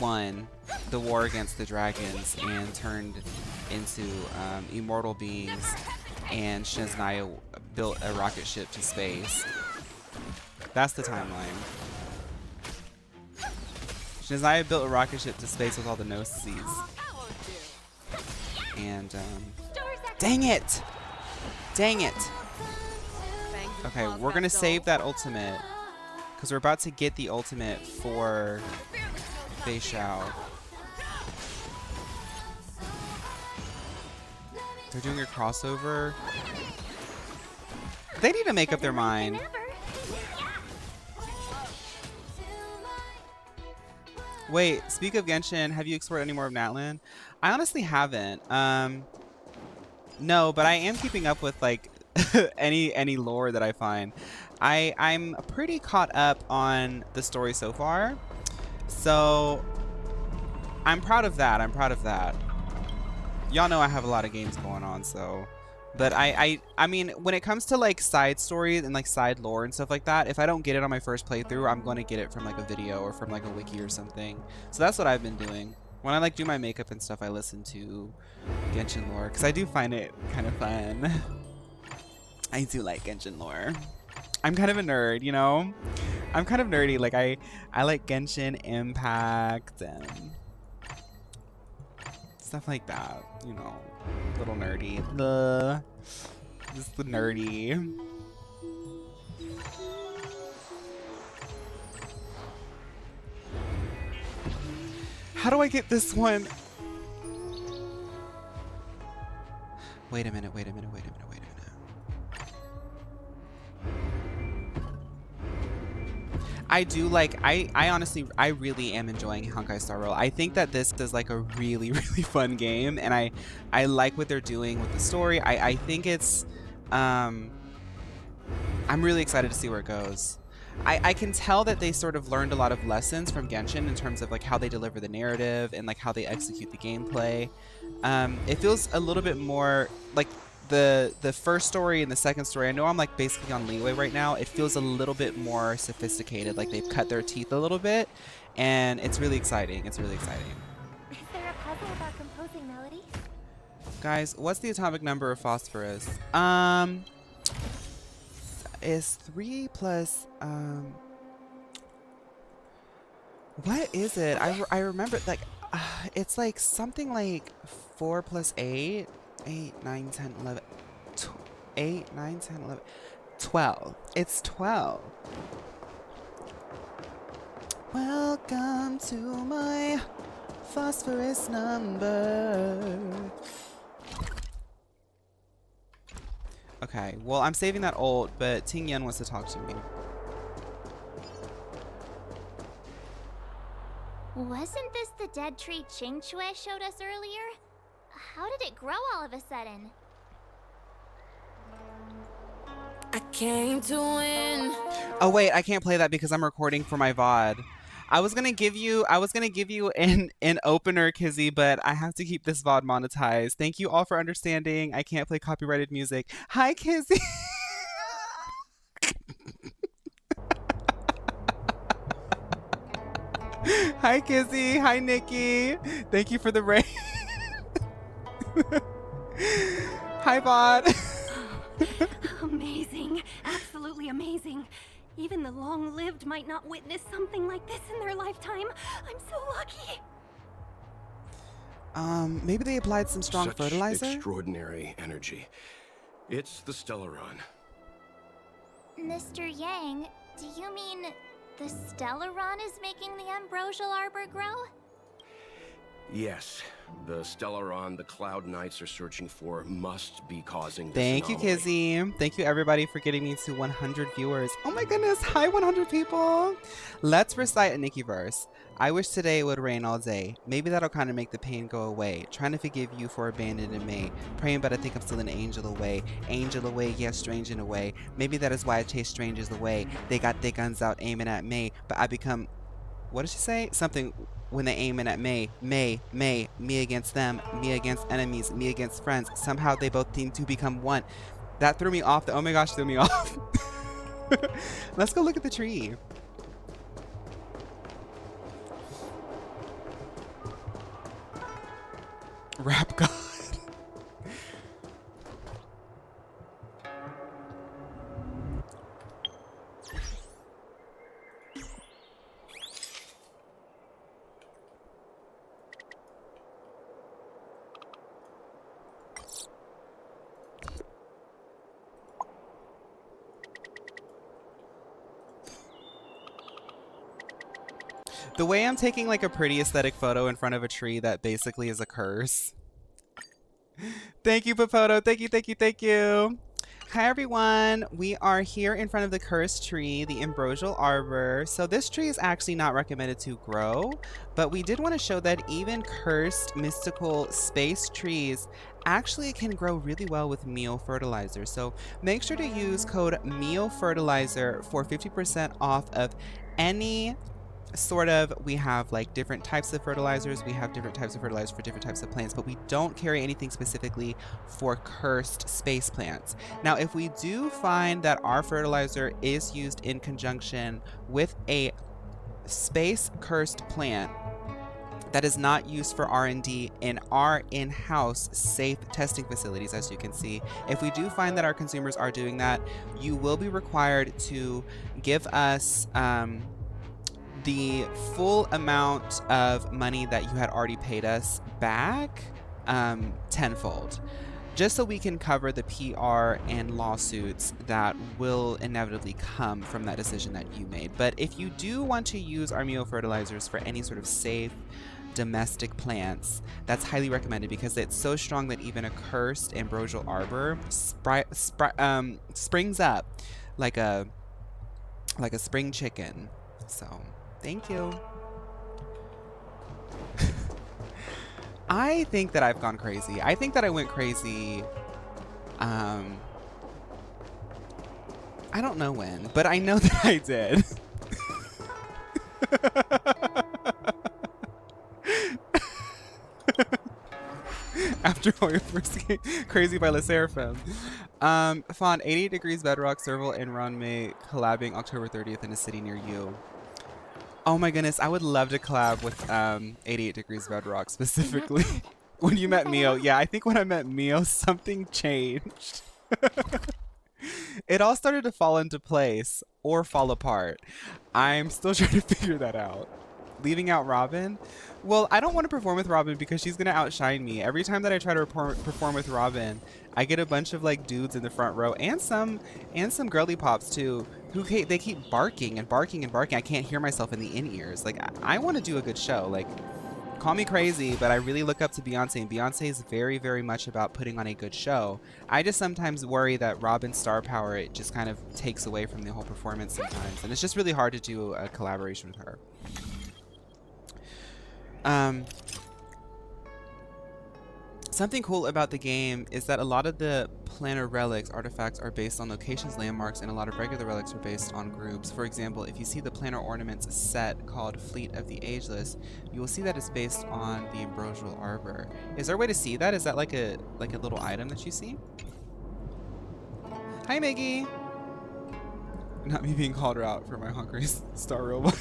won the war against the dragons and turned into immortal beings, and Shiznaya built a rocket ship to space. That's the timeline. Shiznaya built a rocket ship to space with all the Gnosis. And dang it! Dang it! Okay, we're gonna save that ultimate because we're about to get the ultimate for Fei Xiao. They're doing a crossover. They need to make up their mind. Wait, speak of Genshin, have you explored any more of Natlan? I honestly haven't. No, but I am keeping up with like any lore that I find. I'm pretty caught up on the story so far, so I'm proud of that. I'm proud of that. Y'all know I have a lot of games going on, so. But I mean, when it comes to like side stories and like side lore and stuff like that, if I don't get it on my first playthrough, I'm going to get it from like a video or from like a wiki or something. So that's what I've been doing. When I like do my makeup and stuff, I listen to Genshin lore because I do find it kind of fun. I do like Genshin lore. I'm kind of a nerd, you know? I'm kind of nerdy. Like I like Genshin Impact and stuff like that, you know. Little nerdy. Just the nerdy. How do I get this one? Wait a minute, wait a minute, wait a minute, wait a minute. I do like, I honestly, I really am enjoying Honkai Star Rail. I think that this is like a really, really fun game, and I like what they're doing with the story. I think it's, I'm really excited to see where it goes. I can tell that they sort of learned a lot of lessons from Genshin in terms of like how they deliver the narrative and like how they execute the gameplay. It feels a little bit more like the first story and the second story. I know I'm like basically on leeway right now. It feels a little bit more sophisticated, like they've cut their teeth a little bit, and it's really exciting. It's really exciting. Is there a puzzle about composing melodies? Guys, what's the atomic number of phosphorus? Is 3 plus what is it? I remember like it's like something like 4 plus 8. 8, 9, 10, 11, 8, 9, 10, 11, 12. It's 12. Welcome to my phosphorus number. Okay, well, I'm saving that ult, but Jing Yuan wants to talk to me. Wasn't this the dead tree Qing Shui showed us earlier? How did it grow all of a sudden? I came to win. Oh wait, I can't play that because I'm recording for my VOD. I was gonna give you an opener, Kizzy, but I have to keep this VOD monetized. Thank you all for understanding. I can't play copyrighted music. Hi, Kizzy. Hi, Kizzy. Hi, Nikki. Thank you for the raid. Hi, VOD. Amazing. Absolutely simply amazing. Even the long-lived might not witness something like this in their lifetime. I'm so lucky. Maybe they applied some strong Such fertilizer? extraordinary energy. It's the Stellaron. Mr. Yang, do you mean the Stellaron is making the ambrosial arbor grow? Yes, the Stellaron the Cloud Knights are searching for must be causing this Thank you, anomaly. Kizzy. Thank you, everybody, for getting me to 100 viewers. Oh my goodness. Hi, 100 people. Let's recite a Nikki verse. I wish today it would rain all day. Maybe that'll kind of make the pain go away. Trying to forgive you for abandoning me. Praying, but I think I'm still an angel away. Angel away, yes, strange in a way. Maybe that is why I chase strangers away. They got their guns out aiming at me, but I become... What did she say? Something... When they aiming at me against them, me against enemies, me against friends. Somehow they both seem to become one. That threw me off. Oh my gosh, threw me off. Let's go look at the tree. Rap God. The way I'm taking like a pretty aesthetic photo in front of a tree that basically is a curse. Thank you, Papoto. Thank you, thank you, thank you. Hi, everyone. We are here in front of the cursed tree, the ambrosial arbor. So this tree is actually not recommended to grow, but we did want to show that even cursed mystical space trees actually can grow really well with Mio fertilizer. So make sure to use code Mio fertilizer for 50% off of any sort of, we have like different types of fertilizers. We have different types of fertilizers for different types of plants, but we don't carry anything specifically for cursed space plants. Now, if we do find that our fertilizer is used in conjunction with a space cursed plant that is not used for R&D in our in-house safe testing facilities, as you can see, if we do find that our consumers are doing that, you will be required to give us the full amount of money that you had already paid us back tenfold, just so we can cover the PR and lawsuits that will inevitably come from that decision that you made. But if you do want to use our Mio fertilizers for any sort of safe domestic plants, that's highly recommended because it's so strong that even a cursed ambrosial arbor springs up like a spring chicken. So thank you. I think that I've gone crazy. I think that I went crazy. I don't know when, but I know that I did. After we first came crazy by La Seraphim. Fawn, 88 Degrees Bedrock, Serval and Ronmei collabing October 30th in a city near you. Oh my goodness, I would love to collab with 88 Degrees Bedrock specifically. When you met Mio, yeah, I think when I met Mio, something changed. It all started to fall into place or fall apart. I'm still trying to figure that out. Leaving out Robin? Well, I don't want to perform with Robin because she's going to outshine me. Every time that I try to perform with Robin, I get a bunch of like dudes in the front row and some girly pops too who they keep barking and barking and barking. I can't hear myself in the in-ears. Like I want to do a good show. Like call me crazy, but I really look up to Beyonce, and Beyonce is very, very much about putting on a good show. I just sometimes worry that Robin's star power, it just kind of takes away from the whole performance sometimes, and it's just really hard to do a collaboration with her. Something cool about the game is that a lot of the planar relics artifacts are based on locations, landmarks, and a lot of regular relics are based on groups. For example, if you see the planar ornaments set called Fleet of the Ageless, you will see that it's based on the ambrosial arbor. Is there a way to see that? Is that like a little item that you see? Hi, Maggie. Not me being called out for my Honkai Star Rail.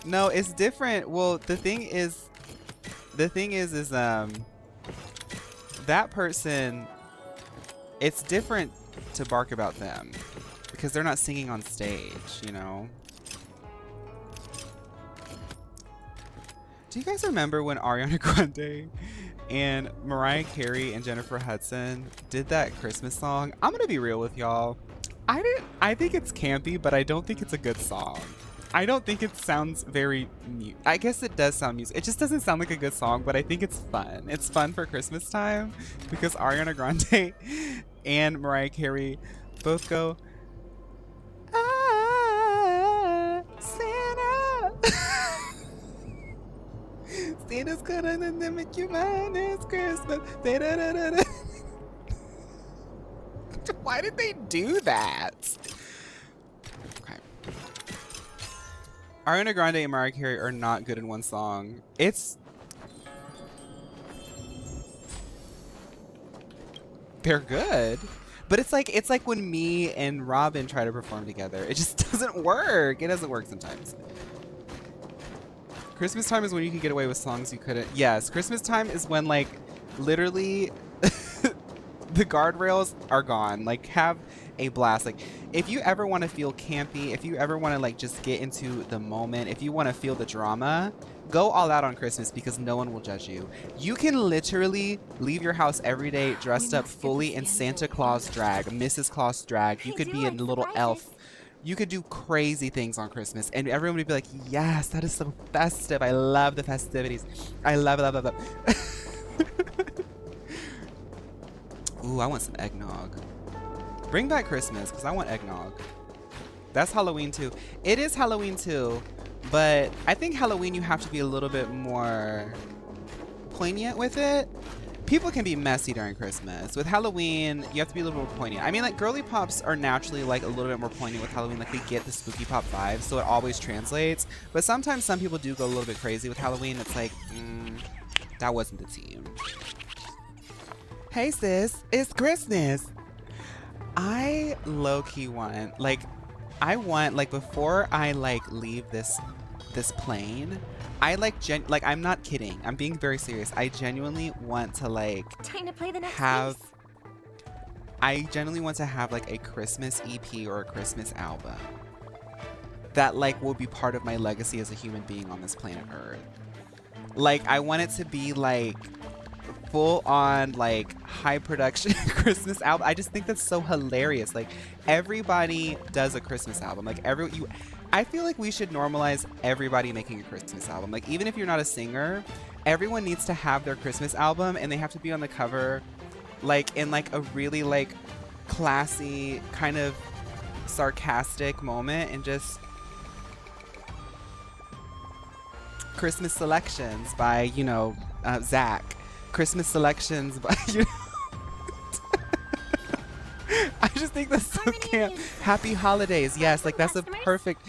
No, it's different. Well, the thing is that person, it's different to bark about them because they're not singing on stage, you know? Do you guys remember when Ariana Grande and Mariah Carey and Jennifer Hudson did that Christmas song? I'm gonna be real with y'all. I think it's campy, but I don't think it's a good song. I don't think it sounds very I guess it does sound music. It just doesn't sound like a good song, but I think it's fun. It's fun for Christmas time because Ariana Grande and Mariah Carey both go, ah, Santa. Santa's gonna make you mine, it's Christmas. Da-da-da-da-da. Why did they do that? Okay. Ariana Grande and Mariah Carey are not good in one song. They're good, but it's like when me and Robin try to perform together. It just doesn't work. It doesn't work sometimes. Christmas time is when you can get away with songs you couldn't. Yes, Christmas time is when like literally the guardrails are gone. Like have a blast. Like if you ever want to feel campy, if you ever want to like just get into the moment, if you want to feel the drama, go all out on Christmas because no one will judge you. You can literally leave your house every day dressed up fully in Santa Claus drag, Mrs. Claus drag. You could be a little elf. You could do crazy things on Christmas and everyone would be like, yes, that is so festive. I love the festivities. I love it. Ooh, I want some eggnog. Bring back Christmas because I want eggnog. That's Halloween too. It is Halloween too, but I think Halloween you have to be a little bit more poignant with it. People can be messy during Christmas. With Halloween, you have to be a little more poignant. I mean, like, girly pops are naturally, like, a little bit more poignant with Halloween. Like, they get the spooky pop vibe, so it always translates. But sometimes some people do go a little bit crazy with Halloween. It's like, that wasn't the team. Hey, sis, it's Christmas. I low-key want, like, before I, like, leave this plane, I I'm not kidding. I'm being very serious. I genuinely want to like Time to play the next have piece. I genuinely want to have like a Christmas EP or a Christmas album that like will be part of my legacy as a human being on this planet Earth. Like I want it to be like full on like high production Christmas album. I just think that's so hilarious. Like everybody does a Christmas album. Like I feel like we should normalize everybody making a Christmas album. Like even if you're not a singer, everyone needs to have their Christmas album and they have to be on the cover like in like a really like classy kind of sarcastic moment and just Christmas selections by, you know, Zach. Christmas selections by, you know. I just think that's so camp. Happy holidays. Yes, like that's a perfect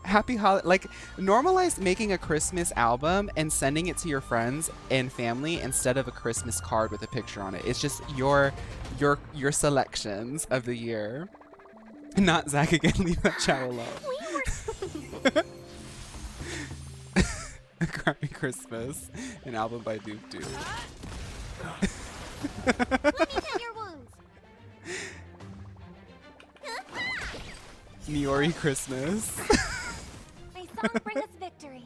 happy holiday. Like normalize making a Christmas album and sending it to your friends and family instead of a Christmas card with a picture on it. It's just your selections of the year. Not Zach again. Leave that child alone. A Crying Christmas, an album by Duke Duke. Let me tend your wounds. Miori Christmas. May song bring us victory.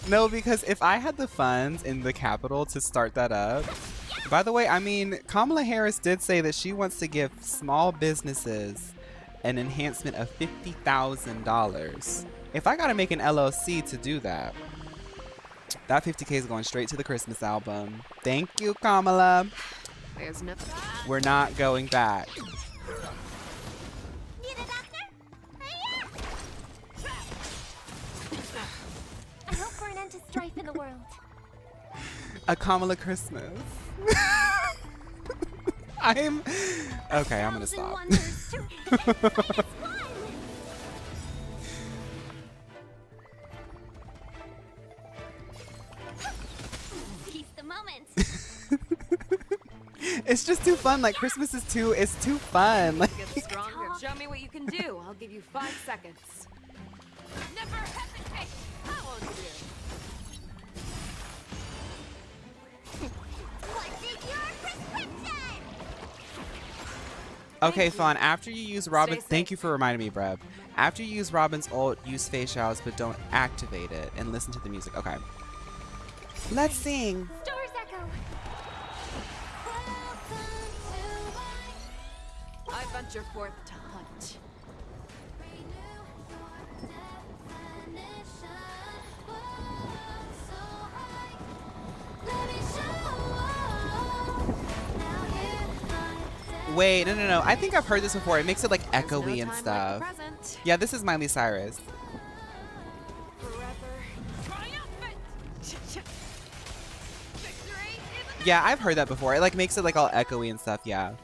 No, because if I had the funds in the Capitol to start that up. By the way, I mean, Kamala Harris did say that she wants to give small businesses an enhancement of $50,000. If I gotta make an LLC to do that, that $50K is going straight to the Christmas album. Thank you, Kamala. There's no. We're not going back. Need a doctor? Hiya! I hope for an end to strife in the world. A Kamala Christmas. I'm okay. I'm gonna stop. Keep the moment. It's just too fun. Like Christmas is too. It's too fun. Like Get stronger. Show me what you can do. I'll give you 5 seconds. Never hesitate. How old are you? What is your prescription? Okay, Fawn, after you use Robin, Stay thank safe. you for reminding me, Breb. After you use Robin's ult, use face shouts, but don't activate it and listen to the music. Okay. Let's sing. Stars echo. I venture forth to hunt. Wait, no. I think I've heard this before. It makes it like There's no echoey and time like the stuff. present. Yeah, this is Miley Cyrus. Yeah, I've heard that before. It like makes it like all echoey and stuff. Yeah.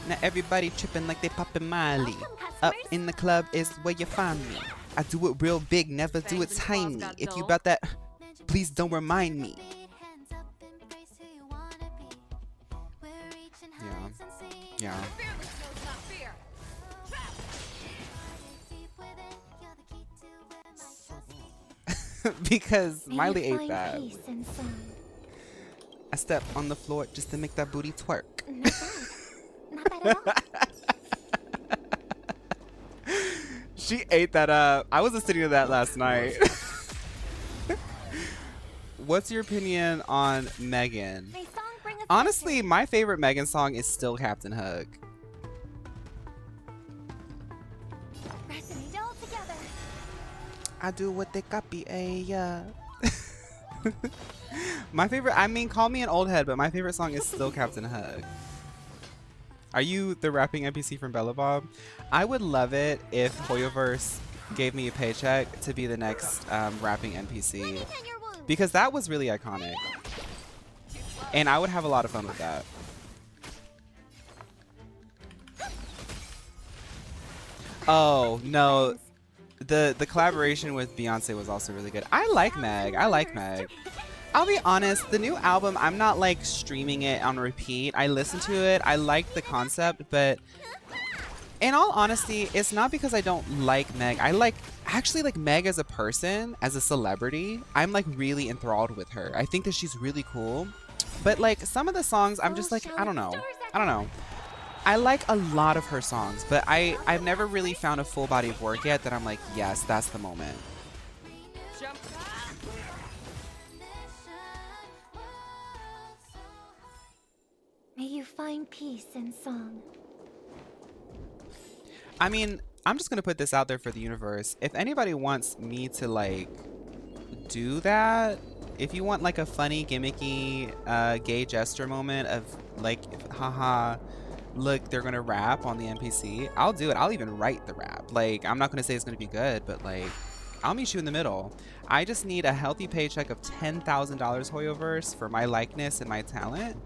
Now everybody tripping like they poppin' Miley. Up in the club is where you find me. I do it real big, never do it tiny. If you about that, please don't remind me. Yeah. Because Miley ate that. I step on the floor just to make that booty twerk. Not bad at all. She ate that up. I was listening to that last night. What's your opinion on Megan? May song bring us Honestly, my favorite Megan song is still Captain Hook. resonate all together. I do what they copy, yeah. My favorite, I mean, call me an old head, but my favorite song is still Captain Hook. Are you the rapping NPC from Bella Bob? I would love it if Hoyoverse gave me a paycheck to be the next rapping NPC. Because that was really iconic. And I would have a lot of fun with that. Oh, no. The collaboration with Beyonce was also really good. I like Meg. I like Meg. I'll be honest, the new album, I'm not like streaming it on repeat. I listen to it. I like the concept, but in all honesty, it's not because I don't like Meg. I actually like Meg as a person, as a celebrity. I'm like really enthralled with her. I think that she's really cool. But like some of the songs, I'm just like, I don't know. I like a lot of her songs, but I've never really found a full body of work yet that I'm like, yes, that's the moment. May you find peace in song. I mean, I'm just gonna put this out there for the universe. If anybody wants me to like do that, if you want like a funny, gimmicky, gay gesture moment of like, haha, look, they're gonna rap on the NPC, I'll do it. I'll even write the rap. Like, I'm not gonna say it's gonna be good, but like, I'll meet you in the middle. I just need a healthy paycheck of $10,000 Hoyoverse for my likeness and my talent.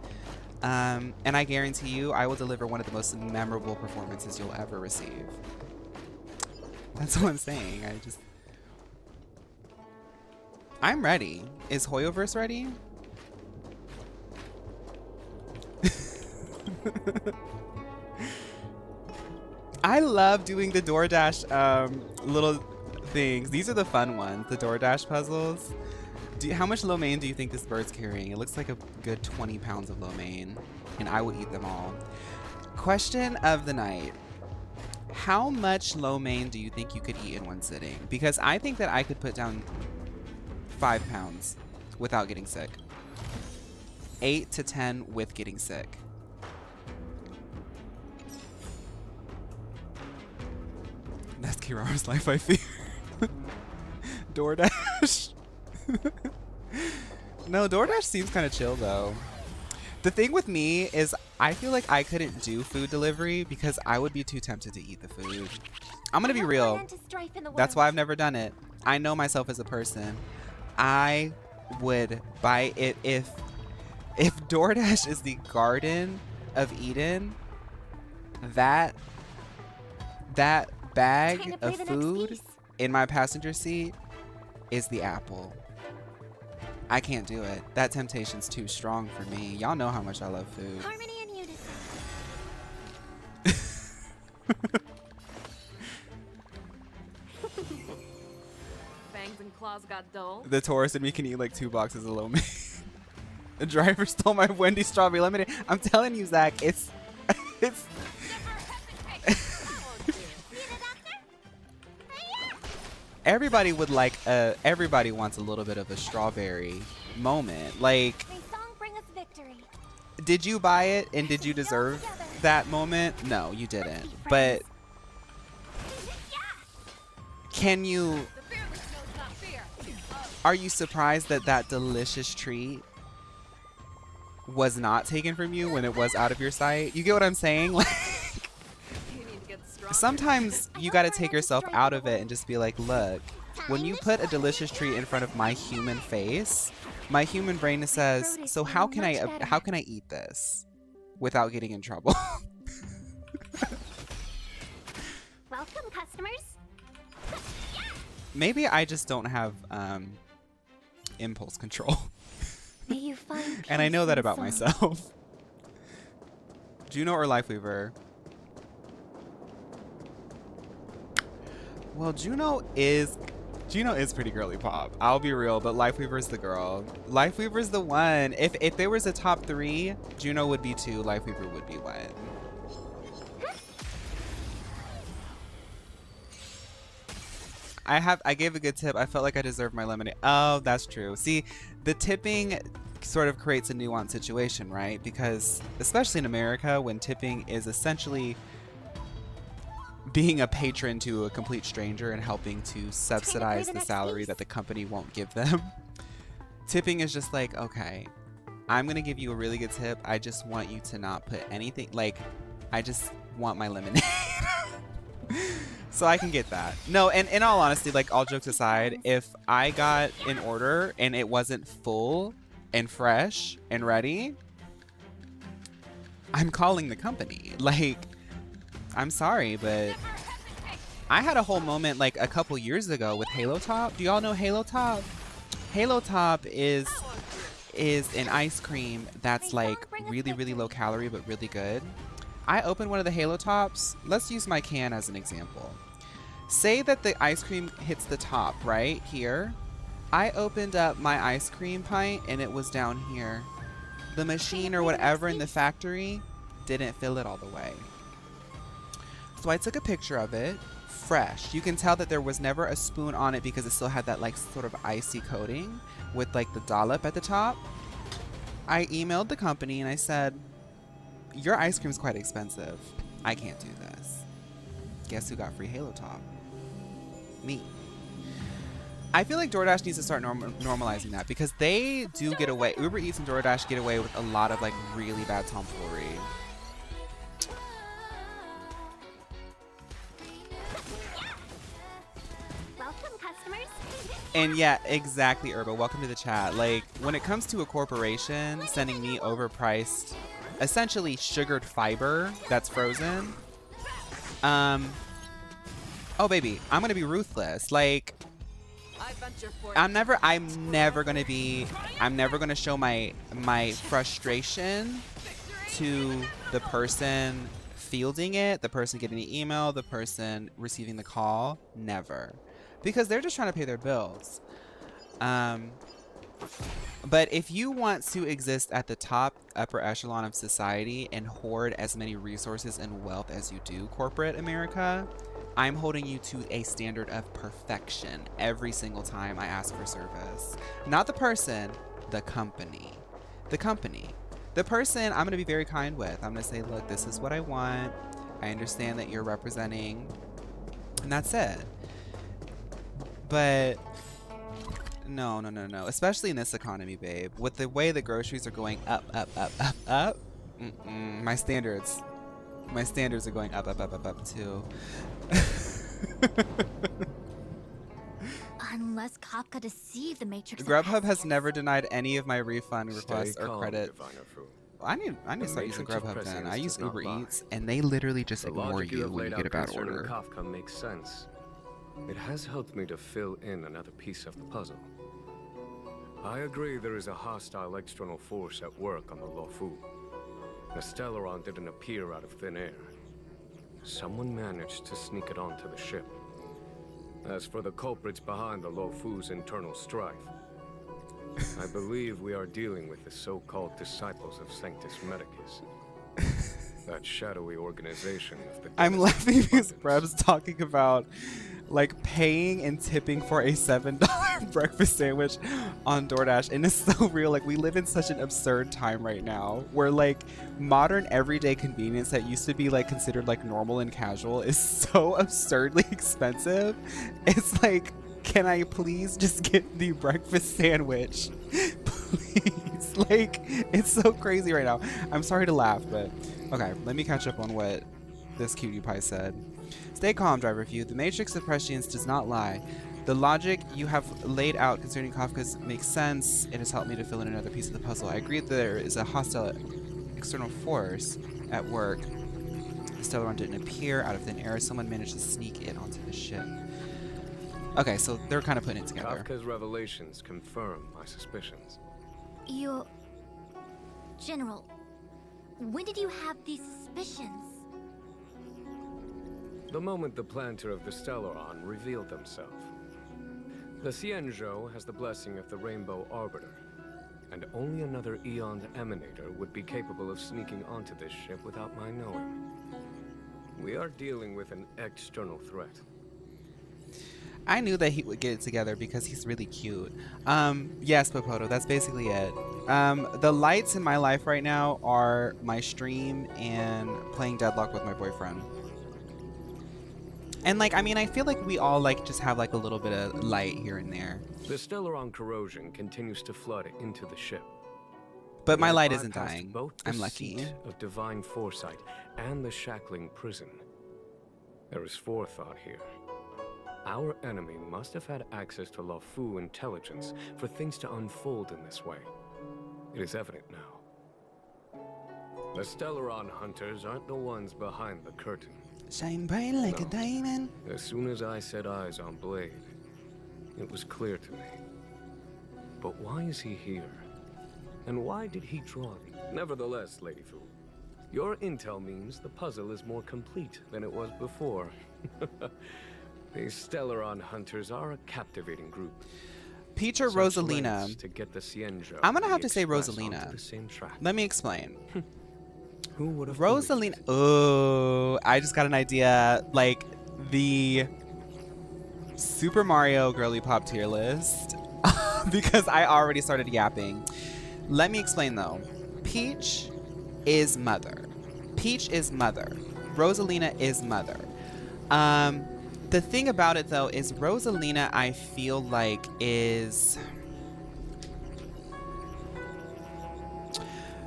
And I guarantee you, I will deliver one of the most memorable performances you'll ever receive. That's all I'm saying. I'm ready. Is Hoyoverse ready? I love doing the DoorDash little things. These are the fun ones, the DoorDash puzzles. How much lo mein do you think this bird's carrying? It looks like a good 20 pounds of lo mein, and I would eat them all. Question of the night. How much lo mein do you think you could eat in one sitting? Because I think that I could put down 5 pounds without getting sick. 8 to 10 with getting sick. That's Kirara's life, I fear. DoorDash. No, DoorDash seems kind of chill though. The thing with me is I feel like I couldn't do food delivery because I would be too tempted to eat the food. I'm gonna be real. That's why I've never done it. I know myself as a person. I would buy it if DoorDash is the Garden of Eden, that bag of food in my passenger seat is the apple. I can't do it. That temptation's too strong for me. Y'all know how much I love food. Harmony and unison. Fangs and claws got dull. The Taurus in me can eat like 2 boxes of lo mein. The driver stole my Wendy's strawberry lemonade. I'm telling you, Zach, it's everybody would like everybody wants a little bit of a strawberry moment. Like, May song bring us victory. did you buy it and did you deserve that moment? No, you didn't. But can you, are you surprised that that delicious treat was not taken from you when it was out of your sight? You get what I'm saying? Like, sometimes you got to take yourself out of it and just be like, look, when you put a delicious treat in front of my human face, my human brain says, so how can I eat this without getting in trouble? Welcome, customers. Maybe I just don't have impulse control. May you find And I know peace that in about song. myself. Juno or Lifeweaver? Well, Juno is pretty girly pop. I'll be real, but Lifeweaver's the girl. Lifeweaver's the one. If there was a top 3, Juno would be 2, Lifeweaver would be 1. I gave a good tip. I felt like I deserved my lemonade. Oh, that's true. See, the tipping sort of creates a nuanced situation, right? Because especially in America, when tipping is essentially being a patron to a complete stranger and helping to subsidize the salary that the company won't give them. Tipping is just like, okay, I'm gonna give you a really good tip. I just want you to not put anything, like, I just want my lemonade. So I can get that. No, and in all honesty, like, all jokes aside, if I got an order and it wasn't full and fresh and ready, I'm calling the company. Like, I'm sorry, but I had a whole moment like a couple years ago with Halo Top. Do y'all know Halo Top? Halo Top is an ice cream that's like really, really low calorie but really good. I opened one of the Halo Tops. Let's use my can as an example. Say that the ice cream hits the top right here. I opened up my ice cream pint and it was down here. The machine or whatever in the factory didn't fill it all the way. So I took a picture of it, fresh. You can tell that there was never a spoon on it because it still had that like sort of icy coating with like the dollop at the top. I emailed the company and I said, your ice cream's quite expensive. I can't do this. Guess who got free Halo Top? Me. I feel like DoorDash needs to start normalizing that because they do get away. Uber Eats and DoorDash get away with a lot of like really bad tomfoolery. Welcome, customers. And yeah, exactly, Urba. Welcome to the chat. Like, when it comes to a corporation sending me overpriced, essentially sugared fiber that's frozen, oh baby, I'm gonna be ruthless. Like, I'm never gonna show my frustration to the person fielding it, the person getting the email, the person receiving the call. Never. Because they're just trying to pay their bills. But if you want to exist at the top upper echelon of society and hoard as many resources and wealth as you do, corporate America, I'm holding you to a standard of perfection every single time I ask for service. Not the person, the company. The company. The person I'm going to be very kind with. I'm going to say, look, this is what I want. I understand that you're representing, and that's it. But no. Especially in this economy, babe. With the way the groceries are going up. My standards are going up too. Unless Kafka deceived the Matrix. Grubhub has never denied any of my refund requests or credit. I need to start using Grubhub then. I use Uber Eats and they literally just ignore you when you get a bad order. Kafka makes sense. It has helped me to fill in another piece of the puzzle. I agree there is a hostile external force at work on the Luofu. The Stellaron didn't appear out of thin air. Someone managed to sneak it onto the ship. As for the culprits behind the Luofu's internal strife, I believe we are dealing with the so-called disciples of Sanctus Medicus. That shadowy organization of the I'm Denizens laughing of because Abundance. Breb's talking about like paying and tipping for a $7 breakfast sandwich on DoorDash, and it's so real. Like, we live in such an absurd time right now where like modern everyday convenience that used to be like considered like normal and casual is so absurdly expensive. It's like, can I please just get the breakfast sandwich? Please. Like, it's so crazy right now. I'm sorry to laugh, but okay, let me catch up on what this cutie pie said. Stay calm, driver Fu. The matrix of Prescience does not lie. The logic you have laid out concerning Kafka's makes sense. It has helped me to fill in another piece of the puzzle. I agree that there is a hostile external force at work. The Stellaron didn't appear out of thin air. Someone managed to sneak it onto the ship. Okay, so they're kind of putting it together. Kafka's revelations confirm my suspicions. You... General, when did you have these suspicions? The moment the planter of the Stellaron revealed themselves. The Xianzhou has the blessing of the Rainbow Arbiter, and only another Aeons emanator would be capable of sneaking onto this ship without my knowing. We are dealing with an external threat. I knew that he would get it together because he's really cute. Yes, Popoto, that's basically it. The lights in my life right now are my stream and playing Deadlock with my boyfriend. And like, I mean, I feel like we all like just have like a little bit of light here and there. The Stellaron corrosion continues to flood into the ship. But my We light have isn't bypassed dying. both the I'm lucky. seat of divine foresight and the shackling prison. There is forethought here. Our enemy must have had access to Fu intelligence for things to unfold in this way. It is evident now. The Stellaron hunters aren't the ones behind the curtain. Shine bright like a No. diamond. As soon as I set eyes on Blade, it was clear to me. But why is he here? And why did he draw me? Nevertheless, Lady Fu, your intel means the puzzle is more complete than it was before. These Stellaron hunters are a captivating group. Peach or Such Rosalina? lengths to get the Xianzhou I'm gonna and have the to say Express onto Rosalina. the same track. Let me explain. Who would have Rosalina. Oh, I just got an idea. Like the Super Mario Girly Pop tier list. Because I already started yapping. Let me explain though. Peach is mother. Peach is mother. Rosalina is mother. The thing about it though is Rosalina, I feel like is...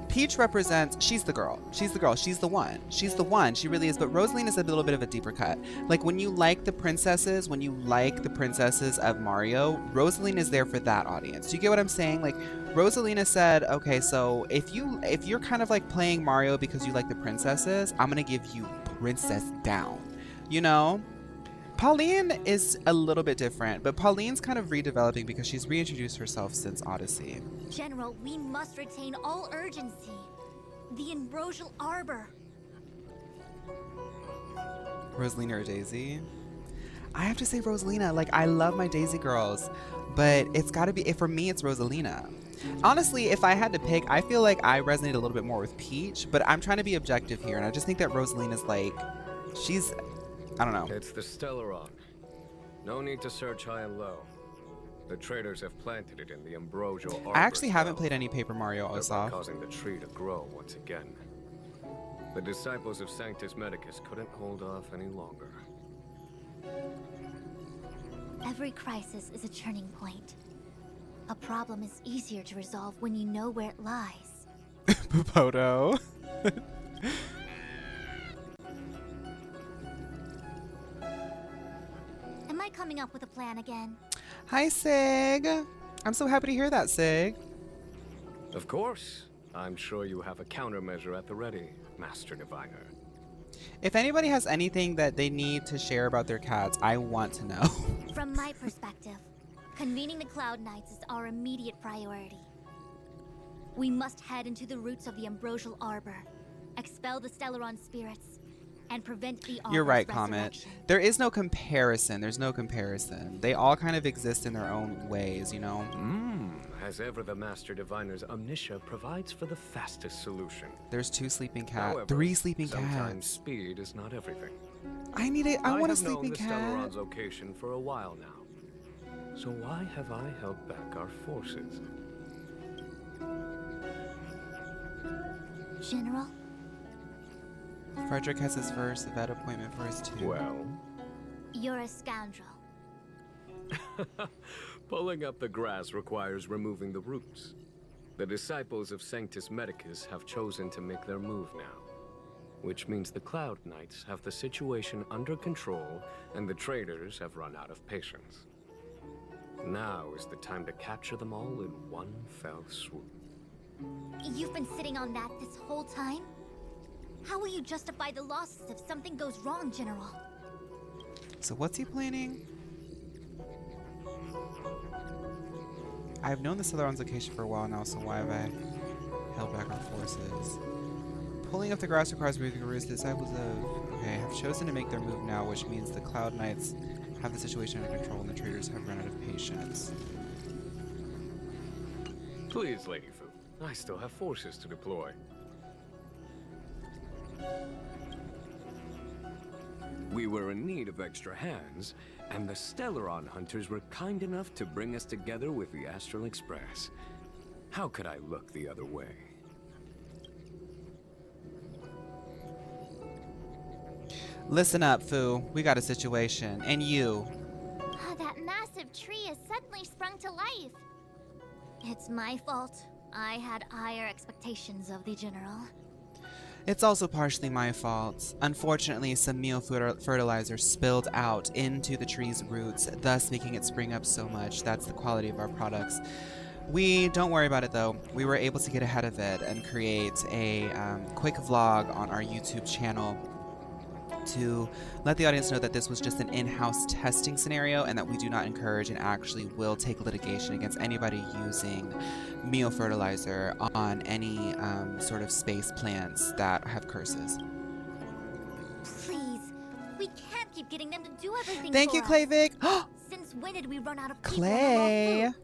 Peach represents, she's the girl. She's the girl. She's the one. She's the one. She really is. But Rosalina is a little bit of a deeper cut. Like when you like the princesses, of Mario, Rosalina is there for that audience. Do you get what I'm saying? Like Rosalina said, okay, so if you're kind of like playing Mario because you like the princesses, I'm gonna give you Princess Down. You know? Pauline is a little bit different, but Pauline's kind of redeveloping because she's reintroduced herself since Odyssey. General, we must retain all urgency. The Ambrosial Arbor. Rosalina or Daisy? I have to say Rosalina. Like, I love my Daisy girls, but it's got to be, for me, it's Rosalina. Honestly, if I had to pick, I feel like I resonate a little bit more with Peach, but I'm trying to be objective here, and I just think that Rosalina's like, she's, I don't know. It's the Stellaron. No need to search high and low. The traders have planted it in the Ambrosial Arbor. I actually haven't itself, played any Paper Mario thereby Osoff. causing the tree to grow once again. The disciples of Sanctus Medicus couldn't hold off any longer. Every crisis is a turning point. A problem is easier to resolve when you know where it lies. Popoto. Am I coming up with a plan again? Hi, Sig. I'm so happy to hear that, Sig. Of course. I'm sure you have a countermeasure at the ready, Master Diviner. If anybody has anything that they need to share about their cats, I want to know. From my perspective, convening the Cloud Knights is our immediate priority. We must head into the roots of the Ambrosial Arbor, expel the Stellaron spirits, and prevent the Arbor's You're right, Comet. resurrection. There is no comparison. There's no comparison. They all kind of exist in their own ways, you know? As ever, the Master Diviner's Omniscia provides for the fastest solution. There's 2 sleeping cats. However, 3 sleeping sometimes cats. speed is not everything. I need it. I want a have known sleeping the cat. Stellaron's location for a while now. So why have I held back our forces? General? Frederick has his first vet appointment for his 2. Well, You're a scoundrel. pulling up the grass requires removing the roots. The disciples of Sanctus Medicus have chosen to make their move now, which means the Cloud Knights have the situation under control and the traitors have run out of patience. Now is the time to capture them all in one fell swoop. You've been sitting on that this whole time? How will you justify the losses if something goes wrong, General? So what's he planning? I've known the Stellaron's location for a while now, so why have I held back our forces? Pulling up the grass requires moving the roots. The disciples of... Okay, have chosen to make their move now, which means the Cloud Knights have the situation under control and the traitors have run out of patience. Please, Lady Fu. I still have forces to deploy. We were in need of extra hands, and the Stellaron hunters were kind enough to bring us together with the Astral Express. How could I look the other way? Listen up, Fu. We got a situation. And you. That massive tree has suddenly sprung to life. It's my fault. I had higher expectations of the General. It's also partially my fault. Unfortunately, some meal fertilizer spilled out into the tree's roots, thus making it spring up so much. That's the quality of our products. Don't worry about it though. We were able to get ahead of it and create a quick vlog on our YouTube channel to let the audience know that this was just an in-house testing scenario and that we do not encourage and actually will take litigation against anybody using meal fertilizer on any sort of space plants that have curses. Please, we can't keep getting them to do everything Thank for you, us. Clayvic. Since when did we run out of people Clay. on the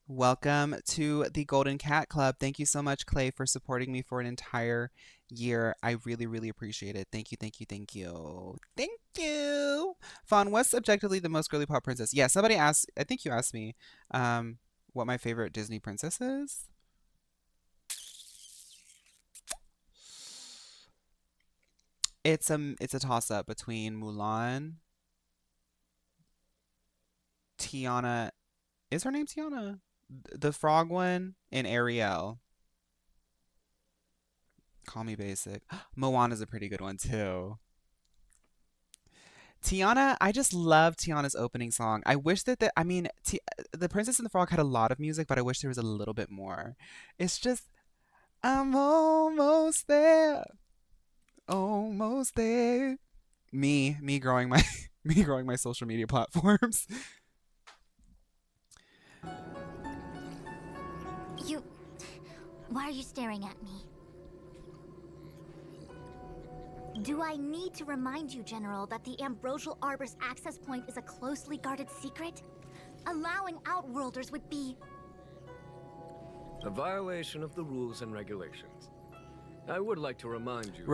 Welcome to the Golden Cat Club. Thank you so much, Clay, for supporting me for an entire year. I really, really appreciate it. Thank you, thank you, thank you. Thank you. Fawn, what's objectively the most girly pop princess? Yeah, somebody asked, I think you asked me, what my favorite Disney princess is. It's a toss-up between Mulan, Tiana. Is her name Tiana? The frog one, and Ariel. Call me basic. Moana's a pretty good one too. Tiana, I just love Tiana's opening song. I wish that the Princess and the Frog had a lot of music, but I wish there was a little bit more. It's just, I'm almost there. Almost there. Me growing my social media platforms. Why are you staring at me? Do I need to remind you, General, that the Ambrosial Arbor's access point is a closely guarded secret? Allowing Outworlders would be... a violation of the rules and regulations. I would like to remind you...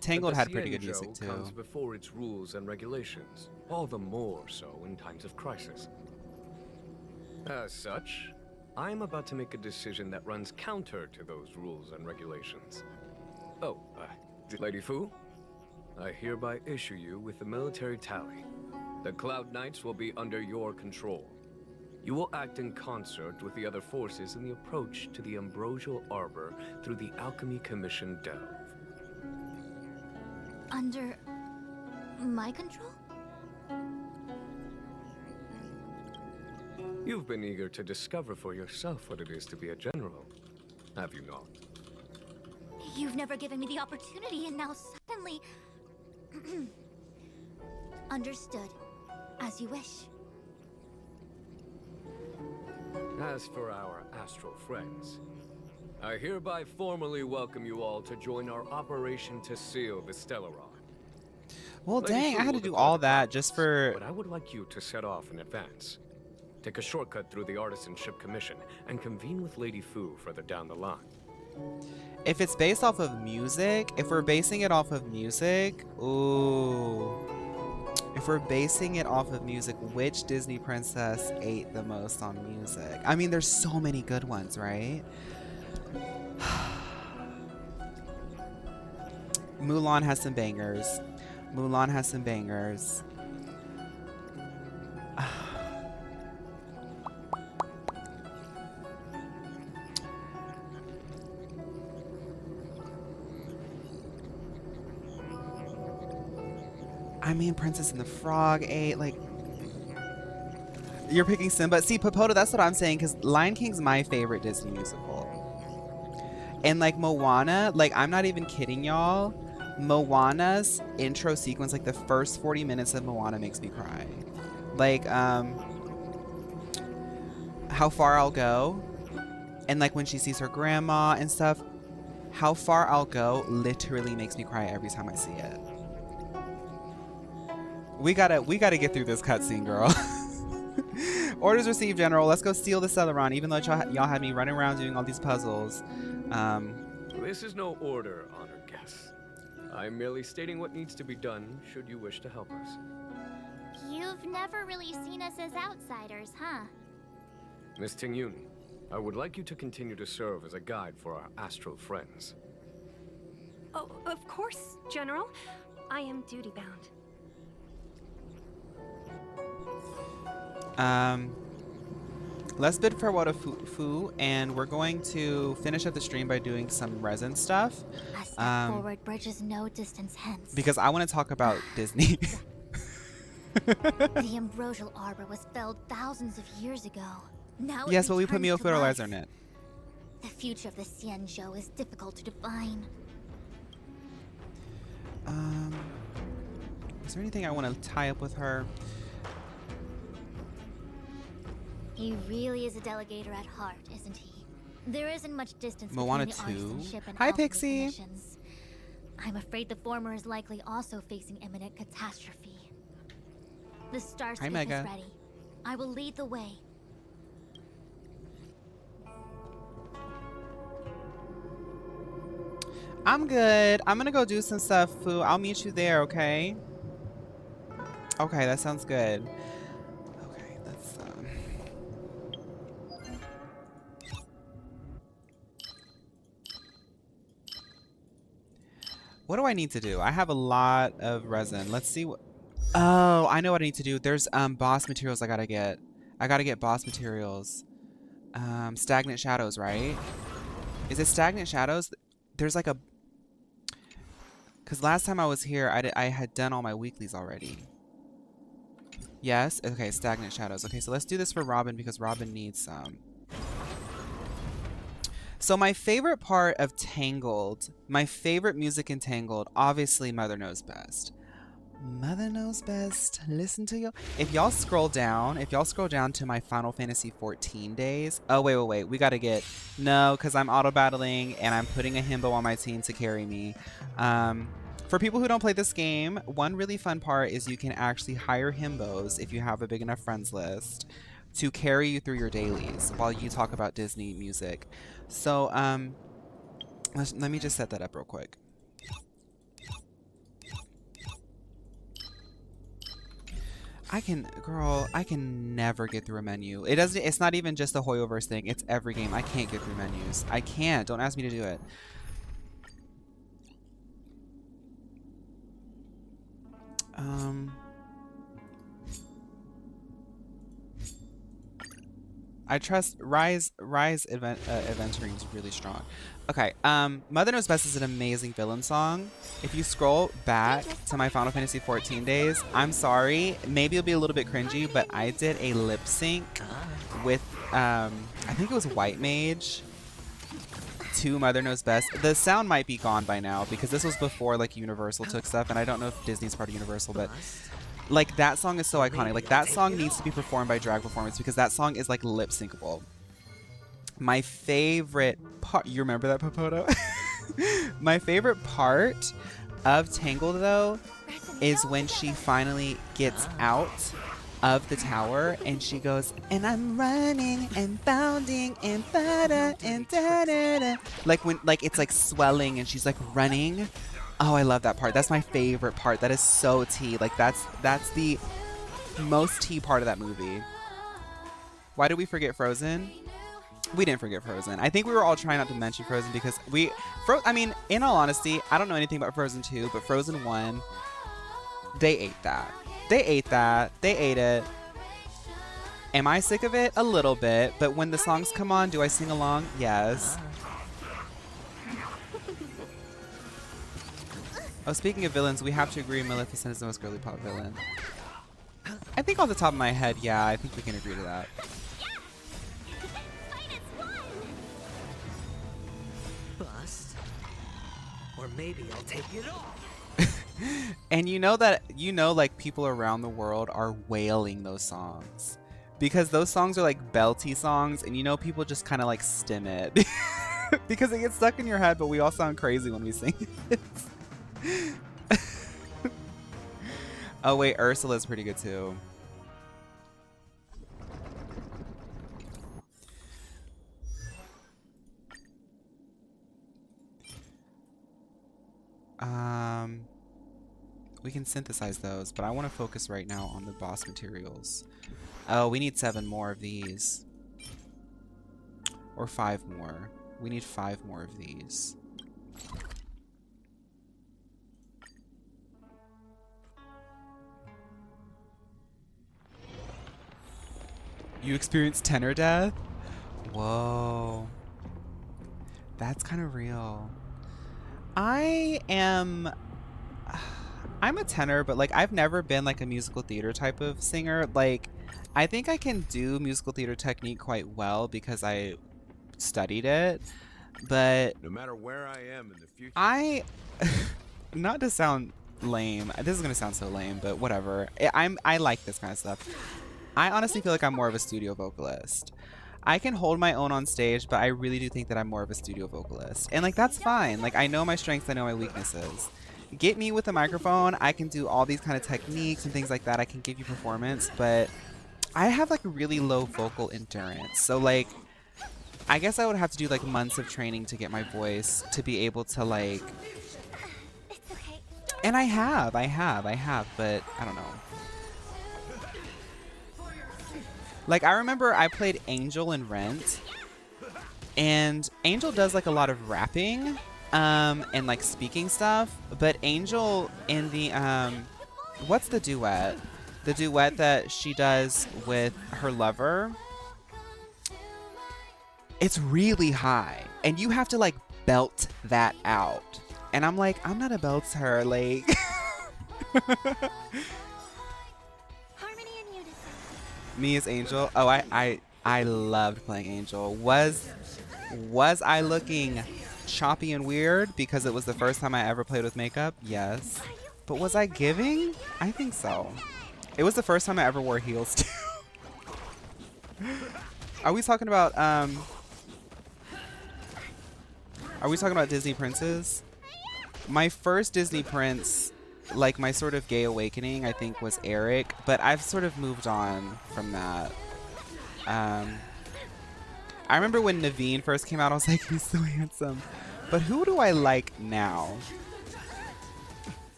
Tangled had pretty good music, too. Comes before its rules and regulations, all the more so in times of crisis. As such, I am about to make a decision that runs counter to those rules and regulations. Oh, Lady Fu, I hereby issue you with the military tally. The Cloud Knights will be under your control. You will act in concert with the other forces in the approach to the Ambrosial Arbor through the Alchemy Commission Delve. Under... my control? You've been eager to discover for yourself what it is to be a general, have you not? You've never given me the opportunity, and now suddenly... Understood. As you wish. As for our astral friends, I hereby formally welcome you all to join our operation to seal the Stellaron. Well, dang, I had to do all that just for... But I would like you to set off in advance. take a shortcut through the Artisanship Commission, and convene with Lady Fu further down the line. If it's based off of music, if we're basing it off of music, ooh. If we're basing it off of music, which Disney princess ate the most on music? I mean, there's so many good ones, right? Mulan has some bangers. Mulan has some bangers. I mean, Princess and the Frog ate, like... You're picking Simba. See, Popoto, that's what I'm saying, because Lion King's my favorite Disney musical. And, like, Moana, like, I'm not even kidding, y'all. Moana's intro sequence, like, the first 40 minutes of Moana makes me cry. Like, How Far I'll Go. And, like, when she sees her grandma and stuff. How Far I'll Go literally makes me cry every time I see it. We gotta get through this cutscene, girl. Orders received, General. Let's go steal the Celeron, even though y'all had me running around doing all these puzzles. This is no order, honored guest. I'm merely stating what needs to be done, should you wish to help us. You've never really seen us as outsiders, huh? Miss Jing Yuan, I would like you to continue to serve as a guide for our astral friends. Oh, of course, General. I am duty-bound. Let's bid farewell to Fu, and we're going to finish up the stream by doing some resin stuff. A step forward bridges no distance hence. Because I want to talk about Disney. The ambrosial arbor was felled thousands of years ago. Now yes, but we put returns to fertilizer life. in it. The future of the Xianzhou is difficult to define. Is there anything I want to tie up with her? He really is a delegator at heart, isn't he? There isn't much distance Moana between the 2. artisanship and Hi, alchemy Pixie. commissions. I'm afraid the former is likely also facing imminent catastrophe. The Starscape is Mega. ready. I will lead the way. I'm good. I'm gonna go do some stuff, Fu. I'll meet you there, okay? Okay, that sounds good. Okay, let's what do I need to do? I have a lot of resin. Let's see what... Oh, I know what I need to do. There's boss materials I gotta get. I gotta get boss materials. Stagnant Shadows, right? Is it Stagnant Shadows? There's like a... Because last time I was here, I had done all my weeklies already. Yes? Okay, Stagnant Shadows. Okay, so let's do this for Robin because Robin needs some. So my favorite part of Tangled, my favorite music in Tangled, obviously Mother Knows Best. Mother Knows Best. Listen to you. If y'all scroll down to my Final Fantasy 14 days. Oh, wait. We gotta get... No, because I'm auto-battling and I'm putting a himbo on my team to carry me. For people who don't play this game, one really fun part is you can actually hire himbos if you have a big enough friends list to carry you through your dailies while you talk about Disney music. So, let me just set that up real quick. I can never get through a menu. It's not even just the Hoyoverse thing. It's every game. I can't get through menus. I can't. Don't ask me to do it. I trust Rise Adventuring is really strong. Okay, Mother Knows Best is an amazing villain song. If you scroll back to my Final Fantasy 14 days, I'm sorry, maybe it'll be a little bit cringy, but I did a lip sync with, I think it was White Mage to Mother Knows Best. The sound might be gone by now because this was before like Universal took stuff, and I don't know if Disney's part of Universal, but like that song is so iconic. Like that song needs to be performed by drag performance because that song is like lip syncable. My favorite part, you remember that, Popoto? My favorite part of Tangled though is when she finally gets out of the tower, and she goes, and I'm running and bounding and da-da and da-da-da. Like when, like it's like swelling and she's like running. Oh, I love that part. That's my favorite part. That is so tea. Like that's the most tea part of that movie. Why did we forget Frozen? We didn't forget Frozen. I think we were all trying not to mention Frozen because I mean, in all honesty, I don't know anything about Frozen 2, but Frozen 1, they ate that. They ate that. They ate it. Am I sick of it? A little bit. But when the songs come on, do I sing along? Yes. Oh, speaking of villains, we have to agree Maleficent is the most girly pop villain. I think off the top of my head, yeah, I think we can agree to that. Bust. Or maybe I'll take it all. And you know that, like people around the world are wailing those songs because those songs are like belty songs, and people just kind of like stim it because it gets stuck in your head, but we all sound crazy when we sing it. Oh wait, Ursula's pretty good too. We can synthesize those, but I want to focus right now on the boss materials. Oh, we need 7 more of these. Or 5 more. We need 5 more of these. You experienced tenor death? Whoa. That's kind of real. I'm a tenor, but like I've never been like a musical theater type of singer. Like I think I can do musical theater technique quite well because I studied it, but no matter where I am in the future, not to sound lame, this is gonna sound so lame, but whatever. I like this kind of stuff. I honestly feel like I'm more of a studio vocalist. I can hold my own on stage, but I really do think that I'm more of a studio vocalist. And like that's fine. Like I know my strengths, I know my weaknesses. Get me with a microphone, I can do all these kind of techniques and things like that. I can give you performance, but I have like really low vocal endurance. So like I guess I would have to do like months of training to get my voice to be able to like, and I have, but I don't know. Like I remember I played Angel in Rent, and Angel does like a lot of rapping and like speaking stuff, but Angel in the what's the duet? The duet that she does with her lover, it's really high and you have to like belt that out. And I'm like, I'm not a belter, like me as Angel. Oh, I loved playing Angel. Was I looking choppy and weird because it was the first time I ever played with makeup? Yes. But was I giving? I think so. It was the first time I ever wore heels too. Are we talking about Disney princes? My first Disney prince, like my sort of gay awakening, I think was Eric, but I've sort of moved on from that. I remember when Naveen first came out, I was like, he's so handsome. But who do I like now?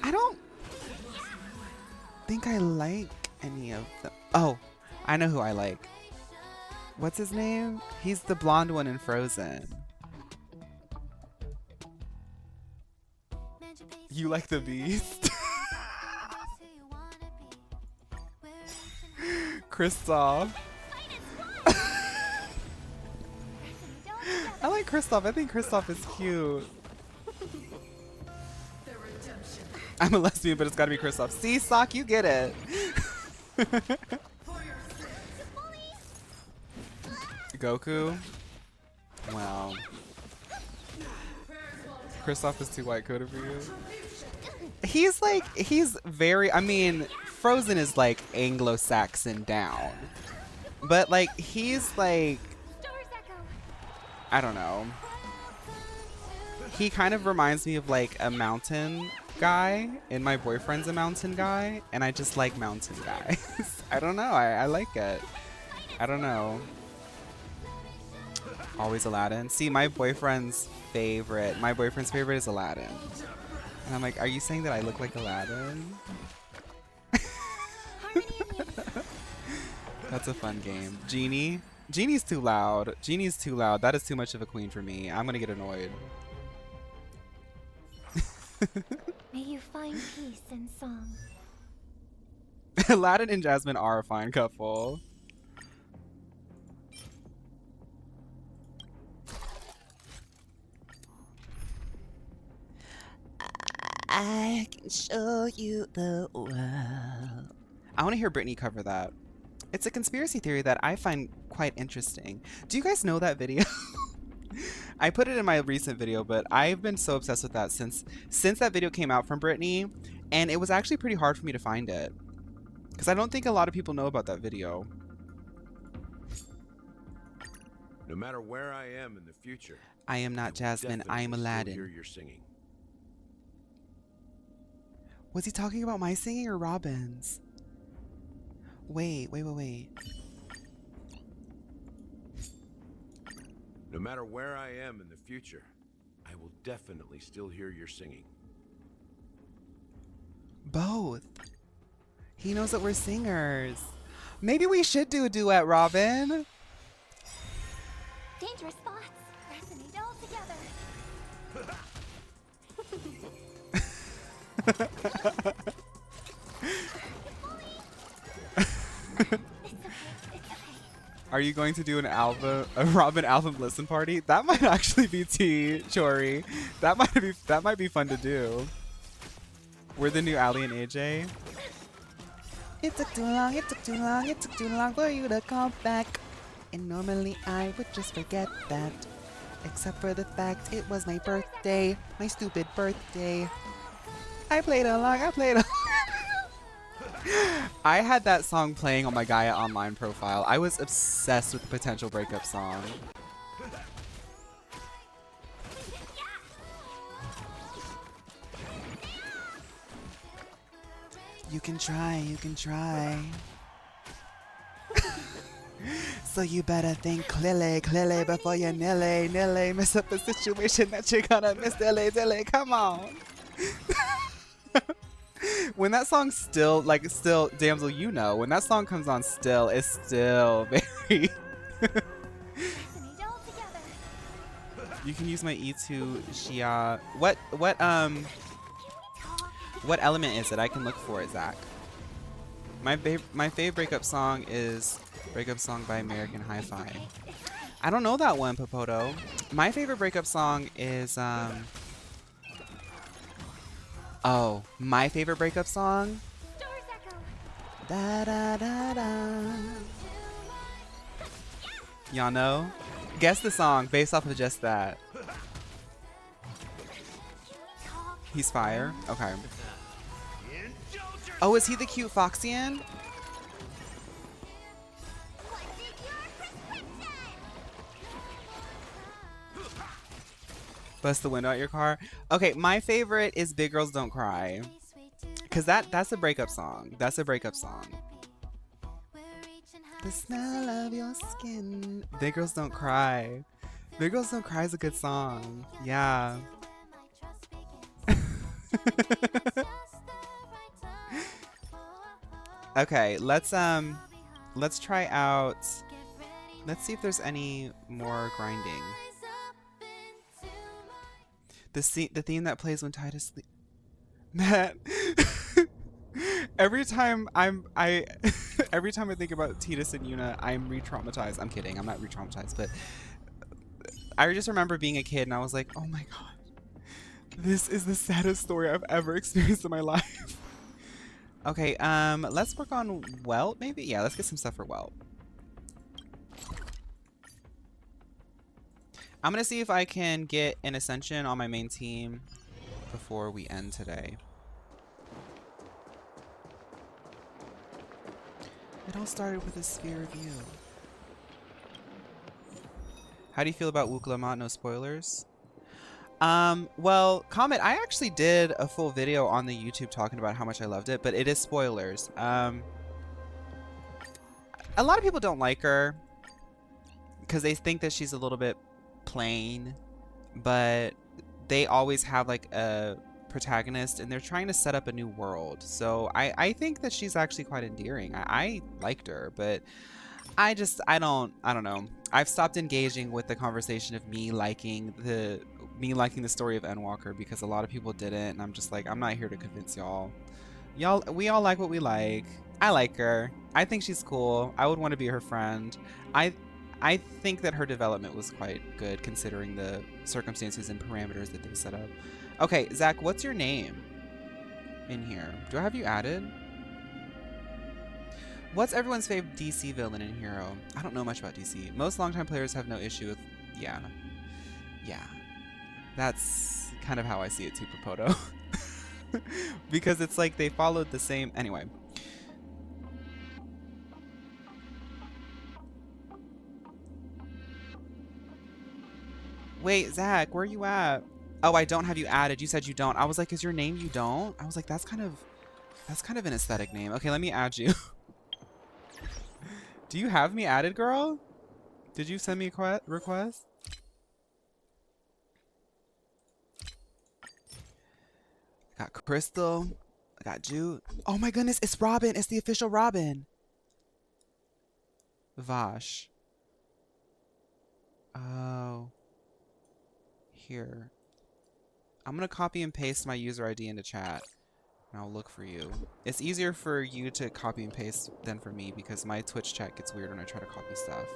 I don't think I like any of them. Oh, I know who I like. What's his name? He's the blonde one in Frozen. You like the Beast? Kristoff. I like Kristoff. I think Kristoff is cute. I'm a lesbian, but it's gotta be Kristoff. See, Sock, you get it. Goku? Wow. Kristoff is too white-coded for you? He's very, I mean, Frozen is like Anglo-Saxon down. But like, he's like, I don't know. He kind of reminds me of like a mountain guy and my boyfriend's a mountain guy, and I just like mountain guys. I don't know. I like it. I don't know. Always Aladdin. See, my boyfriend's favorite is Aladdin. And I'm like, are you saying that I look like Aladdin? That's a fun game. Genie? Genie's too loud. Genie's too loud. That is too much of a queen for me. I'm gonna get annoyed. May you find peace in song. Aladdin and Jasmine are a fine couple. I can show you the world. I want to hear Brittany cover that. It's a conspiracy theory that I find quite interesting. Do you guys know that video? I put it in my recent video, but I've been so obsessed with that since that video came out from Brittany, and it was actually pretty hard for me to find it because I don't think a lot of people know about that video. No matter where I am in the future, I am not Jasmine, I am Aladdin. Hear your singing. Was he talking about my singing or Robin's? Wait. No matter where I am in the future, I will definitely still hear your singing. Both. He knows that we're singers. Maybe we should do a duet, Robin. Dangerous thoughts resonate all together. Are you going to do a Robin album listen party? That might actually be tea, Chori. That might be fun to do. We're the new Ali and AJ. It took too long, it took too long, it took too long for you to come back. And normally I would just forget that. Except for the fact it was my birthday. My stupid birthday. I played along. I had that song playing on my Gaia Online profile. I was obsessed with the potential breakup song. You can try, you can try. So you better think clearly before you nearly mess up a situation that you're gonna miss dilly. Come on. When that song still, Damsel, you know, when that song comes on still, it's still very... You can use my E2 Xia. What element is it? I can look for it, Zach. My fave breakup song is Breakup Song by American Hi-Fi. I don't know that one, Popoto. My favorite breakup song is, oh, my favorite breakup song? Da da da da. Y'all know? Guess the song based off of just that. He's fire? Okay. Oh, is he the cute Foxian? Bust the window at your car. Okay, my favorite is Big Girls Don't Cry. Cause that's a breakup song. That's a breakup song. The smell of your skin. Big Girls Don't Cry. Big Girls Don't Cry is a good song. Yeah. Okay, let's try out. Let's see if there's any more grinding. The theme that plays when tied to sleep. Matt, every time I think about Tidus and Yuna, I'm re-traumatized. I'm kidding. I'm not re-traumatized, but I just remember being a kid and I was like, oh my god, this is the saddest story I've ever experienced in my life. Okay, let's work on Welt, maybe? Yeah, let's get some stuff for Welt. I'm gonna see if I can get an Ascension on my main team before we end today. It all started with a sphere of you. How do you feel about Wuklamont? No spoilers? Well, Comet, I actually did a full video on the YouTube talking about how much I loved it, but it is spoilers. A lot of people don't like her because they think that she's a little bit plain, but they always have like a protagonist and they're trying to set up a new world. So I think that she's actually quite endearing. I liked her, but I don't know. I've stopped engaging with the conversation of me liking the story of Endwalker because a lot of people didn't, and I'm just like, I'm not here to convince y'all. We all like what we like. I like her. I think she's cool. I would want to be her friend. I think that her development was quite good considering the circumstances and parameters that they set up. Okay, Zach, what's your name in here? Do I have you added? What's everyone's favorite DC villain and hero? I don't know much about DC. Most longtime players have no issue with... Yeah. That's kind of how I see it too, Propoto. Because it's like they followed the same... Anyway. Wait, Zach, where are you at? Oh, I don't have you added. You said you don't. I was like, is your name you don't? I was like, that's kind of an aesthetic name. Okay, let me add you. Do you have me added, girl? Did you send me a request? I got Crystal. I got Jude. Oh my goodness, it's Robin. It's the official Robin. Vash. Oh. Here. I'm going to copy and paste my user ID into chat. And I'll look for you. It's easier for you to copy and paste than for me because my Twitch chat gets weird when I try to copy stuff.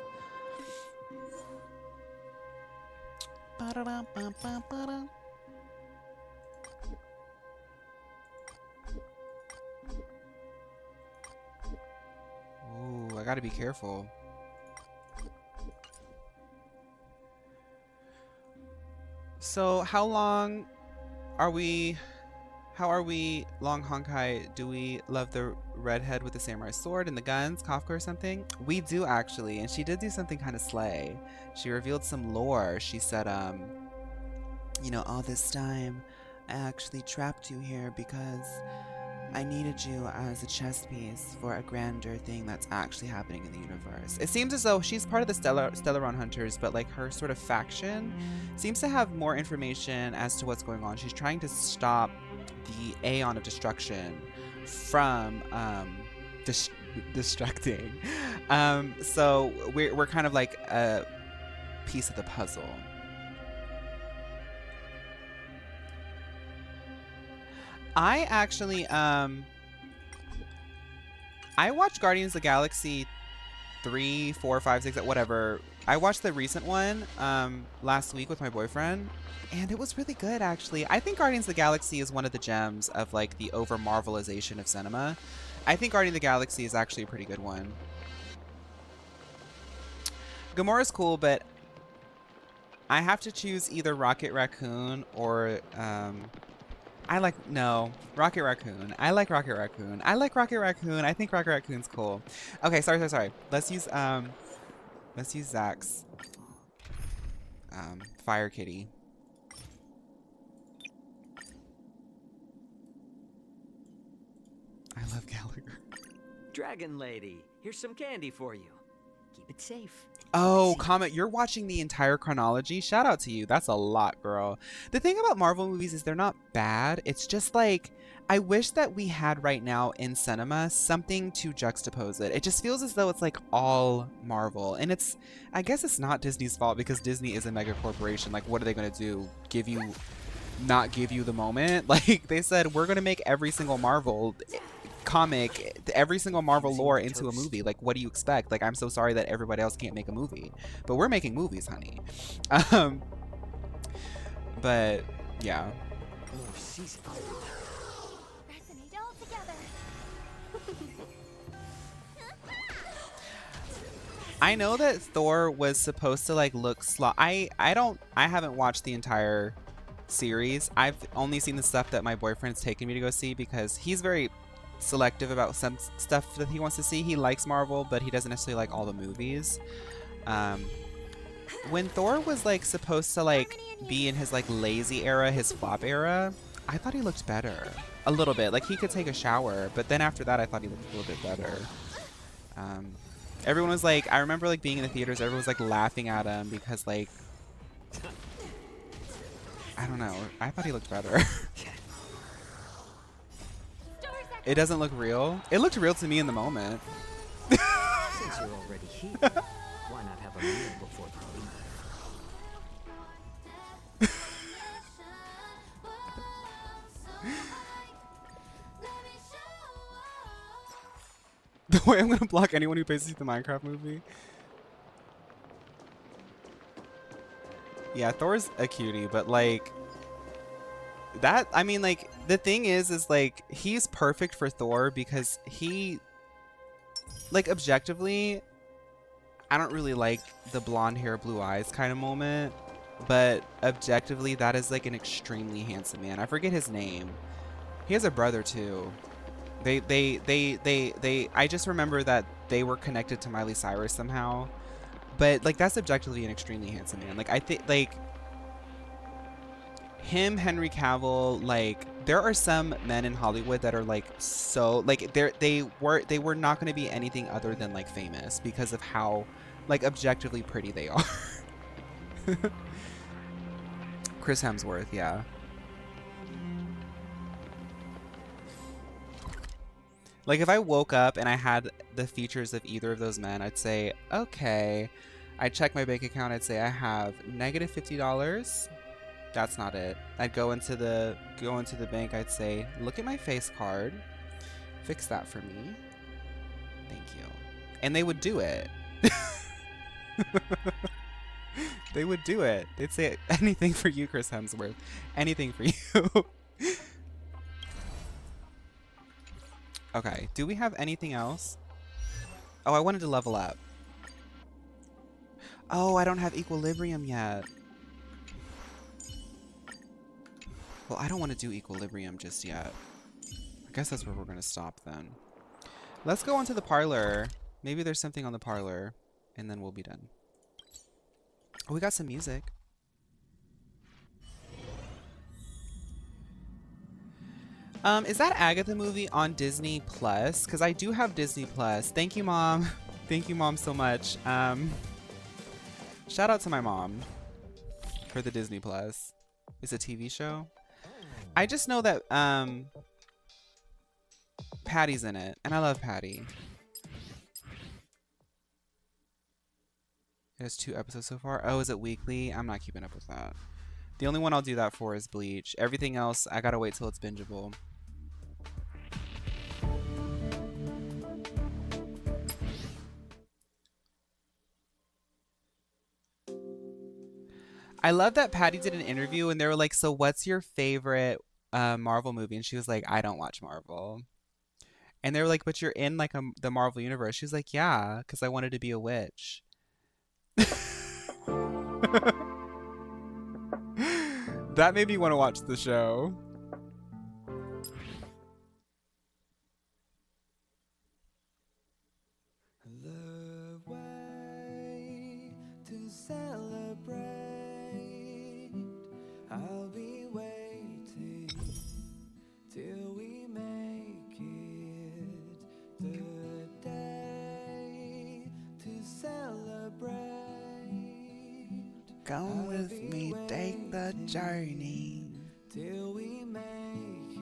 Ooh, I gotta be careful. So how long are we... How are we, Long Honkai? Do we love the redhead with the samurai sword and the guns, Kafka or something? We do actually, and she did do something kind of slay. She revealed some lore. She said, you know, all this time I actually trapped you here because I needed you as a chess piece for a grander thing that's actually happening in the universe. It seems as though she's part of the Stellaron Hunters, but like her sort of faction seems to have more information as to what's going on. She's trying to stop the Aeon of Destruction from destructing. So we're kind of like a piece of the puzzle. I actually I watched Guardians of the Galaxy 3, 4, 5, 6, whatever. I watched the recent one last week with my boyfriend, and it was really good actually. I think Guardians of the Galaxy is one of the gems of like the over Marvelization of cinema. I think Guardians of the Galaxy is actually a pretty good one. Gamora's cool, but I have to choose either Rocket Raccoon or Rocket Raccoon. I like Rocket Raccoon. I like Rocket Raccoon. I think Rocket Raccoon's cool. Okay, sorry. Let's use Zach's Fire Kitty. I love Gallagher. Dragon Lady, here's some candy for you. Keep it safe. Oh, Comet, you're watching the entire chronology? Shout out to you. That's a lot, girl. The thing about Marvel movies is they're not bad. It's just like, I wish that we had right now in cinema something to juxtapose it. It just feels as though it's like all Marvel. And I guess it's not Disney's fault because Disney is a mega corporation. Like, what are they going to do? Not give you the moment? Like, they said, we're going to make every single Marvel comic, every single Marvel lore into a movie. Like, what do you expect? Like, I'm so sorry that everybody else can't make a movie, but we're making movies, honey. But yeah. I know that Thor was supposed to like look I haven't watched the entire series. I've only seen the stuff that my boyfriend's taken me to go see because he's very selective about some stuff that he wants to see. He likes Marvel, but he doesn't necessarily like all the movies. when Thor was like supposed to like be in his like lazy era, his flop era, I thought he looked better. A little bit. Like he could take a shower, but then after that I thought he looked a little bit better. Everyone was like, I remember like being in the theaters, everyone was like laughing at him because like, I don't know, I thought he looked better. It doesn't look real. It looked real to me in the moment. Since you're already here, why not have a meal before you leave? The way I'm gonna block anyone who pays to see the Minecraft movie. Yeah, Thor's a cutie, but like that, I mean, like the thing is like he's perfect for Thor because he, like objectively, I don't really like the blonde hair, blue eyes kind of moment, but objectively that is like an extremely handsome man. I forget his name. He has a brother too. I just remember that they were connected to Miley Cyrus somehow, but like that's objectively an extremely handsome man. Like I think like him, Henry Cavill, like there are some men in Hollywood that are like so like they were not going to be anything other than like famous because of how like objectively pretty they are. Chris Hemsworth, yeah. Like if I woke up and I had the features of either of those men, I'd say, okay. I'd check my bank account, I'd say I have negative $50. That's not it. I'd go into the bank, I'd say, look at my face card. Fix that for me. Thank you. And they would do it. They would do it. They'd say anything for you, Chris Hemsworth. Anything for you. Okay, do we have anything else? Oh, I wanted to level up. Oh, I don't have equilibrium yet. Well, I don't want to do equilibrium just yet. I guess that's where we're going to stop then. Let's go onto the parlor. Maybe there's something on the parlor, and then we'll be done. Oh, we got some music. Is that Agatha movie on Disney Plus? Because I do have Disney Plus. Thank you, Mom. Thank you, Mom, so much. Shout out to my mom for the Disney Plus. It's a TV show. I just know that Patty's in it, and I love Patty. It has 2 episodes so far. Oh, is it weekly? I'm not keeping up with that. The only one I'll do that for is Bleach. Everything else, I gotta wait till it's bingeable. I love that Patty did an interview and they were like, so what's your favorite Marvel movie? And she was like, I don't watch Marvel. And they were like, but you're in like the Marvel universe. She was like, yeah, because I wanted to be a witch. That made me want to watch the show. The way to celebrate. I'll be waiting till we make it the day to celebrate. Come with me, take the journey. Till we make it.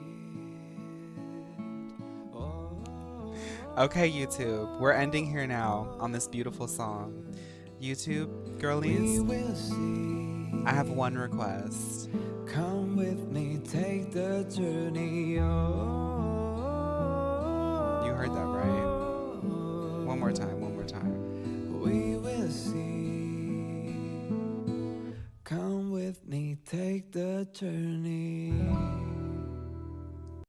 Oh. Okay, YouTube, we're ending here now on this beautiful song. YouTube, girlies, I have one request. Come with me, take the journey. Oh. You heard that, right? One more time, one more time. We will see. Come with me, take the journey.